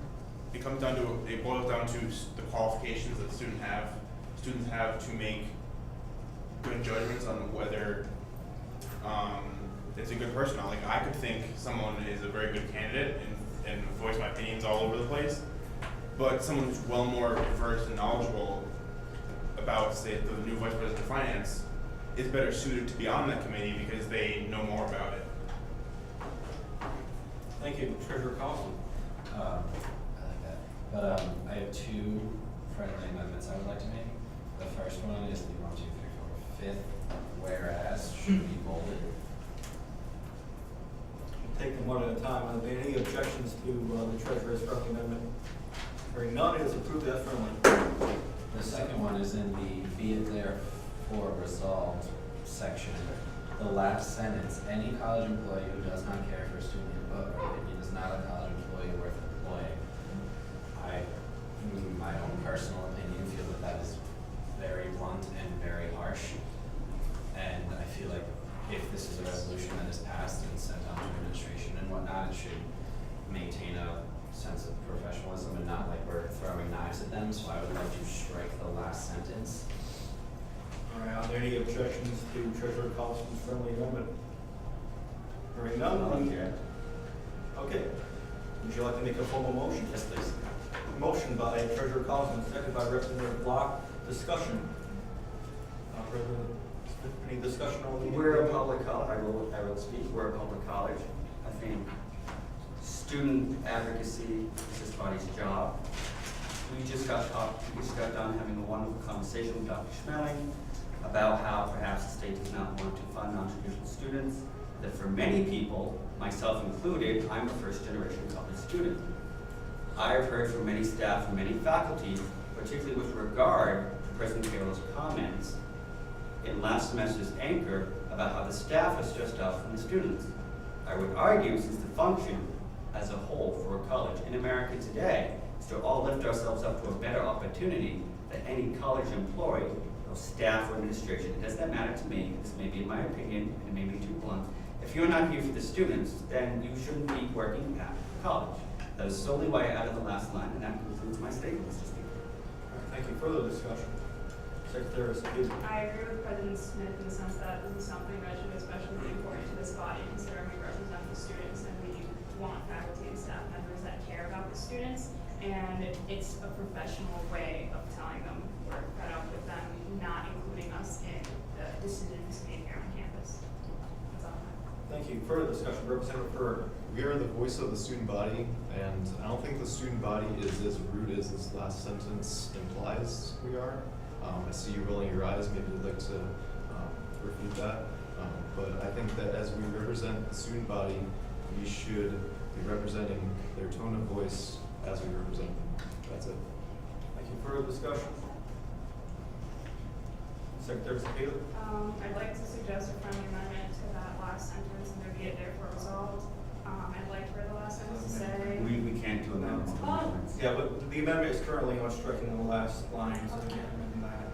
it boils down to the qualifications that students have to make good judgments on whether it's a good person. Like, I could think someone is a very good candidate and voice my opinions all over the place, but someone who's well more versed and knowledgeable about, say, the new vice president of finance is better suited to be on that committee because they know more about it. Thank you. Treasurer Costin. I like that. But I have two friendly amendments I would like to make. The first one is the 1, 2, 3, 4, 5th, whereas should be bolded. Take them one at a time. Are there any objections to the Treasurer's friendly amendment? Hearing none, it is approved as friendly. The second one is in the be it therefore resolved section. The last sentence, any college employee who does not care for student input or opinion is not a college employee worth employing. I, in my own personal opinion, feel that is very blunt and very harsh. And I feel like if this is a resolution that is passed and sent on to administration and whatnot, it should maintain a sense of professionalism and not like we're throwing knives at them. So I would like to strike the last sentence. All right, are there any objections to Treasurer Costin's friendly amendment? Hearing none? Okay. Would you like to make a formal motion? Yes, please. Motion by Treasurer Costin, second by Representative Locke. Discussion. President Smith, any discussion on the? We're a public college. I will speak. We're a public college. I think student advocacy is this body's job. We just got done having a wonderful conversation with Dr. Schmeling about how perhaps the state does not want to fund non-traditional students. That for many people, myself included, I'm a first-generation college student. I have heard from many staff and many faculty, particularly with regard to President Taylor's comments in last semester's anchor about how the staff is stressed out from the students. I would argue, since the function as a whole for a college in America today is to all lift ourselves up to a better opportunity, that any college employee, or staff or administration, it does not matter to me, this may be in my opinion, and it may be too blunt, if you're not here for the students, then you shouldn't be working at the college. That is solely why I added the last line, and that concludes my statement, Mr. Speaker. All right, thank you. Further discussion. Secretary Sabine. I agree with President Smith in the sense that this is something that should be especially important to this body, considering we represent the students and we want faculty and staff members that care about the students. And it's a professional way of telling them we're fed up with them not including us in the decisions made here on campus. That's all I have. Thank you. Further discussion, Representative Berg. We are the voice of the student body, and I don't think the student body is as rude as this last sentence implies we are. I see you rolling your eyes. Maybe you'd like to refute that. But I think that as we represent the student body, we should be representing their tone of voice as we represent them. That's it. Thank you. Further discussion? Secretary Cepeda? I'd like to suggest a friendly amendment to that last sentence, and there be it therefore resolved. I'd like for the last sentence to say. We can't do amendments. Oh. Yeah, but the amendment is currently on striking the last line, so we can't amend that.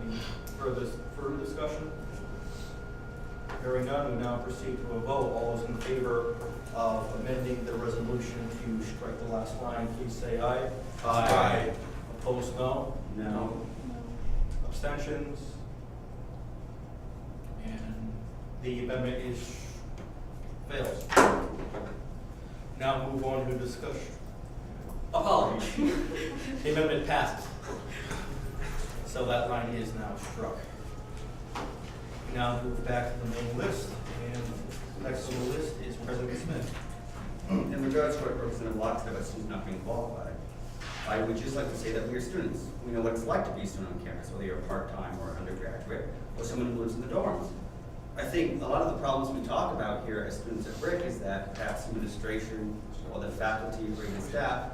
Any further discussion? Hearing none, we now proceed to a vote. All those in favor of amending the resolution to strike the last line, please say aye. Aye. Opposed, no? No. Abstentions? And the amendment fails. Now move on to discussion. Apology. The amendment passes. So that line is now struck. Now move back to the main list, and next on the list is President Smith. In regards to what Representative Locke said about students not being qualified, I would just like to say that we are students. We know what it's like to be a student on campus, whether you're part-time or undergraduate, or someone who lives in the dorms. I think a lot of the problems we talk about here as students at Brick is that perhaps administration or the faculty or even staff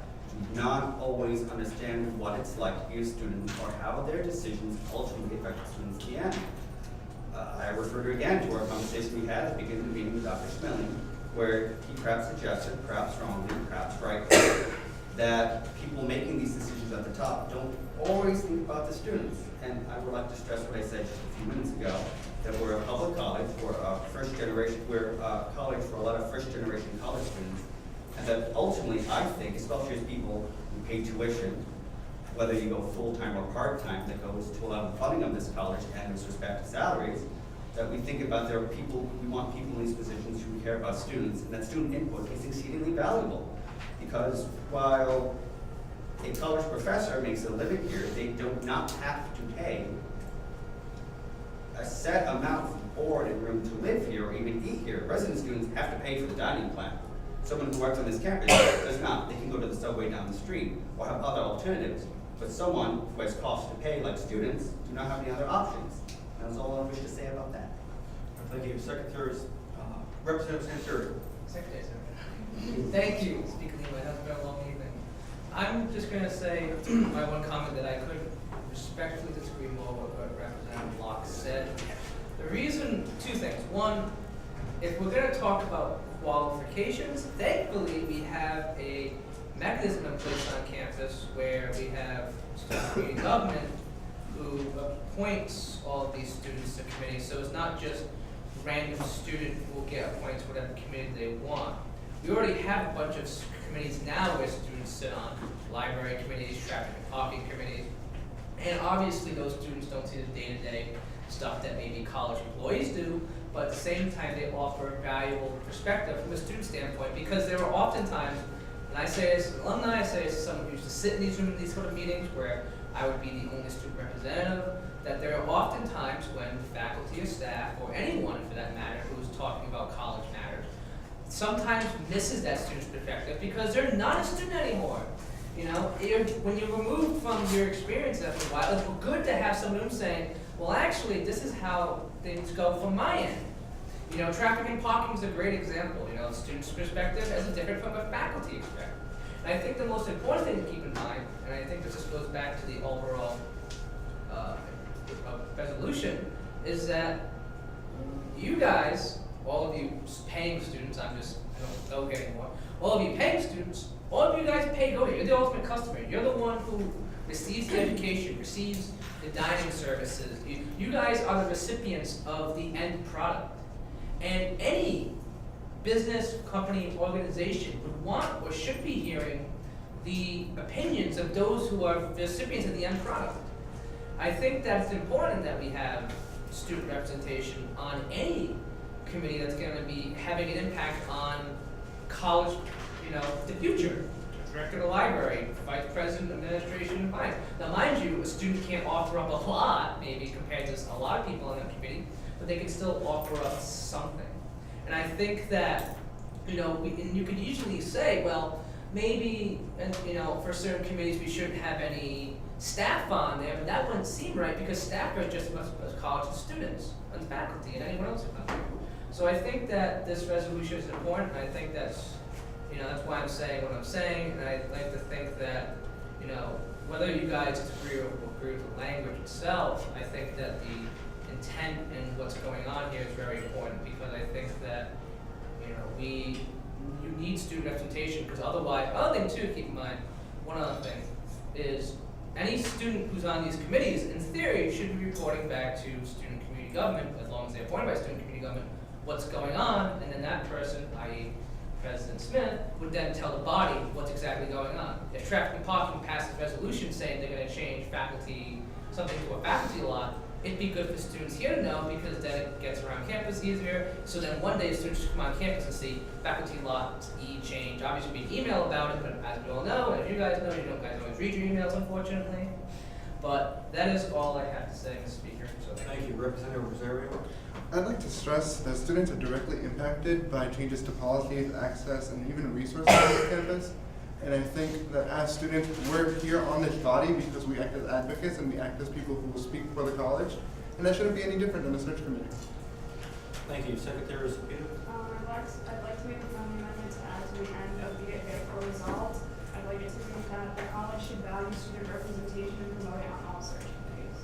do not always understand what it's like to be a student or how their decisions ultimately affect the students at the end. I refer to again to our conversation we had at the beginning of the meeting with Dr. Schmeling, where he perhaps suggested, perhaps wrongly, perhaps rightly, that people making these decisions at the top don't always think about the students. And I would like to stress what I said just a few minutes ago, that we're a public college, we're a first generation, we're a college for a lot of first generation college students, and that ultimately I think, especially as people who pay tuition, whether you go full-time or part-time, that goes to a lot of the funding of this college and with respect to salaries, that we think about there are people, we want people in these positions who care about students, and that student input is exceedingly valuable. Because while a college professor makes a living here, they do not have to pay a set amount for board and room to live here or even eat here. Resident students have to pay for the dining plan. Someone who works on this campus does not. They can go to the subway down the street or have other alternatives. But someone who has costs to pay, like students, do not have any other options. That's all I wish to say about that. Thank you. Secretaries, Representative Santuri. Secretary. Thank you, Speaker Lima. It has been a long evening. I'm just going to say my one comment that I could respectfully disagree more with what Representative Locke said. The reason, two things. One, if we're going to talk about qualifications, thankfully we have a mechanism in place on campus where we have student community government who appoints all of these students to committees. So it's not just random student who will get appointed to whatever committee they want. We already have a bunch of committees now where students sit on, library committees, traffic and parking committees, and obviously those students don't see the day-to-day stuff that maybe college employees do, but at the same time they offer valuable perspective from a student standpoint, because there are often times, and I say this as an alumni, I say this as someone who used to sit in these rooms, these sort of meetings where I would be the only student representative, that there are often times when faculty or staff, or anyone for that matter, who's talking about college matters, sometimes misses that student's perspective because they're not a student anymore. You know, when you're removed from your experience after a while, it's good to have someone who's saying, well, actually, this is how things go from my end. You know, traffic and parking is a great example. You know, the student's perspective is different from a faculty perspective. And I think the most important thing to keep in mind, and I think this just goes back to the overall resolution, is that you guys, all of you paying students, I don't know anymore, all of you paying students, all of you guys pay go here. You're the ultimate customer. You're the one who receives the education, receives the dining services. You guys are the recipients of the end product. And any business, company, organization would want or should be hearing the opinions of those who are the recipients of the end product. I think that it's important that we have student representation on any committee that's going to be having an impact on college, you know, the future. Director of the library, vice president, administration, and finance. Now, mind you, a student can't offer up a lot, maybe compared to a lot of people on that committee, but they can still offer up something. And I think that, you know, and you could usually say, well, maybe, and you know, for certain committees, we shouldn't have any staff on there, but that wouldn't seem right because staff are just as college students and faculty and anyone else who comes here. So I think that this resolution is important, and I think that's, you know, that's why I'm saying what I'm saying, and I'd like to think that, you know, whether you guys agree with the language itself, I think that the intent and what's going on here is very important, because I think that, you know, you need student representation, because otherwise, other thing too, keep in mind, one other thing, is any student who's on these committees, in theory, should be reporting back to student community government, as long as they're appointed by student community government, what's going on, and then that person, i.e. President Smith, would then tell the body what's exactly going on. If Traffic and Parking passes a resolution saying they're gonna change faculty, something to a faculty lot, it'd be good for students here to know, because then it gets around campus easier. So then one day students should come on campus and see faculty lot E change. Obviously we email about it, but as we all know, and you guys know, you don't guys always read your emails, unfortunately. But that is all I have to say, Mr. Speaker. So Thank you, Representative Rosario. I'd like to stress that students are directly impacted by changes to policies, access, and even resources on this campus. And I think that as students, we're here on this body because we act as advocates and we act as people who will speak for the college. And that shouldn't be any different than the search committee. Thank you, Secretary Zapita. I'd like to make a friendly amendment to add to the end of the therefore resolved. I'd like it to read that the college should value student representation and promote it on all search committees.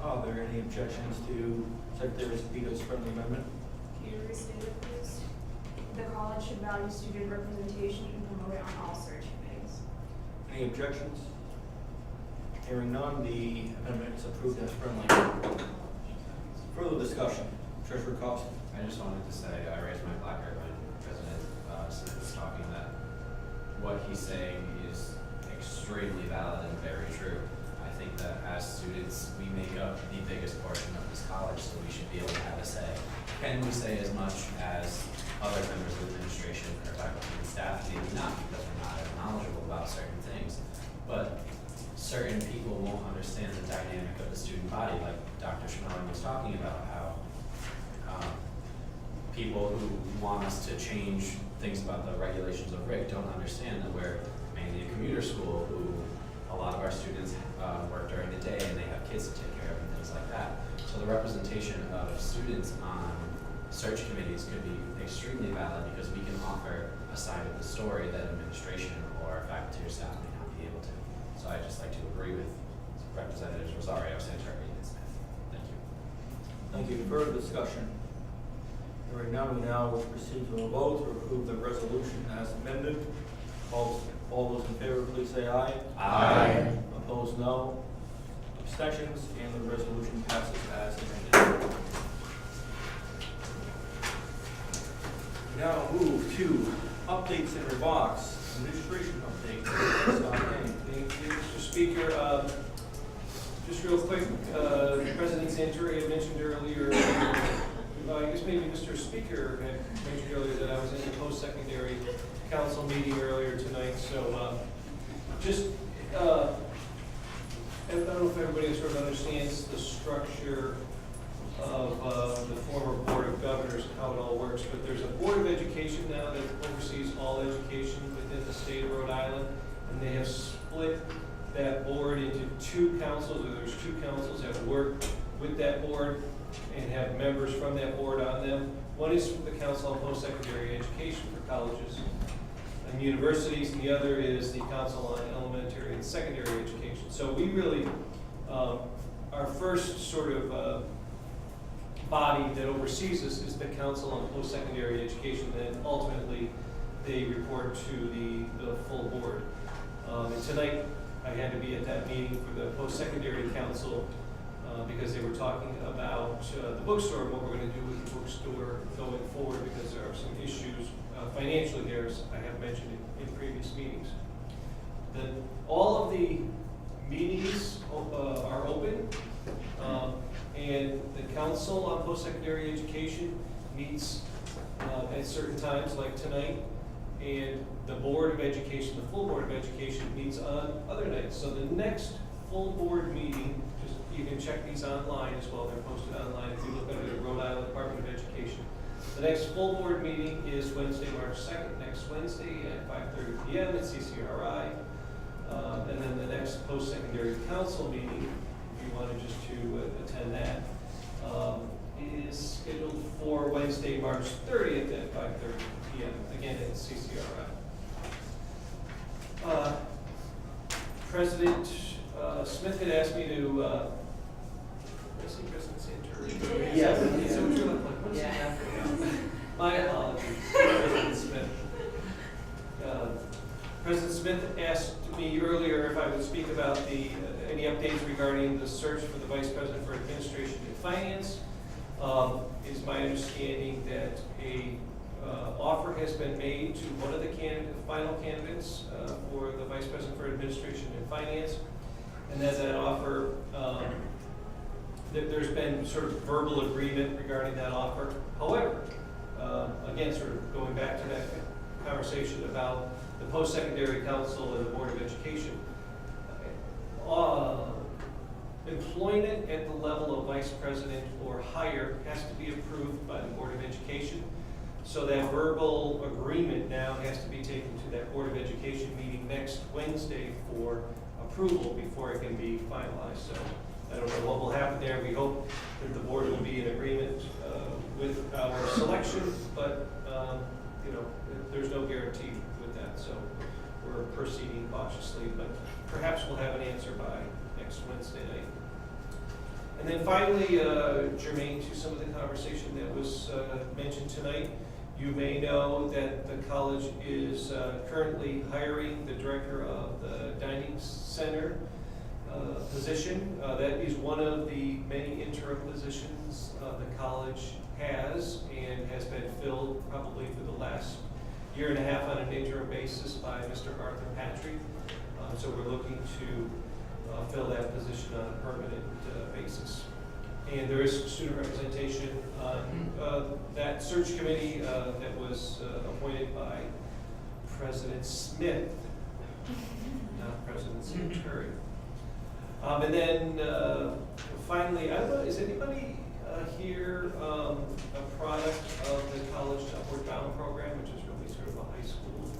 Are there any objections to Secretary Zapita's friendly amendment? Can you restate it, please? The college should value student representation and promote it on all search committees. Any objections? Hearing none, the amendment is approved as friendly. Further discussion. Treasurer Costa. I just wanted to say, I raised my placard when President Smith was talking, that what he's saying is extremely valid and very true. I think that as students, we make up the biggest portion of this college, so we should be able to have a say. Can we say as much as other members of the administration or faculty and staff? Maybe not, because we're not as knowledgeable about certain things. But certain people won't understand the dynamic of the student body, like Dr. Schmeling was talking about, how people who want us to change things about the regulations of RIC don't understand that we're mainly a commuter school, who a lot of our students work during the day and they have kids to take care of and things like that. So the representation of students on search committees could be extremely valid, because we can offer a side of the story that administration or faculty or staff may not be able to. So I'd just like to agree with Representatives Rosario, Santori, and Smith. Thank you. Thank you. Further discussion. Hearing none, we now will proceed to a vote to approve the resolution as amended. All those in favor, please say aye. Aye. Opposed, no. Abstentions, and the resolution passes as amended. We now move to updates and remarks. Administration update. Thank you, Mr. Speaker. Just real quick, President Santori had mentioned earlier, I guess maybe Mr. Speaker had mentioned earlier that I was in the post-secondary council meeting earlier tonight, so just, I don't know if everybody sort of understands the structure of the former Board of Governors and how it all works, but there's a Board of Education now that oversees all education within the state of Rhode Island, and they have split that board into two councils, or there's two councils that work with that board and have members from that board on them. One is the Council on Post-Secondary Education for colleges and universities, and the other is the Council on Elementary and Secondary Education. So we really, our first sort of body that oversees this is the Council on Post-Secondary Education, and then ultimately they report to the full board. And tonight I had to be at that meeting for the Post-Secondary Council because they were talking about the bookstore and what we're going to do with the bookstore going forward, because there are some issues financially there, as I have mentioned in previous meetings. All of the meetings are open, and the Council on Post-Secondary Education meets at certain times, like tonight, and the Board of Education, the full Board of Education, meets on other nights. So the next full board meeting, you can check these online as well, they're posted online if you look under the Rhode Island Department of Education. The next full board meeting is Wednesday, March 2nd, next Wednesday at 5:30 PM at CCRI. And then the next post-secondary council meeting, if you wanted just to attend that, is scheduled for Wednesday, March 30th at 5:30 PM, again at CCRI. President Smith had asked me to, I see President Santer. Yes. So what you're looking like, what is it after? My apologies, President Smith. President Smith asked me earlier if I would speak about any updates regarding the search for the Vice President for Administration and Finance. It is my understanding that a offer has been made to one of the final candidates for the Vice President for Administration and Finance. And as that offer, there's been sort of verbal agreement regarding that offer. However, again, sort of going back to that conversation about the post-secondary council and the Board of Education, employment at the level of vice president or higher has to be approved by the Board of Education. So that verbal agreement now has to be taken to that Board of Education meeting next Wednesday for approval before it can be finalized. So I don't know what will happen there. We hope that the board will be in agreement with our selection, but you know, there's no guarantee with that. So we're proceeding cautiously, but perhaps we'll have an answer by next Wednesday night. And then finally, germane to some of the conversation that was mentioned tonight, you may know that the college is currently hiring the director of the dining center position. That is one of the many interim positions the college has and has been filled probably for the last year and a half on an interim basis by Mr. Arthur Patrick. So we're looking to fill that position on a permanent basis. And there is student representation on that search committee that was appointed by President Smith, not President Santuri. And then finally, I don't know, is anybody here a product of the College Upward Bound program, which is really sort of a high school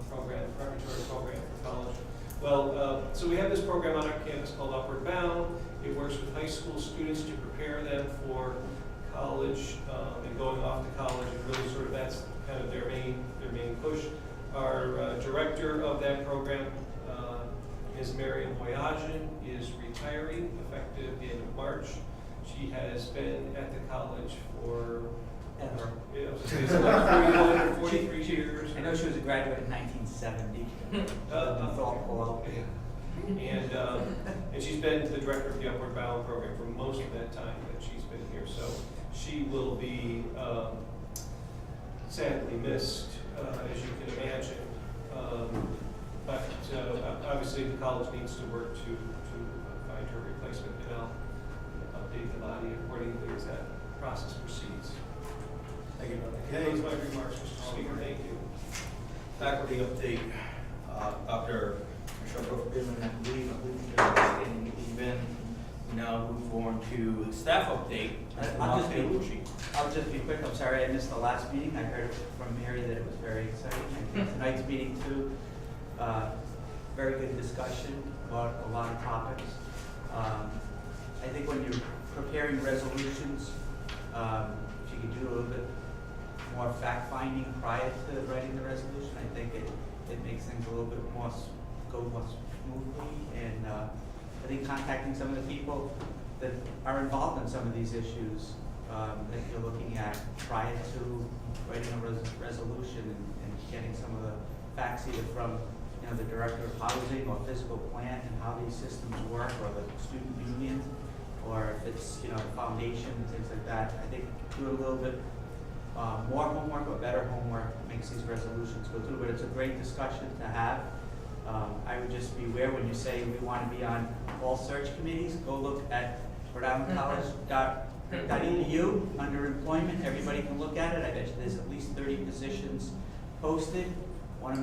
program, preparatory program for college? Well, so we have this program on our campus called Upward Bound. It works with high school students to prepare them for college and going off to college, and really sort of that's kind of their main push. Our director of that program, Ms. Mariam Boyajian, is retiring effective in March. She has been at the college for Ever. It's like 43 years. I know she was a graduate in 1970. And she's been the director of the Upward Bound program for most of that time that she's been here. So she will be sadly missed, as you can imagine. But obviously the college needs to work to find her replacement, and I'll update the body accordingly as that process proceeds. Thank you. Those are my remarks, Mr. Speaker. Thank you. Faculty update. Dr. Michelle Goodman, I believe you're standing even. We now move on to staff update. I'll just be quick. I'm sorry I missed the last meeting. I heard from Mary that it was very exciting. And tonight's meeting too. Very good discussion about a lot of topics. I think when you're preparing resolutions, if you could do a little bit more fact-finding prior to writing the resolution, I think it makes things a little bit more smoothly. And I think contacting some of the people that are involved in some of these issues that you're looking at prior to writing a resolution and getting some of the facts either from the director of housing or physical plant and how these systems work, or the student union, or if it's the foundation and things like that. I think do a little bit more homework or better homework makes these resolutions go through. But it's a great discussion to have. I would just be aware when you say we want to be on all search committees, go look at RhodeIslandCollege.edu under employment. Everybody can look at it. I bet you there's at least 30 positions posted. One of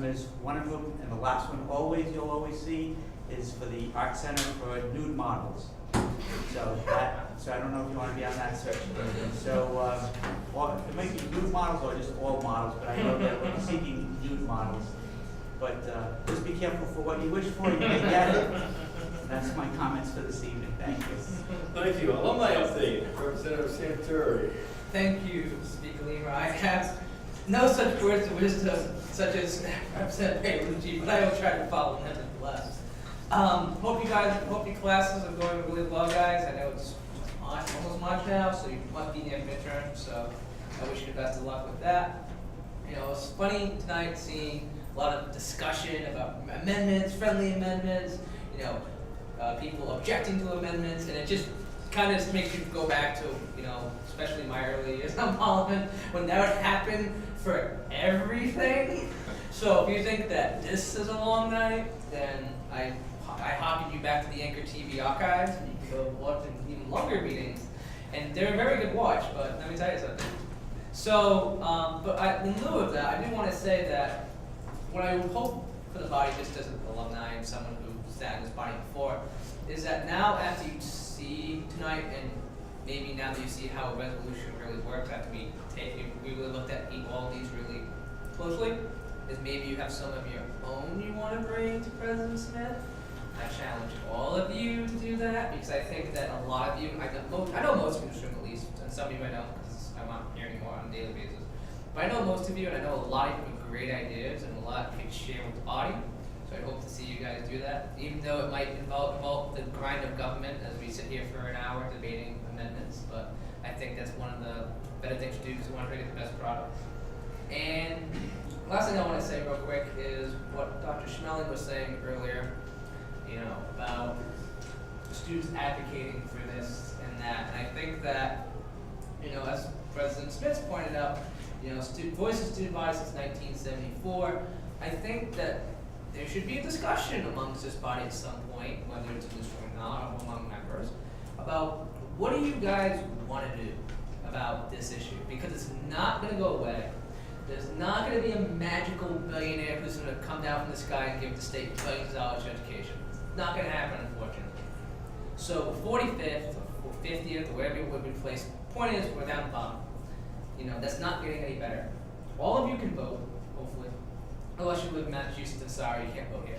them, and the last one you'll always see is for the Art Center for Nude Models. So I don't know if you want to be on that search. So, or it might be nude models or just all models, but I know that we're seeking nude models. But just be careful for what you wish for, you may get it. That's my comments for this evening. Thank you. Thank you. Alumni update, Representative Santuri. Thank you, Speaker Lima. I have no such words of wisdom such as Representative Paolucci, but I will try to follow him nonetheless. Hope your classes are going really well, guys. I know it's March, almost March now, so you must be near midterm, so I wish you the best of luck with that. You know, it's funny tonight seeing a lot of discussion about amendments, friendly amendments, you know, people objecting to amendments, and it just kind of makes you go back to, you know, especially my early years on Parliament, when that would happen for everything. So if you think that this is a long night, then I harken you back to the Anchor TV archives, and you can go watch even longer meetings. And they're a very good watch, but let me tell you something. So, in lieu of that, I do want to say that what I would hope for the body, just as an alumni and someone who sat in this body before, is that now after you see tonight, and maybe now that you see how a resolution really works, after we really looked at all these really closely, is maybe you have some of your own you want to bring to President Smith. I challenge all of you to do that, because I think that a lot of you, I know most of you in this room at least, and some of you I know because I'm not hearing more on a daily basis, but I know most of you, and I know a lot of you have great ideas, and a lot you can share with the body. So I hope to see you guys do that, even though it might involve the grind of government as we sit here for an hour debating amendments. But I think that's one of the better things to do because we want to create the best product. And last thing I want to say real quick is what Dr. Schmeling was saying earlier, you know, about students advocating for this and that. And I think that, you know, as President Smith pointed out, you know, voice of student body since 1974. I think that there should be a discussion amongst this body at some point, whether it's in this room or not, or among members, about what do you guys want to do about this issue? Because it's not going to go away. There's not going to be a magical billionaire who's going to come down from the sky and give the state billions of dollars for education. It's not going to happen, unfortunately. So 45th or 50th or wherever it would be placed, point is we're down the bottom. You know, that's not getting any better. All of you can vote, hopefully. Unless you live in Massachusetts, and sorry, you can't vote here.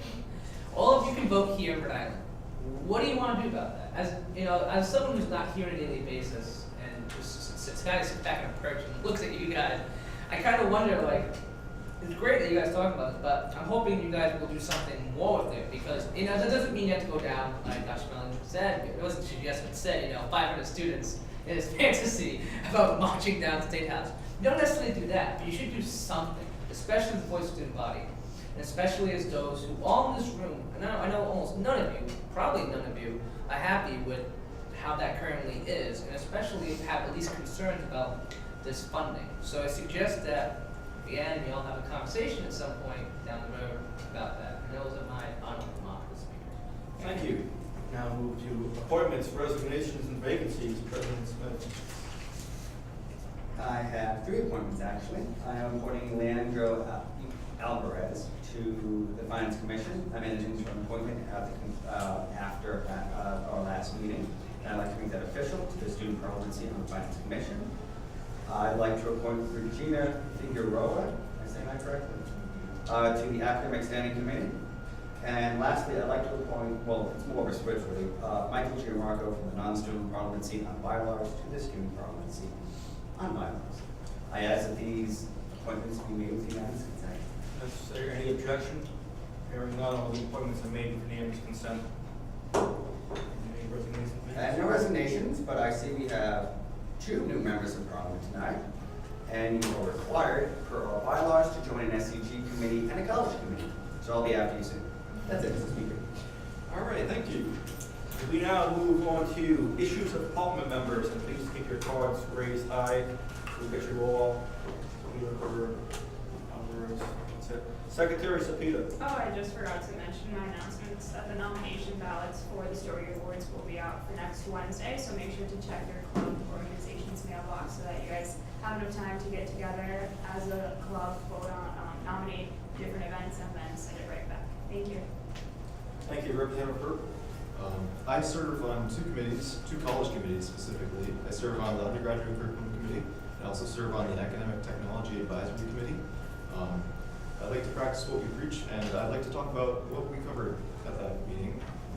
All of you can vote here in Rhode Island. What do you want to do about that? As you know, as someone who's not here on a daily basis and just kind of sits back on a perch and looks at you guys, I kind of wonder, like, it's great that you guys talk about this, but I'm hoping you guys will do something more with it, because, you know, that doesn't mean you have to go down, like Dr. Schmeling said. It wasn't just what said, you know, 500 students in his fantasy about marching down to State House. You don't necessarily do that, but you should do something, especially the voice of the student body, and especially as those who all in this room, and I know almost none of you, probably none of you, are happy with how that currently is, and especially have at least concerns about this funding. So I suggest that, again, we all have a conversation at some point down the road about that. And those are my final remarks, Speaker. Thank you. Now move to appointments, resignations, and vacancies. President Smith. I have 3 appointments, actually. I am appointing Leandro Alvarez to the Finance Commission. I'm in an interim appointment after our last meeting, and I'd like to make that official to the student parliament seat on the Finance Commission. I'd like to appoint Regina Figueroa, am I saying that correctly, to the Academic Standing Committee. And lastly, I'd like to appoint, well, it's more of a switch really, Michael Gianmarco from the non-student parliament seat on bylaws to the student parliament seat on bylaws. I ask that these appointments be made with unanimous consent. Is there any objection? Hearing none, all the appointments are made with unanimous consent. Any resignations? I have no resignations, but I see we have 2 new members of parliament tonight, and you are required per our bylaws to join an SCG committee and a college committee. So I'll be after you soon. That's it, Mr. Speaker. All right, thank you. We now move on to issues of parliament members, and please keep your cards raised high. We'll get you all. That's it. Secretary Sapita. Oh, I just forgot to mention my announcements that the nomination ballots for the Story Awards will be out for next Wednesday, so make sure to check your club organization's mailbox so that you guys have enough time to get together as a club, vote on, nominate different events, and then send it right back. Thank you. Thank you, Representative Hurt. I serve on two committees, two college committees specifically. I serve on the undergraduate curriculum committee, and I also serve on the academic technology advisory committee. I like to practice what we preach, and I'd like to talk about what we covered at that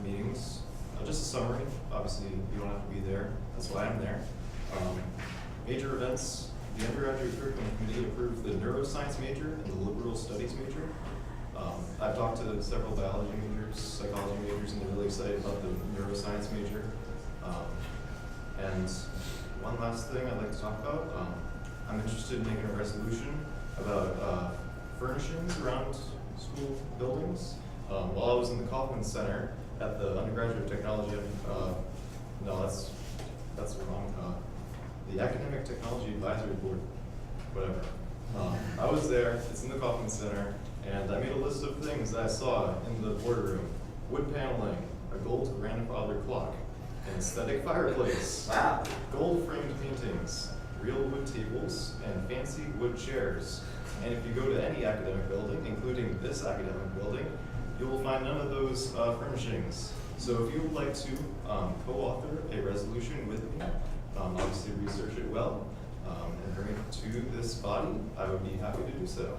meetings. Just a summary. Obviously, you don't have to be there. That's why I'm there. Major events. The undergraduate curriculum committee approved the neuroscience major and the liberal studies major. I've talked to several biology majors, psychology majors, and they're really excited about the neuroscience major. And one last thing I'd like to talk about. I'm interested in making a resolution about furnishings around school buildings. While I was in the Kaufman Center at the undergraduate technology, no, that's wrong. The Academic Technology Advisory Board, whatever. I was there, it's in the Kaufman Center, and I made a list of things that I saw in the boardroom. Wood paneling, a gold grandfather clock, an aesthetic fireplace, Wow. gold framed paintings, real wood tables, and fancy wood chairs. And if you go to any academic building, including this academic building, you will find none of those furnishings. So if you would like to co-author a resolution with me, obviously research it well, and bring it to this body, I would be happy to do so.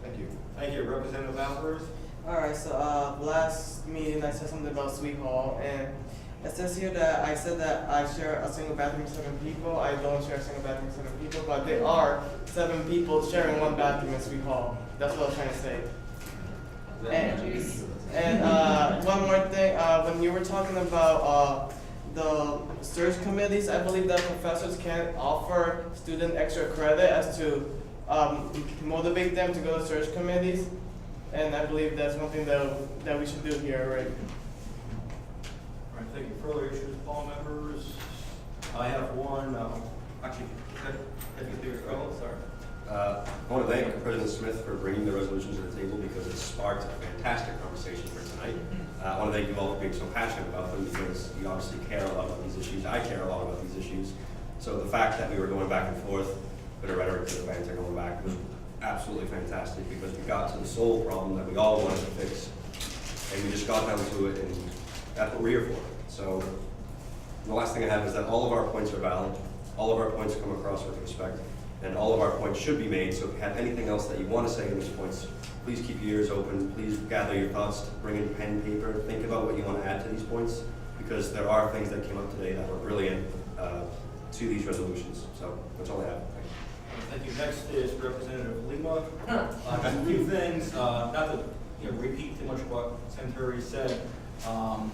Thank you. Thank you, Representative Alvarez. Alright, so last meeting I said something about Sweet Hall, and it says here that I said that I share a single bathroom with 7 people. I don't share a single bathroom with 7 people, but there are 7 people sharing one bathroom in Sweet Hall. That's what I was trying to say. And one more thing, when you were talking about the search committees, I believe that professors can offer student extra credit as to motivate them to go to search committees, and I believe that's one thing that we should do here already. All right, thank you. Further issues, Paul members? I have one, actually, Deputy Fellow, sorry. I want to thank President Smith for bringing the resolution to the table because it sparked a fantastic conversation for tonight. I want to thank you all for being so passionate about them because you obviously care a lot about these issues. I care a lot about these issues. So the fact that we were going back and forth, bit of rhetoric to the banter going back was absolutely fantastic because we got to the sole problem that we all wanted to fix. And we just got down to it, and that's what we're here for. So the last thing I have is that all of our points are valid. All of our points come across with respect. And all of our points should be made, so if you have anything else that you want to say in these points, please keep your ears open, please gather your thoughts, bring in pen and paper, think about what you want to add to these points, because there are things that came up today that were brilliant to these resolutions. So that's all I have. Thank you. Next is Representative Lima. Just a few things, not to repeat too much of what Secretary said, but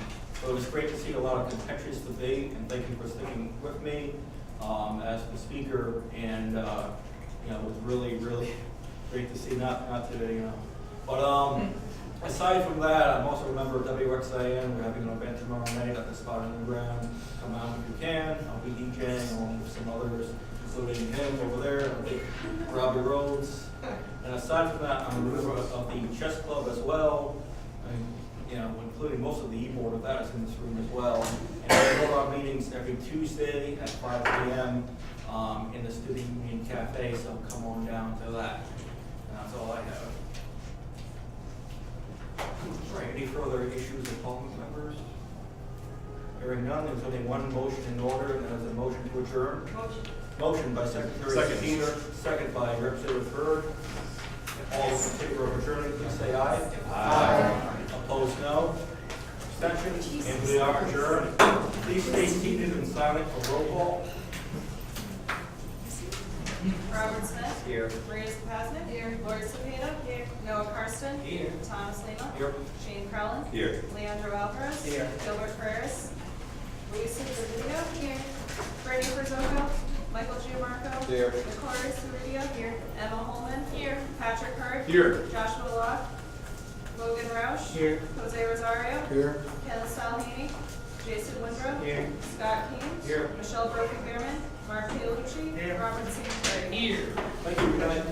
it was great to see a lot of contentious debate, and thank you for sticking with me as the speaker, and it was really, really great to see, not today, But aside from that, I'm also a member of WXIN. We're having an event tomorrow night at the Spot on the Ground. Come out if you can. I'll be DJing along with some others, including him over there, I think Robbie Rhodes. And aside from that, I'm a member of the chess club as well. Including most of the e-board of that is in this room as well. And we hold our meetings every Tuesday at 5 p.m. In the Student Union Cafe, so come on down to that. And that's all I have. All right, any further issues with Parliament members? Hearing none, there's only one motion in order, and that is a motion to adjourn. Motion by Secretary Skeeter, second by Representative Byrd. All those in favor of adjourning, please say aye. Aye. Opposed, no. Abstentions, and we are adjourned. Please stay seated and silent for roll call. Robert Smith. Here. Maria Skopasnik. Here. Lori Cepeda. Here. Noah Karsten. Here. Thomas Lima. Here. Shane Crowland. Here. Leandro Alvarez. Here. Gilbert Ferris. Luisa Zervidio. Here. Brady Perzoco. Michael Giamarco. Here. Nicole Cerrutia. Here. Emma Holman. Here. Patrick Hurd. Here. Joshua Locke. Logan Roush. Here. Jose Rosario. Here. Kenneth Salhini. Jason Windrow. Here. Scott King. Here. Michelle Broken-Bierman. Mark Pialucci. Here. Robert St. Clair. Here. Thank you. Good night.